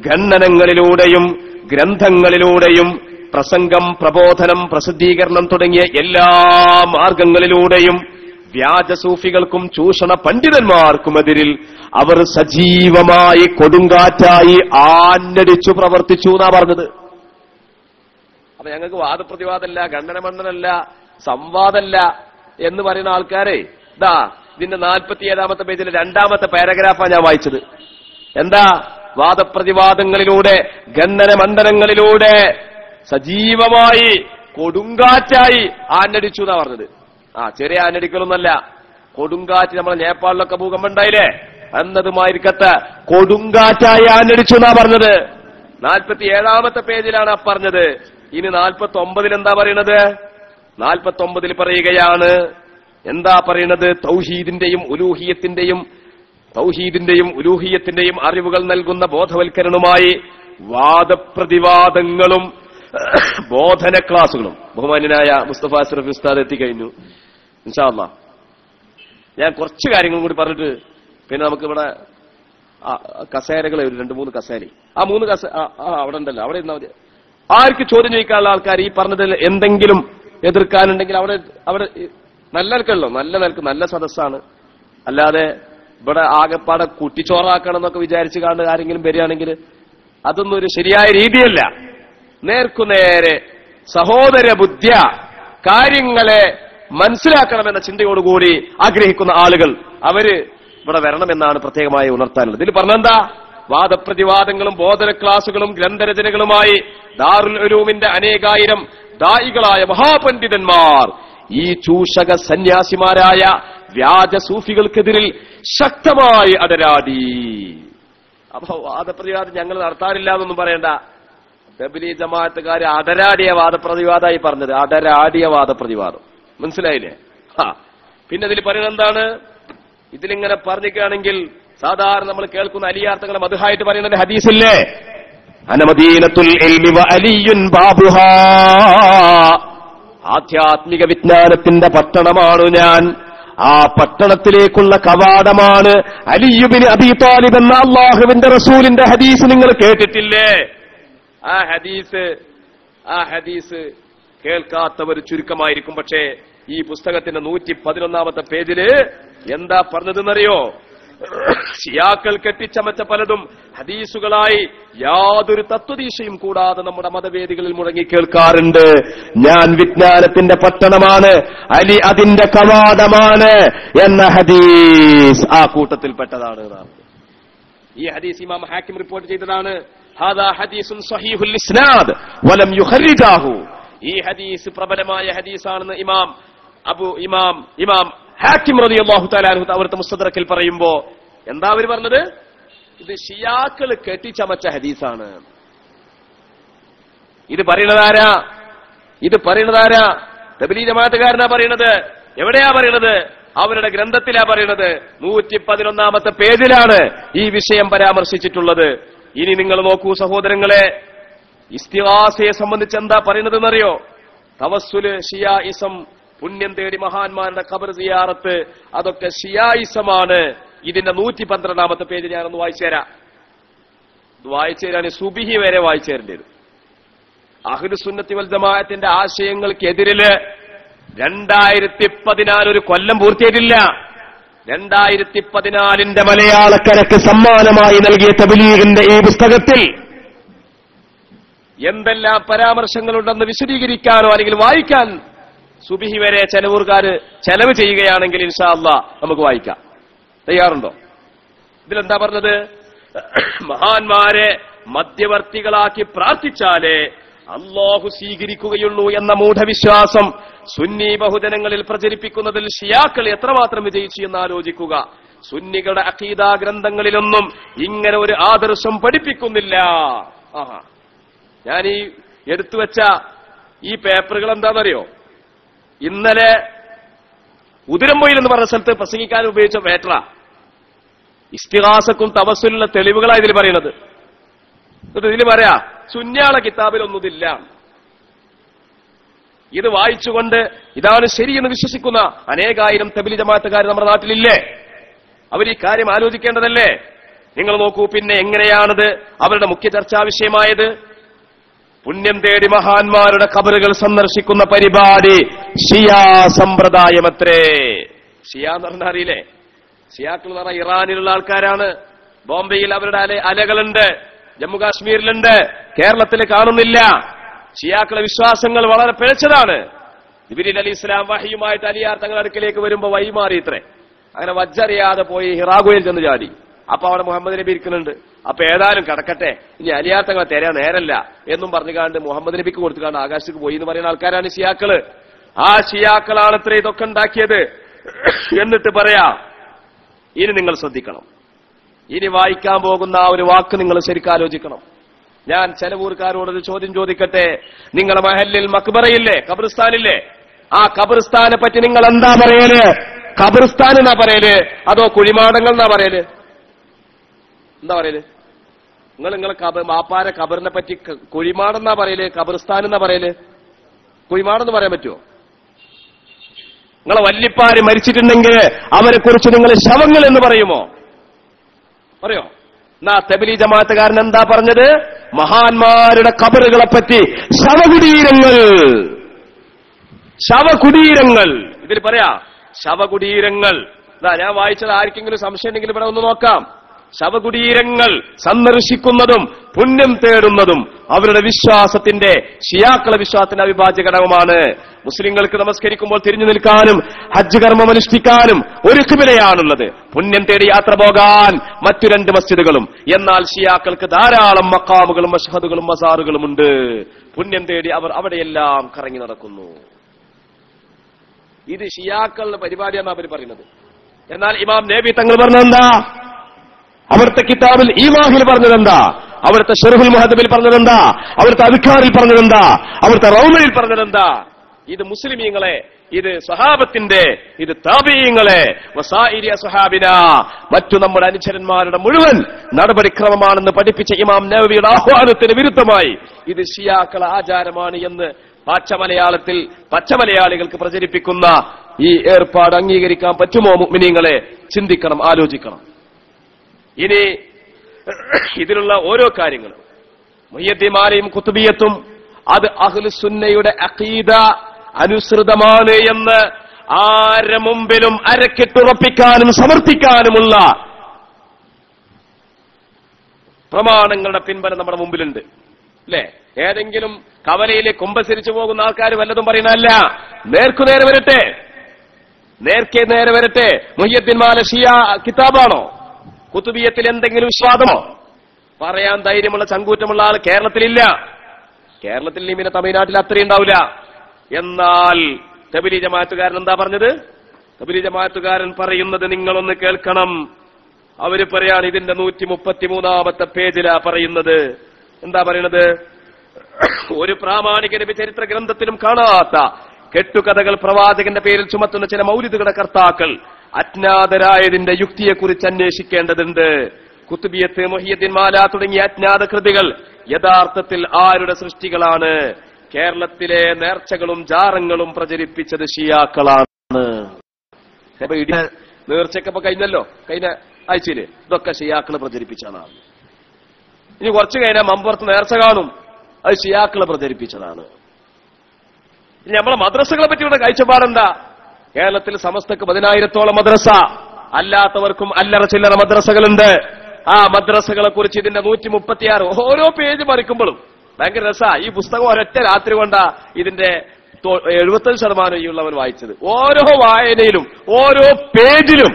ഖണ്ഡനങ്ങളിലൂടെയും ഗ്രന്ഥങ്ങളിലൂടെയും പ്രസംഗം, പ്രബോധനം, പ്രസിദ്ധീകരണം തുടങ്ങിയ എല്ലാ മാർഗങ്ങളിലൂടെയും വ്യാജസൂഫികൾക്കും ചൂഷണ പണ്ഡിതന്മാർക്കുമെതിരിൽ അവർ സജീവമായി കൊടുങ്കാറ്റായി ആഞ്ഞടിച്ചു പ്രവർത്തിച്ചു എന്നാ പറഞ്ഞത്. അപ്പൊ ഞങ്ങൾക്ക് വാദപ്രതിവാദമല്ല, ഖണ്ഡനമണ്ഡനമല്ല, സംവാദമല്ല എന്ന് പറയുന്ന ആൾക്കാരെ ഇതിന്റെ 47-ാമത്തെ പേജിലെ 2ാമത്തെ പാരഗ്രാഫാണ് ഞാൻ വായിച്ചത്. എന്താ? വാദപ്രതിവാദങ്ങളിലൂടെ, ഖണ്ഡനമണ്ഡനങ്ങളിലൂടെ സജീവമായി കൊടുങ്കാറ്റായി ആഞ്ഞടിച്ചു എന്നാ പറഞ്ഞത്. ചെറിയ ആഞ്ഞടിക്കലൊന്നല്ല, കൊടുങ്കാറ്റ്. നമ്മളെ നേപ്പാളിലൊക്കെ ഭൂകമ്പം ഉണ്ടായില്ലേ, എന്നതുമായിരിക്കത്തെ കൊടുങ്കാറ്റായി ആഞ്ഞടിച്ചു എന്നാ പറഞ്ഞത്. 47-ാമത്തെ പേജിലാണ് പറഞ്ഞത്. ഇനി 49-ൽ എന്താ പറയണത്? 49-ൽ പറയുകയാണ്, എന്താ പറയണത്? തൗഹീദിന്റെയും ഉലൂഹിയത്തിന്റെയും അറിവുകൾ നൽകുന്ന ബോധവൽക്കരണവുമായി വാദപ്രതിവാദങ്ങളും ബോധന ക്ലാസുകളും. ബഹുമാന്യനായ മുസ്തഫ അഷ്റഫ് ഉസ്താദ് എത്തിക്കഴിഞ്ഞു. ഇൻഷാ അല്ലാഹ് ഞാൻ കുറച്ച് കാര്യങ്ങളും കൂടി പറഞ്ഞിട്ട് പിന്നെ നമുക്ക് ഇവിടെ കസേരകളെ ഒരു 2-3 കസേര, 3 അവിടെ ഉണ്ടല്ലോ, അവിടെ ഇരുന്നാൽ മതി. ആർക്ക് ചോദ്യം ചോദിക്കാനുള്ള ആൾക്കാർ ഈ പറഞ്ഞതിൽ എന്തെങ്കിലും എതിർക്കാനുണ്ടെങ്കിൽ അവിടെ നല്ല നിൽക്കല്ലോ, നല്ല സദസ്സാണ്. അല്ലാതെ ഇവിടെ ആകെപ്പാടെ കുട്ടിച്ചോറാക്കണം എന്നൊക്കെ വിചാരിച്ചു കാണുന്ന ആരെങ്കിലും വരികയാണെങ്കിൽ അതൊന്നും ഒരു ശരിയായ രീതിയല്ല. നേർക്കുനേരെ സഹോദര ബുദ്ധ്യ കാര്യങ്ങളെ മനസ്സിലാക്കണമെന്ന ചിന്തയോടുകൂടി ആഗ്രഹിക്കുന്ന ആളുകൾ അവര് ഇവിടെ വരണമെന്നാണ് പ്രത്യേകമായി ഉണർത്താനുള്ളത്. ഇതിൽ പറഞ്ഞെന്താ? വാദപ്രതിവാദങ്ങളും ബോധന ക്ലാസുകളും ഗ്രന്ഥരചനകളുമായി ദാറുൽ ഉലൂമിന്റെ അനേകായിരം ദായികളായ മഹാപണ്ഡിതന്മാർ ഈ ചൂഷക സന്യാസിമാരായ വ്യാജ സൂഫികൾക്കെതിരിൽ ശക്തമായി അടരാടി. അപ്പൊ വാദപ്രതിവാദം ഞങ്ങൾ നടത്താറില്ല എന്നൊന്നും പറയണ്ട. തബ്ലീഗ് ജമാഅത്തുകാർ അടരാടിയ വാദപ്രതിവാദമായി പറഞ്ഞത്, അടരാടിയ വാദപ്രതിവാദം. മനസ്സിലായില്ലേ? പിന്നെ ഇതിൽ പറയുന്നത് എന്താണ്? ഇതിലിങ്ങനെ പറഞ്ഞിരിക്കുകയാണെങ്കിൽ സാധാരണ നമ്മൾ കേൾക്കുന്ന അലിയാർത്ഥങ്ങളെ മദ്ഹായിട്ട് പറയുന്ന ഹദീസില്ലേ, അനമദീനത്തുൽ ഇൽമി വ അലിയുൻ ബാബുഹാ, ആധ്യാത്മിക വിജ്ഞാനത്തിന്റെ പട്ടണമാണു ഞാൻ, ആ പട്ടണത്തിലേക്കുള്ള കവാടമാണ് അലിയുബ്നു അബീ ത്വാലിബ് എന്ന അല്ലാഹുവിന്റെ റസൂലിന്റെ ഹദീസ് നിങ്ങൾ കേട്ടിട്ടില്ലേ? ആ ഹദീസ് കേൾക്കാത്തവർ ചുരുക്കമായിരിക്കും. പക്ഷേ ഈ പുസ്തകത്തിന്റെ 111-ാമത്തെ പേജില് എന്താ പറഞ്ഞതെന്നറിയോ? ഷിയാക്കൾ കെട്ടിച്ചമച്ച പലതും ഹദീസുകളായി യാതൊരു തത്വദീക്ഷയും കൂടാതെ നമ്മുടെ മതവേദികളിൽ മുഴങ്ങി കേൾക്കാറുണ്ട്. ഞാൻ വിജ്ഞാനത്തിന്റെ പട്ടണമാണ്, അലി അതിന്റെ കവാടമാണ് എന്ന ഹദീസ് ആ കൂട്ടത്തിൽപ്പെട്ടതാണ്. ഈ ഹദീസ് ഇമാം ഹാക്കിം റിപ്പോർട്ട് ചെയ്തതാണ്. ഹാദാ ഹദീസുൻ സ്വഹീഹുൽ ഇസ്നാദ് വലം യുഖർരിജാഹു. ഈ ഹദീസ് പ്രബലമായ ഹദീസാണെന്ന് ഇമാം ഹാക്കിം റളിയല്ലാഹു തആല അൻഹു അവിടുത്തെ മുസ്തദ്റക്കിൽ പറയുമ്പോ എന്താ അവർ പറഞ്ഞത്? ഇത് ഷിയാക്കൾ കെട്ടിച്ചമച്ച ഹദീസാണ്. ഇത് പറയുന്നതാരാ? തബ്ലീഗ് ജമാഅത്തുകാരനാ പറയുന്നത്. എവിടെയാ പറയുന്നത്? അവരുടെ ഗ്രന്ഥത്തിലാ പറയുന്നത്. 111-ാമത്തെ പേജിലാണ് ഈ വിഷയം പരാമർശിച്ചിട്ടുള്ളത്. ഇനി നിങ്ങൾ നോക്കൂ സഹോദരങ്ങളെ, ഇസ്തിഗാസയെ സംബന്ധിച്ച് എന്താ പറയുന്നതെന്നറിയോ? തവസ്സുല്, ഷിയായിസം, പുണ്യം തേടി മഹാന്മാരുടെ ഖബർ സിയാറത്ത്, അതൊക്കെ ഷിയായിസമാണ്. ഇതിന്റെ 112-ാമത്തെ പേജ് ഞാനൊന്ന് വായിച്ചുതരാൻ സുബിഹി വരെ വായിച്ചു തരേണ്ടത്. അഹ്ലു സുന്നത്തി വൽ ജമാഅത്തിന്റെ ആശയങ്ങൾക്കെതിരില് 2014 ഒരു കൊല്ലം പൂർത്തിയായിട്ടില്ല. 2014 മലയാളക്കരക്ക് സമ്മാനമായി നൽകിയ തബ്ലീഗിന്റെ ഈ പുസ്തകത്തിൽ എന്തെല്ലാം പരാമർശങ്ങളുണ്ടെന്ന് വിശദീകരിക്കാനോ അല്ലെങ്കിൽ വായിക്കാൻ സുബിഹി വരെ ചെലവ് ചെയ്യുകയാണെങ്കിൽ ഇൻഷാ അല്ലാഹ് നമുക്ക് വായിക്കാം. തയ്യാറുണ്ടോ? ഇതിലെന്താ പറഞ്ഞത്? മഹാന്മാരെ മധ്യവർത്തികളാക്കി പ്രാർത്ഥിച്ചാലേ അല്ലാഹു സ്വീകരിക്കുകയുള്ളൂ എന്ന മൂഢവിശ്വാസം സുന്നി ബഹുജനങ്ങളിൽ പ്രചരിപ്പിക്കുന്നതിൽ ഷിയാക്കൾ എത്രമാത്രം വിജയിച്ചു എന്ന് ആലോചിക്കുക. സുന്നികളുടെ അഖീദാ ഗ്രന്ഥങ്ങളിലൊന്നും ഇങ്ങനെ ഒരു ആദർശം പഠിപ്പിക്കുന്നില്ല. ഞാൻ ഈ എടുത്തുവെച്ച ഈ പേപ്പറുകൾ എന്താണെന്നറിയോ? ഇന്നലെ ഉതിരമ്പൊയിൽ എന്ന് പറഞ്ഞ സ്ഥലത്ത് പ്രസംഗിക്കാൻ ഉപയോഗിച്ച പേപ്പറാ. ഇസ്തിഗാസക്കും തവസ്സുലിനുള്ള തെളിവുകളാണ് ഇതിൽ പറയുന്നത്. എന്നിട്ട് ഇതിൽ പറയാ സുന്നിയാളെ കിതാബിലൊന്നും ഇതില്ല. ഇത് വായിച്ചുകൊണ്ട് ഇതാണ് ശരിയെന്ന് വിശ്വസിക്കുന്ന അനേകായിരം തബ്ലീഗ് ജമാഅത്തുകാർ നമ്മുടെ നാട്ടിലില്ലേ? അവർ ഈ കാര്യം ആലോചിക്കേണ്ടതല്ലേ? നിങ്ങൾ നോക്കൂ, പിന്നെ എങ്ങനെയാണത് അവരുടെ മുഖ്യ ചർച്ചാ വിഷയമായത്? പുണ്യം തേടി മഹാന്മാരുടെ ഖബറുകൾ സന്ദർശിക്കുന്ന പരിപാടി ഷിയാ സമ്പ്രദായമത്രേ. ഷിയ എന്ന് പറഞ്ഞാൽ അറിയില്ലേ? ഷിയാക്കൾ എന്ന് പറഞ്ഞാൽ ഇറാനിലുള്ള ആൾക്കാരാണ്. ബോംബെയിൽ അവരുടെ അലകളുണ്ട്, ജമ്മു കാശ്മീരിലുണ്ട്, കേരളത്തിൽ കാണുന്നില്ല. ഷിയാക്കളെ വിശ്വാസങ്ങൾ വളരെ പിഴച്ചതാണ്. ജിബ്രീൽ അലി ഇസ്ലാം വഹയുമായിട്ട് അലിയാർ തങ്ങളുടെ അടുക്കിലേക്ക് വരുമ്പോ വഴിമാറിയിത്രേ. അങ്ങനെ വജ്ജറിയാതെ പോയി ഹിറാഗുയിൽ ചെന്ന് ചാടി. അപ്പൊ അവിടെ മുഹമ്മദ് നബി ഇരിക്കുന്നുണ്ട്. അപ്പൊ ഏതായാലും കിടക്കട്ടെ, ഇനി അലിയാർ തങ്ങളെ തരാൻ നേരല്ല എന്നും പറഞ്ഞുകാണ്ട് മുഹമ്മദ് നബിക്ക് കൊടുത്തുകാണ്ട് ആകാശത്തേക്ക് പോയി എന്ന് പറയുന്ന ആൾക്കാരാണ് ഷിയാക്കള്. ആ ഷിയാക്കളാണ് ഇത്ര ഇതൊക്കെ ഉണ്ടാക്കിയത്. എന്നിട്ട് പറയാ, ഇനി നിങ്ങൾ ശ്രദ്ധിക്കണം. ഇനി വായിക്കാൻ പോകുന്ന ആ ഒരു വാക്ക് നിങ്ങൾ ശരിക്കും ആലോചിക്കണം. ഞാൻ ചെലവൂർക്കാരോടൊരു ചോദ്യം ചോദിക്കട്ടെ. നിങ്ങളുടെ മഹല്ലിൽ മക്ബറയില്ലേ, ഖബർസ്ഥാനില്ലേ? ആ ഖബർസ്ഥാനെ പറ്റി നിങ്ങൾ എന്താ പറയല്? ഖബർസ്ഥാൻ എന്നാ പറയല് അതോ കുഴിമാടങ്ങൾ എന്നാ പറയല്? എന്താ പറയല്? നിങ്ങളെ മാപ്പാരെ ഖബറിനെ പറ്റി കുഴിമാടെന്നാ പറയല്, ഖബർസ്ഥാൻ എന്നാ പറയല്? കുഴിമാടെന്ന് പറയാൻ പറ്റുമോ? നിങ്ങളെ വല്യപ്പാര് മരിച്ചിട്ടുണ്ടെങ്കിൽ അവരെ കുറിച്ച് നിങ്ങൾ ശവങ്ങൾ എന്ന് പറയുമോ? പറയോ? എന്നാ തബ്ലീഗ് ജമാഅത്തുകാരൻ എന്താ പറഞ്ഞത്? മഹാന്മാരുടെ ഖബറുകളെ പറ്റി ശവകുടീരങ്ങൾ. ശവകുടീരങ്ങൾ ഇതിൽ പറയാ, ശവകുടീരങ്ങൾ. ഞാൻ വായിച്ചത് ആർക്കെങ്കിലും സംശയം ഉണ്ടെങ്കിൽ ഇവിടെ ഒന്ന് നോക്കാം. ശവകുടീരങ്ങൾ സന്ദർശിക്കുന്നതും പുണ്യം തേടുന്നതും അവരുടെ വിശ്വാസത്തിന്റെ, ഷിയാക്കളെ വിശ്വാസത്തിന്റെ അവിഭാജ്യ ഘടകമാണ്. മുസ്ലിങ്ങൾക്ക് നമസ്കരിക്കുമ്പോൾ തിരിഞ്ഞു നിൽക്കാനും ഹജ്ജ് കർമ്മം അനുഷ്ഠിക്കാനും ഒരു ഖിബലയാണുള്ളത്. പുണ്യം തേടി യാത്ര പോകാൻ മറ്റു 2 മസ്ജിദുകളും. എന്നാൽ ഷിയാക്കൾക്ക് ധാരാളം മഖാമുകളും മഷ്ഹദുകളും മസാറുകളും ഉണ്ട്. പുണ്യം തേടി അവർ അവിടെയെല്ലാം കറങ്ങി നടക്കുന്നു. ഇത് ഷിയാക്കളുടെ പരിപാടിയാണ് അവർ പറയുന്നത്. എന്നാൽ ഇമാം നബി തങ്ങൾ പറഞ്ഞതെന്താ? അവിടുത്തെ കിതാബിൽ ഈമാഹിൽ പറഞ്ഞതെന്താ? അവിടുത്തെ ഷർഹുൽ മുഹദ്ദബിൽ പറഞ്ഞതെന്താ? അവിടുത്തെ അദ്കാറിൽ പറഞ്ഞതെന്താ? അവിടുത്തെ റൗമയിൽ പറഞ്ഞതെന്താ? ഇത് മുസ്ലിമീങ്ങളെ, ഇത് സ്വഹാബത്തിന്റെ, ഇത് താബിഈങ്ങളെ, വസായിരി അസ്ഹാബിന, മറ്റു നമ്മുടെ അനുചരന്മാരുടെ മുഴുവൻ നടപടിക്രമമാണെന്ന് പഠിപ്പിച്ച ഇമാം നവവിയുടെ ആഹ്വാനത്തിന് വിരുദ്ധമായി ഇത് ഷിയാക്കളെ ആചാരമാണ് എന്ന് പച്ചമലയാളികൾക്ക് പ്രചരിപ്പിക്കുന്ന ഈ ഏർപ്പാട് അംഗീകരിക്കാൻ പറ്റുമോ? മുഅ്മിനീങ്ങളെ, ചിന്തിക്കണം, ആലോചിക്കണം. ഇനി ഇതിലുള്ള ഓരോ കാര്യങ്ങളും മുഹ്യിദ്ദീൻമാലയും കുത്തുബിയത്തും അത് അഹ്ലുസുന്നയുടെ അഖീദ അനുസൃതമാണ് എന്ന് ആരെ മുമ്പിലും അരക്കിട്ടുറപ്പിക്കാനും സമർത്ഥിക്കാനുമുള്ള പ്രമാണങ്ങളുടെ പിൻബലം നമ്മുടെ മുമ്പിലുണ്ട്. അല്ലെ? ഏതെങ്കിലും കവലയിലെ കുമ്പസരിച്ചു പോകുന്ന ആൾക്കാർ വല്ലതും പറയുന്നതല്ല. നേർക്കുനേരെ വരട്ടെ, നേർക്കേ നേരെ വരട്ടെ. മുഹ്യിദ്ദീൻമാല ഷിയ കിതാബാണോ? കുത്തുബിയത്തിൽ എന്തെങ്കിലും വിശ്വാസമോ? പറയാൻ ധൈര്യമുള്ള ചങ്കൂറ്റമുള്ള ആൾ കേരളത്തിലില്ല. കേരളത്തിൽ പിന്നെ തമിഴ്നാട്ടിൽ അത്രയും ഉണ്ടാവില്ല. എന്നാൽ തബ്ലീഗ് ജമാഅത്തുകാരൻ എന്താ പറഞ്ഞത്? തബ്ലീഗ് ജമാഅത്തുകാരൻ പറയുന്നത് നിങ്ങളൊന്ന് കേൾക്കണം. അവര് പറയാണ്, ഇതിന്റെ 133-ാമത്തെ പേജിലാ പറയുന്നത്. എന്താ പറയുന്നത്? ഒരു പ്രാമാണിക നബി ചരിത്ര ഗ്രന്ഥത്തിലും കാണാത്ത കെട്ടുകഥകൾ പ്രവാചകന്റെ പേരിൽ ചുമത്തുന്ന ചില മൗലിദുകളുടെ കർത്താക്കൾ അജ്ഞാതരായതിന്റെ യുക്തിയെക്കുറിച്ച് അന്വേഷിക്കേണ്ടതുണ്ട്. കുത്തുബിയത്ത്, മുഹ്യിദ്ദീൻമാല തുടങ്ങിയ അജ്ഞാത കൃതികൾ യഥാർത്ഥത്തിൽ ആരുടെ സൃഷ്ടികളാണ്? കേരളത്തിലെ നേർച്ചകളും ജാറങ്ങളും പ്രചരിപ്പിച്ചത് ഷിയാക്കളാണ്. നേർച്ചയ്ക്കപ്പോ കഴിഞ്ഞല്ലോ, കഴിഞ്ഞ ആഴ്ചയില് ഇതൊക്കെ ഷിയാക്കള് പ്രചരിപ്പിച്ചതാണ്. ഇനി കുറച്ചു കഴിഞ്ഞാൽ മമ്പുറത്ത് നേർച്ച കാണും, അത് ഷിയാക്കള് പ്രചരിപ്പിച്ചതാണ്. ഇനി നമ്മളെ മദ്രസകളെ പറ്റിയുള്ള കാഴ്ചപ്പാടെന്താ? കേരളത്തിൽ സമസ്തക്ക് 10,000-ഓളം മദ്രസ, അല്ലാത്തവർക്കും അല്ലറ ചില്ലറ മദ്രസകളുണ്ട്. ആ മദ്രസകളെ കുറിച്ച് ഇതിന്റെ 136 ഓരോ പേജ് മറിക്കുമ്പോഴും ഭയങ്കര രസാ. ഈ പുസ്തകം ഒരൊറ്റ രാത്രി കൊണ്ടാ ഇതിന്റെ 75% ഈ ഉള്ളവൻ വായിച്ചത്. ഓരോ വായനയിലും ഓരോ പേജിലും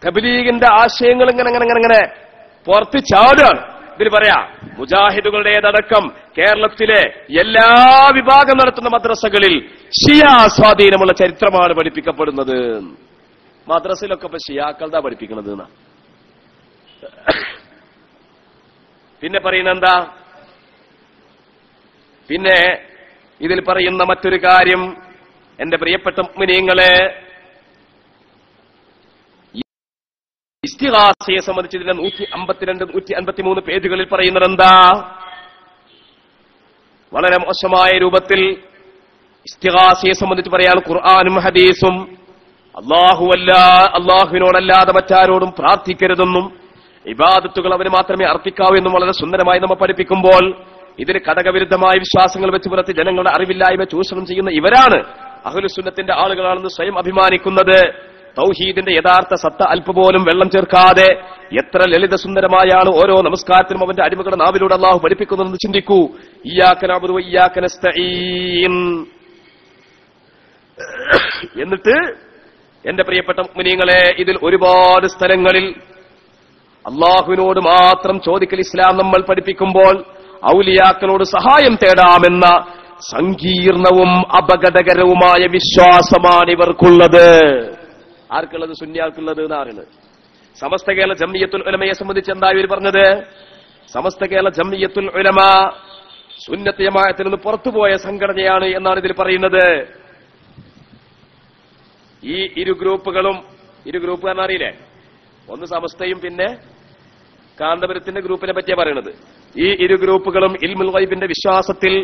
തബ്ലീഗിന്റെ ആശയങ്ങൾ ഇങ്ങനെ പുറത്ത് ചാടുകയാണ്. ഇതിൽ പറയാ മുജാഹിദുകളുടേതടക്കം കേരളത്തിലെ എല്ലാ വിഭാഗം നടത്തുന്ന മദ്രസകളിൽ ഷിയ സ്വാധീനമുള്ള ചരിത്രമാണ് പഠിപ്പിക്കപ്പെടുന്നത്. മദ്രസയിലൊക്കെ ഇപ്പൊ ഷിയാക്കളുടെ പഠിപ്പിക്കുന്നത് എന്നാ. പിന്നെ പറയുന്ന എന്താ? പിന്നെ ഇതിൽ പറയുന്ന മറ്റൊരു കാര്യം, എന്റെ പ്രിയപ്പെട്ട മുഅ്മിനീങ്ങളെ, ഇസ്തിഗാസയെ സംബന്ധിച്ച് ഇതിന്റെ 152, 153 പേജുകളിൽ പറയുന്നത് എന്താ? വളരെ മോശമായ രൂപത്തിൽ ഇസ്തിഗാസയെ സംബന്ധിച്ച് പറയാൻ ഖുർആനും ഹദീസും അല്ലാഹുവിനോടല്ലാതെ മറ്റാരോടും പ്രാർത്ഥിക്കരുതെന്നും ഇബാദത്തുകൾ അവന് മാത്രമേ അർപ്പിക്കാവൂ എന്നും വളരെ സുന്ദരമായി നമ്മൾ പഠിപ്പിക്കുമ്പോൾ, ഇതിന് ഘടകവിരുദ്ധമായ വിശ്വാസങ്ങൾ വെച്ച് പുറത്ത് ജനങ്ങളുടെ അറിവില്ലായ്മ ചൂഷണം ചെയ്യുന്ന ഇവരാണ് അഹ്ലുസുന്നത്തിന്റെ ആളുകളാണെന്ന് സ്വയം അഭിമാനിക്കുന്നത്. തൗഹീദിന്റെ യഥാർത്ഥ സത്ത അല്പപോലും വെള്ളം ചേർക്കാതെ എത്ര ലളിത സുന്ദരമായാണ് ഓരോ നമസ്കാരത്തിനും അവന്റെ അടിമകളുടെ നാവിലൂടെ അള്ളാഹു പഠിപ്പിക്കുന്നതെന്ന് ചിന്തിക്കൂ. ഇയ്യാക നഅ്ബുദു വഇയ്യാക നസ്തഈൻ. എന്നിട്ട് എന്റെ പ്രിയപ്പെട്ട മുഅ്മിനീങ്ങളെ, ഇതിൽ ഒരുപാട് സ്ഥലങ്ങളിൽ അള്ളാഹുവിനോട് മാത്രം ചോദിക്കൽ ഇസ്ലാം നമ്മൾ പഠിപ്പിക്കുമ്പോൾ ഔലിയാക്കളോട് സഹായം തേടാമെന്ന സങ്കീർണവും അപകടകരവുമായ വിശ്വാസമാണ് ഇവർക്കുള്ളത്. ആർക്കുള്ളത്? സുന്നിയാൾക്കുള്ളത് എന്ന് പറയുന്നത്. സമസ്ത കേരള ജംഇയ്യത്തുൽ ഉലമയെ സംബന്ധിച്ച് എന്താ ഇവർ പറഞ്ഞത്? സമസ്ത കേരള ജംഇയ്യത്തുൽ ഉലമ സുന്നത്ത് ജമാഅത്തിൽ നിന്ന് പുറത്തുപോയ സംഘടനയാണ് എന്നാണ് ഇതിൽ പറയുന്നത്. ഈ ഇരു ഗ്രൂപ്പുകളും, ഇരു ഗ്രൂപ്പ് എന്ന് അറിയില്ലേ, ഒന്ന് സമസ്തയും പിന്നെ കാന്തപുരത്തിന്റെ ഗ്രൂപ്പിനെ പറ്റിയാ പറയുന്നത്. ഈ ഇരു ഗ്രൂപ്പുകളും ഇൽമുൽ ഗൈബിന്റെ വിശ്വാസത്തിൽ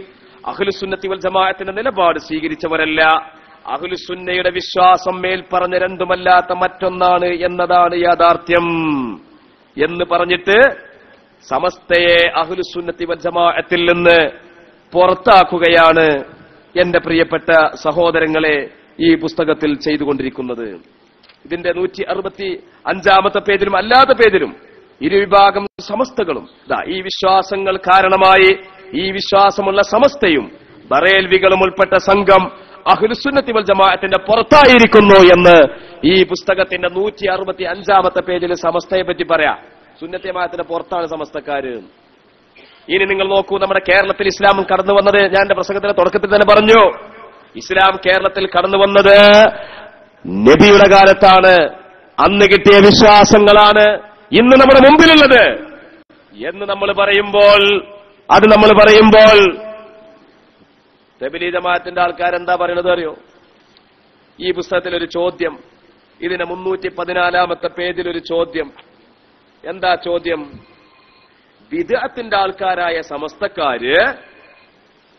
അഹ്ലുസുന്നത്തി വൽ ജമാഅത്തിന്റെ നിലപാട് സ്വീകരിച്ചവരല്ല. അഹ്ലുസുന്നയുടെ വിശ്വാസം മേൽ പറഞ്ഞ രണ്ടുമല്ലാത്ത മറ്റൊന്നാണ് എന്നതാണ് യാഥാർത്ഥ്യം എന്ന് പറഞ്ഞിട്ട് സമസ്തയെ അഹ്ലുസുന്നത്തി വൽ ജമാഅത്തിൽ നിന്ന് പുറത്താക്കുകയാണ് എന്റെ പ്രിയപ്പെട്ട സഹോദരങ്ങളെ ഈ പുസ്തകത്തിൽ ചെയ്തുകൊണ്ടിരിക്കുന്നത്. ഇതിന്റെ 165 പേജിലും അല്ലാത്ത പേജിലും ഇരുവിഭാഗം സമസ്തകളും ഈ വിശ്വാസങ്ങൾ കാരണമായി ഈ വിശ്വാസമുള്ള സമസ്തയും ബറേൽവികളും ഉൾപ്പെട്ട സംഘം അഹ്ലുസുന്നത്തി വൽ ജമാഅത്തിന്റെ പുറത്തായിരിക്കുന്നു എന്ന് ഈ പുസ്തകത്തിന്റെ 165 പേജിൽ സമസ്തയെ പറ്റി പറയാം. സുന്നത്തി ജമാഅത്തിന്റെ പുറത്താണ് സമസ്തക്കാര്. ഇനി നിങ്ങൾ നോക്കൂ, നമ്മുടെ കേരളത്തിൽ ഇസ്ലാം കടന്നു വന്നത് ഞാൻ എന്റെ പ്രസംഗത്തിന്റെ തുടക്കത്തിൽ തന്നെ പറഞ്ഞു. ഇസ്ലാം കേരളത്തിൽ കടന്നു വന്നത് നബിയുടെ കാലത്താണ്. അന്ന് കിട്ടിയ വിശ്വാസങ്ങളാണ് ഇന്ന് നമ്മുടെ മുമ്പിലുള്ളത് എന്ന് നമ്മൾ പറയുമ്പോൾ തബ്ലീഗ് ജമാഅത്തിന്റെ ആൾക്കാരെന്താ പറയുന്നത് അറിയോ? ഈ പുസ്തകത്തിലൊരു ചോദ്യം, ഇതിന്റെ 314 പേജിൽ ഒരു ചോദ്യം. എന്താ ചോദ്യം? ബിദ്അത്തിന്റെ ആൾക്കാരായ സമസ്തക്കാര്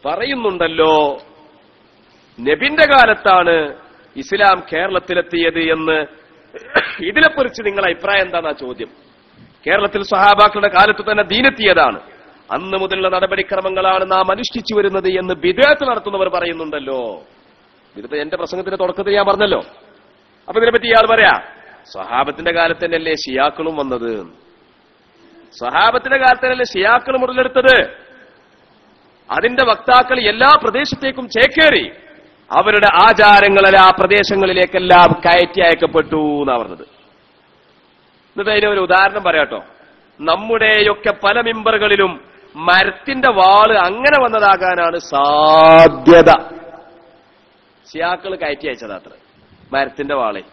പറയുന്നുണ്ടല്ലോ നബിന്റെ കാലത്താണ് ഇസ്ലാം കേരളത്തിലെത്തിയത് എന്ന്. ഇതിനെക്കുറിച്ച് നിങ്ങളുടെ അഭിപ്രായം എന്താണെന്നാ ചോദ്യം. കേരളത്തിൽ സ്വഹാബാക്കളുടെ കാലത്ത് തന്നെ ദീനെത്തിയതാണ്, അന്ന് മുതലുള്ള നടപടിക്രമങ്ങളാണ് നാം അനുഷ്ഠിച്ചു വരുന്നത് എന്ന് ബിദ്അത്ത് നടത്തുന്നവർ പറയുന്നുണ്ടല്ലോ. ഇത് എന്റെ പ്രസംഗത്തിന്റെ തുടക്കത്തിൽ ഞാൻ പറഞ്ഞല്ലോ. അപ്പൊ ഇതിനെപ്പറ്റി ഇയാൾ പറയാ സ്വഹാബത്തിന്റെ കാലത്ത് തന്നെയല്ലേ ഷിയാക്കളും വന്നത്, സ്വഹാബത്തിന്റെ കാലത്ത് തന്നെയല്ലേ ഷിയാക്കളും മുതലെടുത്തത്, അതിന്റെ വക്താക്കൾ എല്ലാ പ്രദേശത്തേക്കും ചേക്കേറി അവരുടെ ആചാരങ്ങളെ ആ പ്രദേശങ്ങളിലേക്കെല്ലാം കയറ്റി അയക്കപ്പെട്ടു എന്നാ പറഞ്ഞത്. എന്നിട്ട് അതിനൊരു ഉദാഹരണം പറയാട്ടോ. നമ്മുടെയൊക്കെ പല മിമ്പറുകളിലും മരത്തിന്റെ വാള് അങ്ങനെ വന്നതാകാനാണ് സാധ്യത. ഷിയാക്കൾ കയറ്റി അയച്ചതാത്ര മരത്തിന്റെ വാളെ.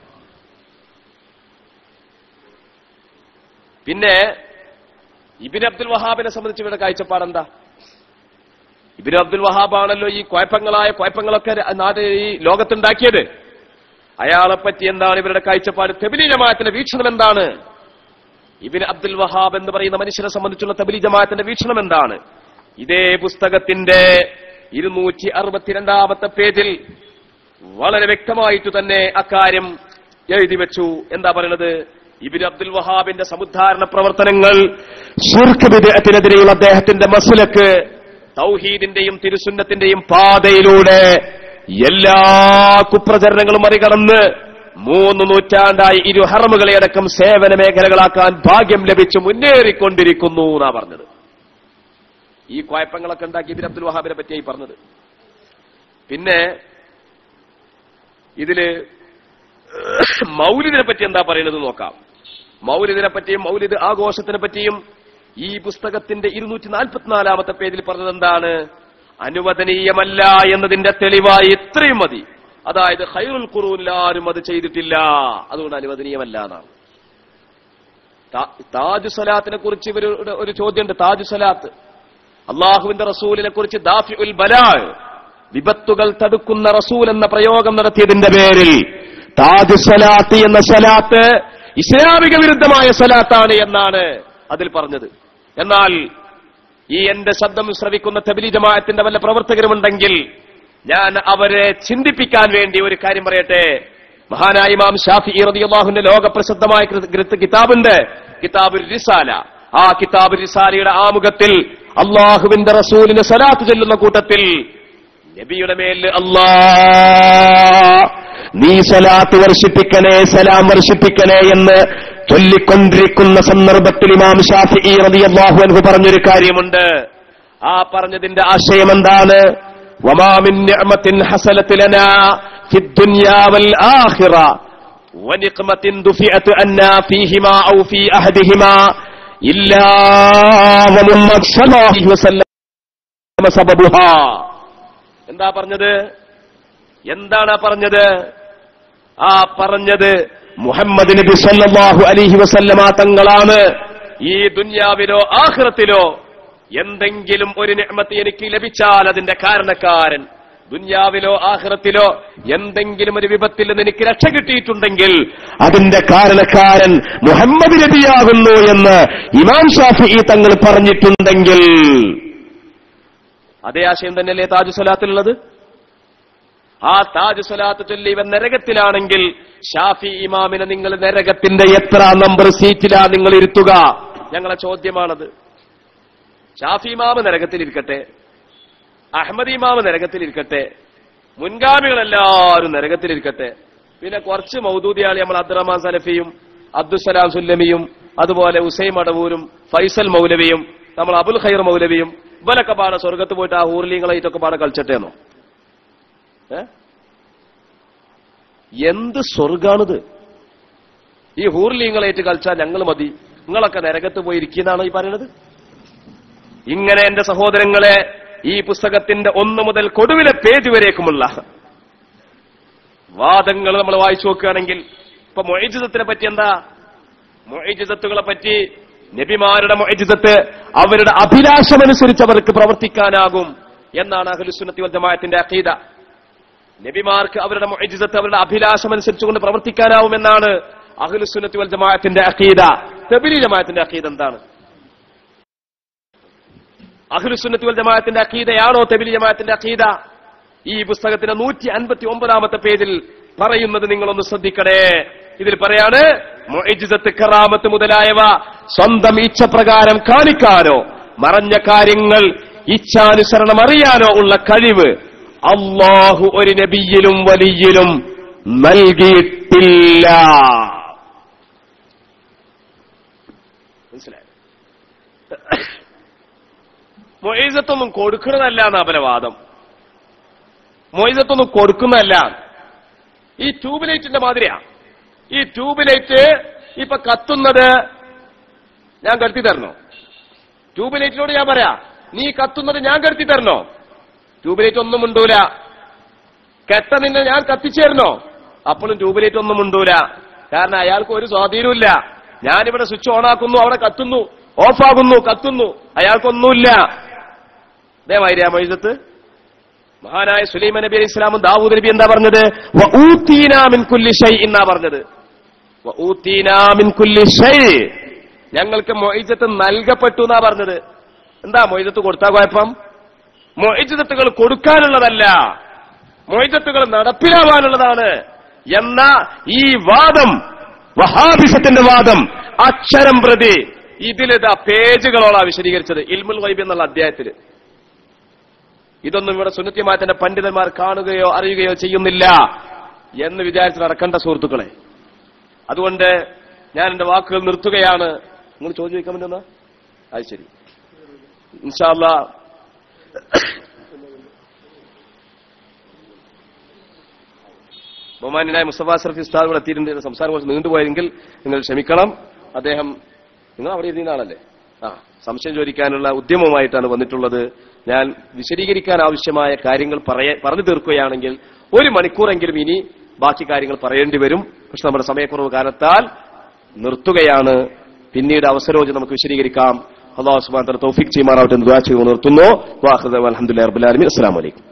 പിന്നെ ഇബ്നു അബ്ദുൽ വഹാബിനെ സംബന്ധിച്ച് ഇവരുടെ കാഴ്ചപ്പാടെന്താ? ഇബ്നു അബ്ദുൽ വഹാബാണല്ലോ ഈ കുഴപ്പങ്ങളൊക്കെ ഈ ലോകത്തുണ്ടാക്കിയത്. അയാളെപ്പറ്റി എന്താണ് ഇവരുടെ കാഴ്ചപ്പാട്? തബ്ലീഗ് ജമാഅത്തിന്റെ വീക്ഷണം എന്താണ്? ഇബ്നു അബ്ദുൽ വഹാബ് എന്ന് പറയുന്ന മനുഷ്യനെ സംബന്ധിച്ചുള്ള തബ്ലീഗ് ജമാഅത്തിന്റെ വീക്ഷണം എന്താണ്? ഇതേ പുസ്തകത്തിന്റെ 262 പേജിൽ വളരെ വ്യക്തമായിട്ട് തന്നെ അക്കാര്യം എഴുതി വെച്ചു. എന്താ പറയുന്നത്? ഇബ്നു അബ്ദുൽ വഹാബിന്റെ സമുദ്ധാരണ പ്രവർത്തനങ്ങൾ, ശിർക്ക് ബിദ്അത്തിനെതിരെയുള്ള അദ്ദേഹത്തിന്റെ മസ്ലക്ക്, തൗഹീദിന്റെയും തിരുസുന്നത്തിന്റെയും പാതയിലൂടെ എല്ലാ കുപ്രചരണങ്ങളും മറികടന്ന് 3 നൂറ്റാണ്ടായി ഇരു ഹറമുകളെ അടക്കം സേവന മേഖലകളാക്കാൻ ഭാഗ്യം ലഭിച്ചു മുന്നേറിക്കൊണ്ടിരിക്കുന്നു എന്നാ പറഞ്ഞത്. ഈ കുഴപ്പങ്ങളൊക്കെ ഉണ്ടാക്കി ഇബ്നു അബ്ദുൽ വഹാബിനെ പറ്റിയായി പറഞ്ഞത്. പിന്നെ ഇതില് മൗലിദിനെ പറ്റി എന്താ പറയുന്നത് നോക്കാം. മൗലിദിനെ പറ്റിയും മൗലിദ് ആഘോഷത്തിനെ പറ്റിയും ഈ പുസ്തകത്തിന്റെ 244-ാമത്തെ പേജിൽ പറഞ്ഞത് എന്താണ്? അനുവദനീയമല്ല എന്നതിന്റെ തെളിവായി ഇത്രയും മതി. അതായത് ഖൈറുൽ ഖുറൂനിൽ ആരും അത് ചെയ്തിട്ടില്ല, അതുകൊണ്ട് അനുവദനീയമല്ല എന്നാണ്. താജു സലാത്തിനെ കുറിച്ച് ഇവരുടെ ഒരു ചോദ്യമുണ്ട്. താജു സലാത്ത് അള്ളാഹുവിന്റെ റസൂലിനെ കുറിച്ച് ദാഫിഉൽ ബലാ, വിപത്തുകൾ തടുക്കുന്ന റസൂൽ എന്ന പ്രയോഗം നടത്തിയതിന്റെ പേരിൽ താജു സലാത്ത് എന്ന സലാത്ത് ഇസ്ലാമിക വിരുദ്ധമായ സലാത്താണ് എന്നാണ് അതിൽ പറഞ്ഞത്. എന്നാൽ ഈ എന്റെ ശബ്ദം ശ്രവിക്കുന്ന തബ്ലീഗ് ജമാഅത്തിന്റെ വല്ല പ്രവർത്തകരുമുണ്ടെങ്കിൽ ഞാൻ അവരെ ചിന്തിപ്പിക്കാൻ വേണ്ടി ഒരു കാര്യം പറയട്ടെ. മഹാനായ ഇമാം ഷാഫിഈ റളിയല്ലാഹു അൻഹു ലോകപ്രസിദ്ധമായ കിതാബുണ്ട്, കിതാബുർ റിസാല. ആ കിതാബുർ റിസാലയുടെ ആമുഖത്തിൽ അള്ളാഹുവിന്റെ റസൂലിന് സലാത്ത് ചൊല്ലുന്ന കൂട്ടത്തിൽ നബിയുടെ മേൽ നീ സലാത്ത് വർഷിപ്പിക്കണേ, സലാം വർഷിപ്പിക്കണേ എന്ന് ചൊല്ലിക്കൊണ്ടിരിക്കുന്ന സന്ദർഭത്തിൽ ഇമാം ഷാഫിഈ റളിയല്ലാഹു അൻഹു പറഞ്ഞൊരു കാര്യമുണ്ട്. ആ പറഞ്ഞതിന്റെ ആശയം എന്താണ്? വമാ മിൻ നിഅമത്തിൻ ഹസലത് ലനാ ഫിദ്ദുനിയാ വൽ ആഖിറ വനിഖ്മത്തിൻ ദുഫിഅത് അന്നാ ഫീഹിമാ ഔ ഫീ അഹദിഹിമാ ഇല്ലാ വമുഹമ്മദ് സ്വല്ലല്ലാഹു അലൈഹി വസല്ലം സബബുഹാ. എന്താ പറഞ്ഞത്? എന്താണ് പറഞ്ഞത്? ആ പറഞ്ഞത് മുഹമ്മദ് നബി സല്ലല്ലാഹു അലൈഹി വസല്ലമ തങ്ങളാണ് ഈ ദുനിയാവിലോ ആഖിറത്തിലോ എന്തെങ്കിലും ഒരു നിഅമത്ത് എനിക്ക് ലഭിച്ചാൽ അതിന്റെ കാരണക്കാരൻ, ദുനിയാവിലോ ആഖിറത്തിലോ എന്തെങ്കിലും ഒരു വിപത്തിൽ നിന്ന് എനിക്ക് രക്ഷ കിട്ടിയിട്ടുണ്ടെങ്കിൽ അതിന്റെ കാരണക്കാരൻ മുഹമ്മദ് നബിയാകുന്നു എന്ന് ഇമാം ഷാഫിഈ തങ്ങൾ പറഞ്ഞിട്ടുണ്ടെങ്കിൽ അതേ ആശയം തന്നെയല്ലേ താജു സ്വലാത്തിലുള്ളത്? ആ താജു സ്വലാത്ത് ചൊല്ലി ഇവൻ നരകത്തിലാണെങ്കിൽ ഷാഫി ഇമാമിനെ നിങ്ങൾ നരകത്തിന്റെ എത്ര നമ്പർ സീറ്റിലാ നിങ്ങൾ ഇരുത്തുക? ഞങ്ങളെ ചോദ്യമാണത്. ഷാഫി ഇമാമ് നരകത്തിലിരിക്കട്ടെ, അഹ്മദ് ഇമാമ് നരകത്തിലിരിക്കട്ടെ, മുൻഗാമികളെല്ലാവരും നരകത്തിലിരിക്കട്ടെ, പിന്നെ കുറച്ച് മൗദൂദിയാളി നമ്മൾ അബ്ദുറഹ്മാൻ സലഫിയും അബ്ദുസലാം സുല്ലമിയും അതുപോലെ ഉസൈം അടവൂരും ഫൈസൽ മൗലവിയും നമ്മൾ അബുൽ ഖൈർ മൗലവിയും ഇവലൊക്കെ പാടെ സ്വർഗത്ത് പോയിട്ട് ആ ഹൂർലിങ്ങളായിട്ടൊക്കെ പാടെ കളിച്ചിട്ടേന്നോ? എന്ത് സ്വർഗാണിത്? ഈ ഹൂർലിങ്ങളായിട്ട് കളിച്ചാൽ ഞങ്ങൾ മതി, നിങ്ങളൊക്കെ നരകത്ത് പോയി ഇരിക്കുന്നതാണോ ഈ പറയുന്നത്? ഇങ്ങനെ എന്റെ സഹോദരങ്ങളെ ഈ പുസ്തകത്തിന്റെ 1 മുതൽ കൊടുവിലെ പേജ് വരേക്കുമുള്ള വാദങ്ങൾ നമ്മൾ വായിച്ചു നോക്കുകയാണെങ്കിൽ ഇപ്പൊ മുഅ്ജിസത്തിനെ പറ്റി എന്താ? മുഅ്ജിസത്തുകളെ പറ്റി നബിമാരുടെ മുഅ്ജിസത്ത് അവരുടെ അഭിലാഷമനുസരിച്ച് അവർക്ക് പ്രവർത്തിക്കാനാകും എന്നാണ് അഹ്ലുസുന്നത്തി വൽ ജമാഅത്തിന്റെ അഖീദ. നബിമാർക്ക് അവരുടെ മുഅ്ജിസത്ത് അവരുടെ അഭിലാഷമനുസരിച്ചുകൊണ്ട് പ്രവർത്തിക്കാനാവുമെന്നാണ് അഹ്ലുസുന്നത്തി വൽ ജമാഅത്തിന്റെ അഖീദ. തബ്ലീഗ് ജമാഅത്തിന്റെ അഖീദ എന്താണ്? അഹ്ലുസുന്നത്തി വൽ ജമാഅത്തിന്റെ അഖീദയാണോ തബ്ലീഗ് ജമാഅത്തിന്റെ അഖീദ? ഈ പുസ്തകത്തിന്റെ 159-ാമത്തെ പേജിൽ പറയുന്നത് നിങ്ങളൊന്ന് ശ്രദ്ധിക്കണേ. ഇതിൽ പറയാണ്, മുഅ്ജിസത്ത്, കറാമത്ത് മുതലായവ സ്വന്തം ഇച്ഛപ്രകാരം കാണിക്കാനോ മറഞ്ഞ കാര്യങ്ങൾ ഇച്ഛാനുസരണം അറിയാനോ ഉള്ള കഴിവ് അല്ലാഹു ഒരു നബിയിലും വലിയിലും നൽകിയിട്ടില്ല. മനസ്സിലായോ? മുഅ്ജിസത്തൊന്നും കൊടുക്കുന്നതല്ല എന്നാ അപലവാദം. മുഅ്ജിസത്തൊന്നും കൊടുക്കുന്നതല്ല. ഈ ട്യൂബ് ലൈറ്റിന്റെ മാതിരിയാ. ഈ ട്യൂബ് ലൈറ്റ് ഇപ്പൊ കത്തുന്നത് ഞാൻ കരുത്തി തരണോ? ട്യൂബ് ലൈറ്റിനോട് ഞാൻ പറയാ, നീ കത്തുന്നത് ഞാൻ കരുത്തി തരണോ? ട്യൂബ് ലൈറ്റ് ഒന്നും ഉണ്ടൂല. കെട്ട നിന്നെ ഞാൻ കത്തിച്ചേരണോ? അപ്പോഴും ട്യൂബ് ലൈറ്റ് ഒന്നും ഉണ്ടൂല. കാരണം അയാൾക്ക് ഒരു സ്വാധീനമില്ല. ഞാനിവിടെ സ്വിച്ച് ഓൺ ആക്കുന്നു, അവിടെ കത്തുന്നു, ഓഫാകുന്നു, കത്തുന്നു, അയാൾക്കൊന്നുമില്ല. അതേമാതിരിയാ മുഅ്ജിസത്ത്. മഹാനായ സുലൈമാൻ നബി അലൈഹി ഇസ്ലാമും ദാവൂദ് നബി എന്താ പറഞ്ഞത്? വഊതീനാ മിൻ കുല്ലി ഷൈഇൻ എന്നാ പറഞ്ഞത്. വഊതീനാ മിൻ കുല്ലി ഷൈഇ, ഞങ്ങൾക്ക് മുഅ്ജിസത്ത് നൽകപ്പെട്ടു എന്നാ പറഞ്ഞത്. എന്താ മുഅ്ജിസത്ത് കൊടുത്താ കുഴപ്പം? മുഅ്ജിസത്തുകൾ കൊടുക്കാനുള്ളതല്ല, മുഅ്ജിസത്തുകൾ നടപ്പിലാവാനുള്ളതാണ് എന്ന ഈ വാദം, വഹാബിസത്തിന്റെ വാദം അക്ഷരം പ്രതി ഇതിലിതാ പേജുകളോളാ വിശദീകരിച്ചത് ഇൽമുൽ ഗൈബ് എന്നുള്ള അധ്യായത്തിൽ. ഇതൊന്നും ഇവിടെ സുന്നത്തി ജമാഅത്തിന്റെ പണ്ഡിതന്മാർ കാണുകയോ അറിയുകയോ ചെയ്യുന്നില്ല എന്ന് വിചാരിച്ച് നടക്കേണ്ട സുഹൃത്തുക്കളെ. അതുകൊണ്ട് ഞാൻ എന്റെ വാക്കുകൾ നിർത്തുകയാണ്. നിങ്ങൾ ചോദ്യം ചോദിക്കാൻ പറ്റുന്ന? അത് ശരി, ഇൻഷാ അല്ലാഹ്. ബഹുമാന്യനായ മുസ്തഫ സറഫി ഉസ്താദ് ഇവിടെ എത്തിയിട്ടുണ്ട്. സംസാരം കുറച്ച് നീണ്ടുപോയെങ്കിൽ നിങ്ങൾ ക്ഷമിക്കണം. അദ്ദേഹം, നിങ്ങൾ അവിടെ ഇരുന്ന ആളല്ലേ? സംശയം ചോദിക്കാനുള്ള ഉദ്യമവുമായിട്ടാണ് വന്നിട്ടുള്ളത്. ഞാൻ വിശദീകരിക്കാൻ ആവശ്യമായ കാര്യങ്ങൾ പറഞ്ഞു തീർക്കുകയാണെങ്കിൽ 1 മണിക്കൂറെങ്കിലും ഇനി ബാക്കി കാര്യങ്ങൾ പറയേണ്ടി വരും. പക്ഷെ നമ്മുടെ സമയക്കുറവ് കാരണത്താൽ നിർത്തുകയാണ്. പിന്നീട് അവസരോചനം നമുക്ക് വിശദീകരിക്കാം. അല്ലാഹു സുബ്ഹാനഹു വ തആല തൗഫീഖ് ചെയ്യുമാറാവട്ടെ എന്ന് ദുആ ചെയ്തു നിർത്തുന്നു. വആഖിറു ദഅവാന അൽഹംദുലില്ലാഹി റബ്ബിൽ ആലമീൻ. അസ്സലാമു അലൈക്കും.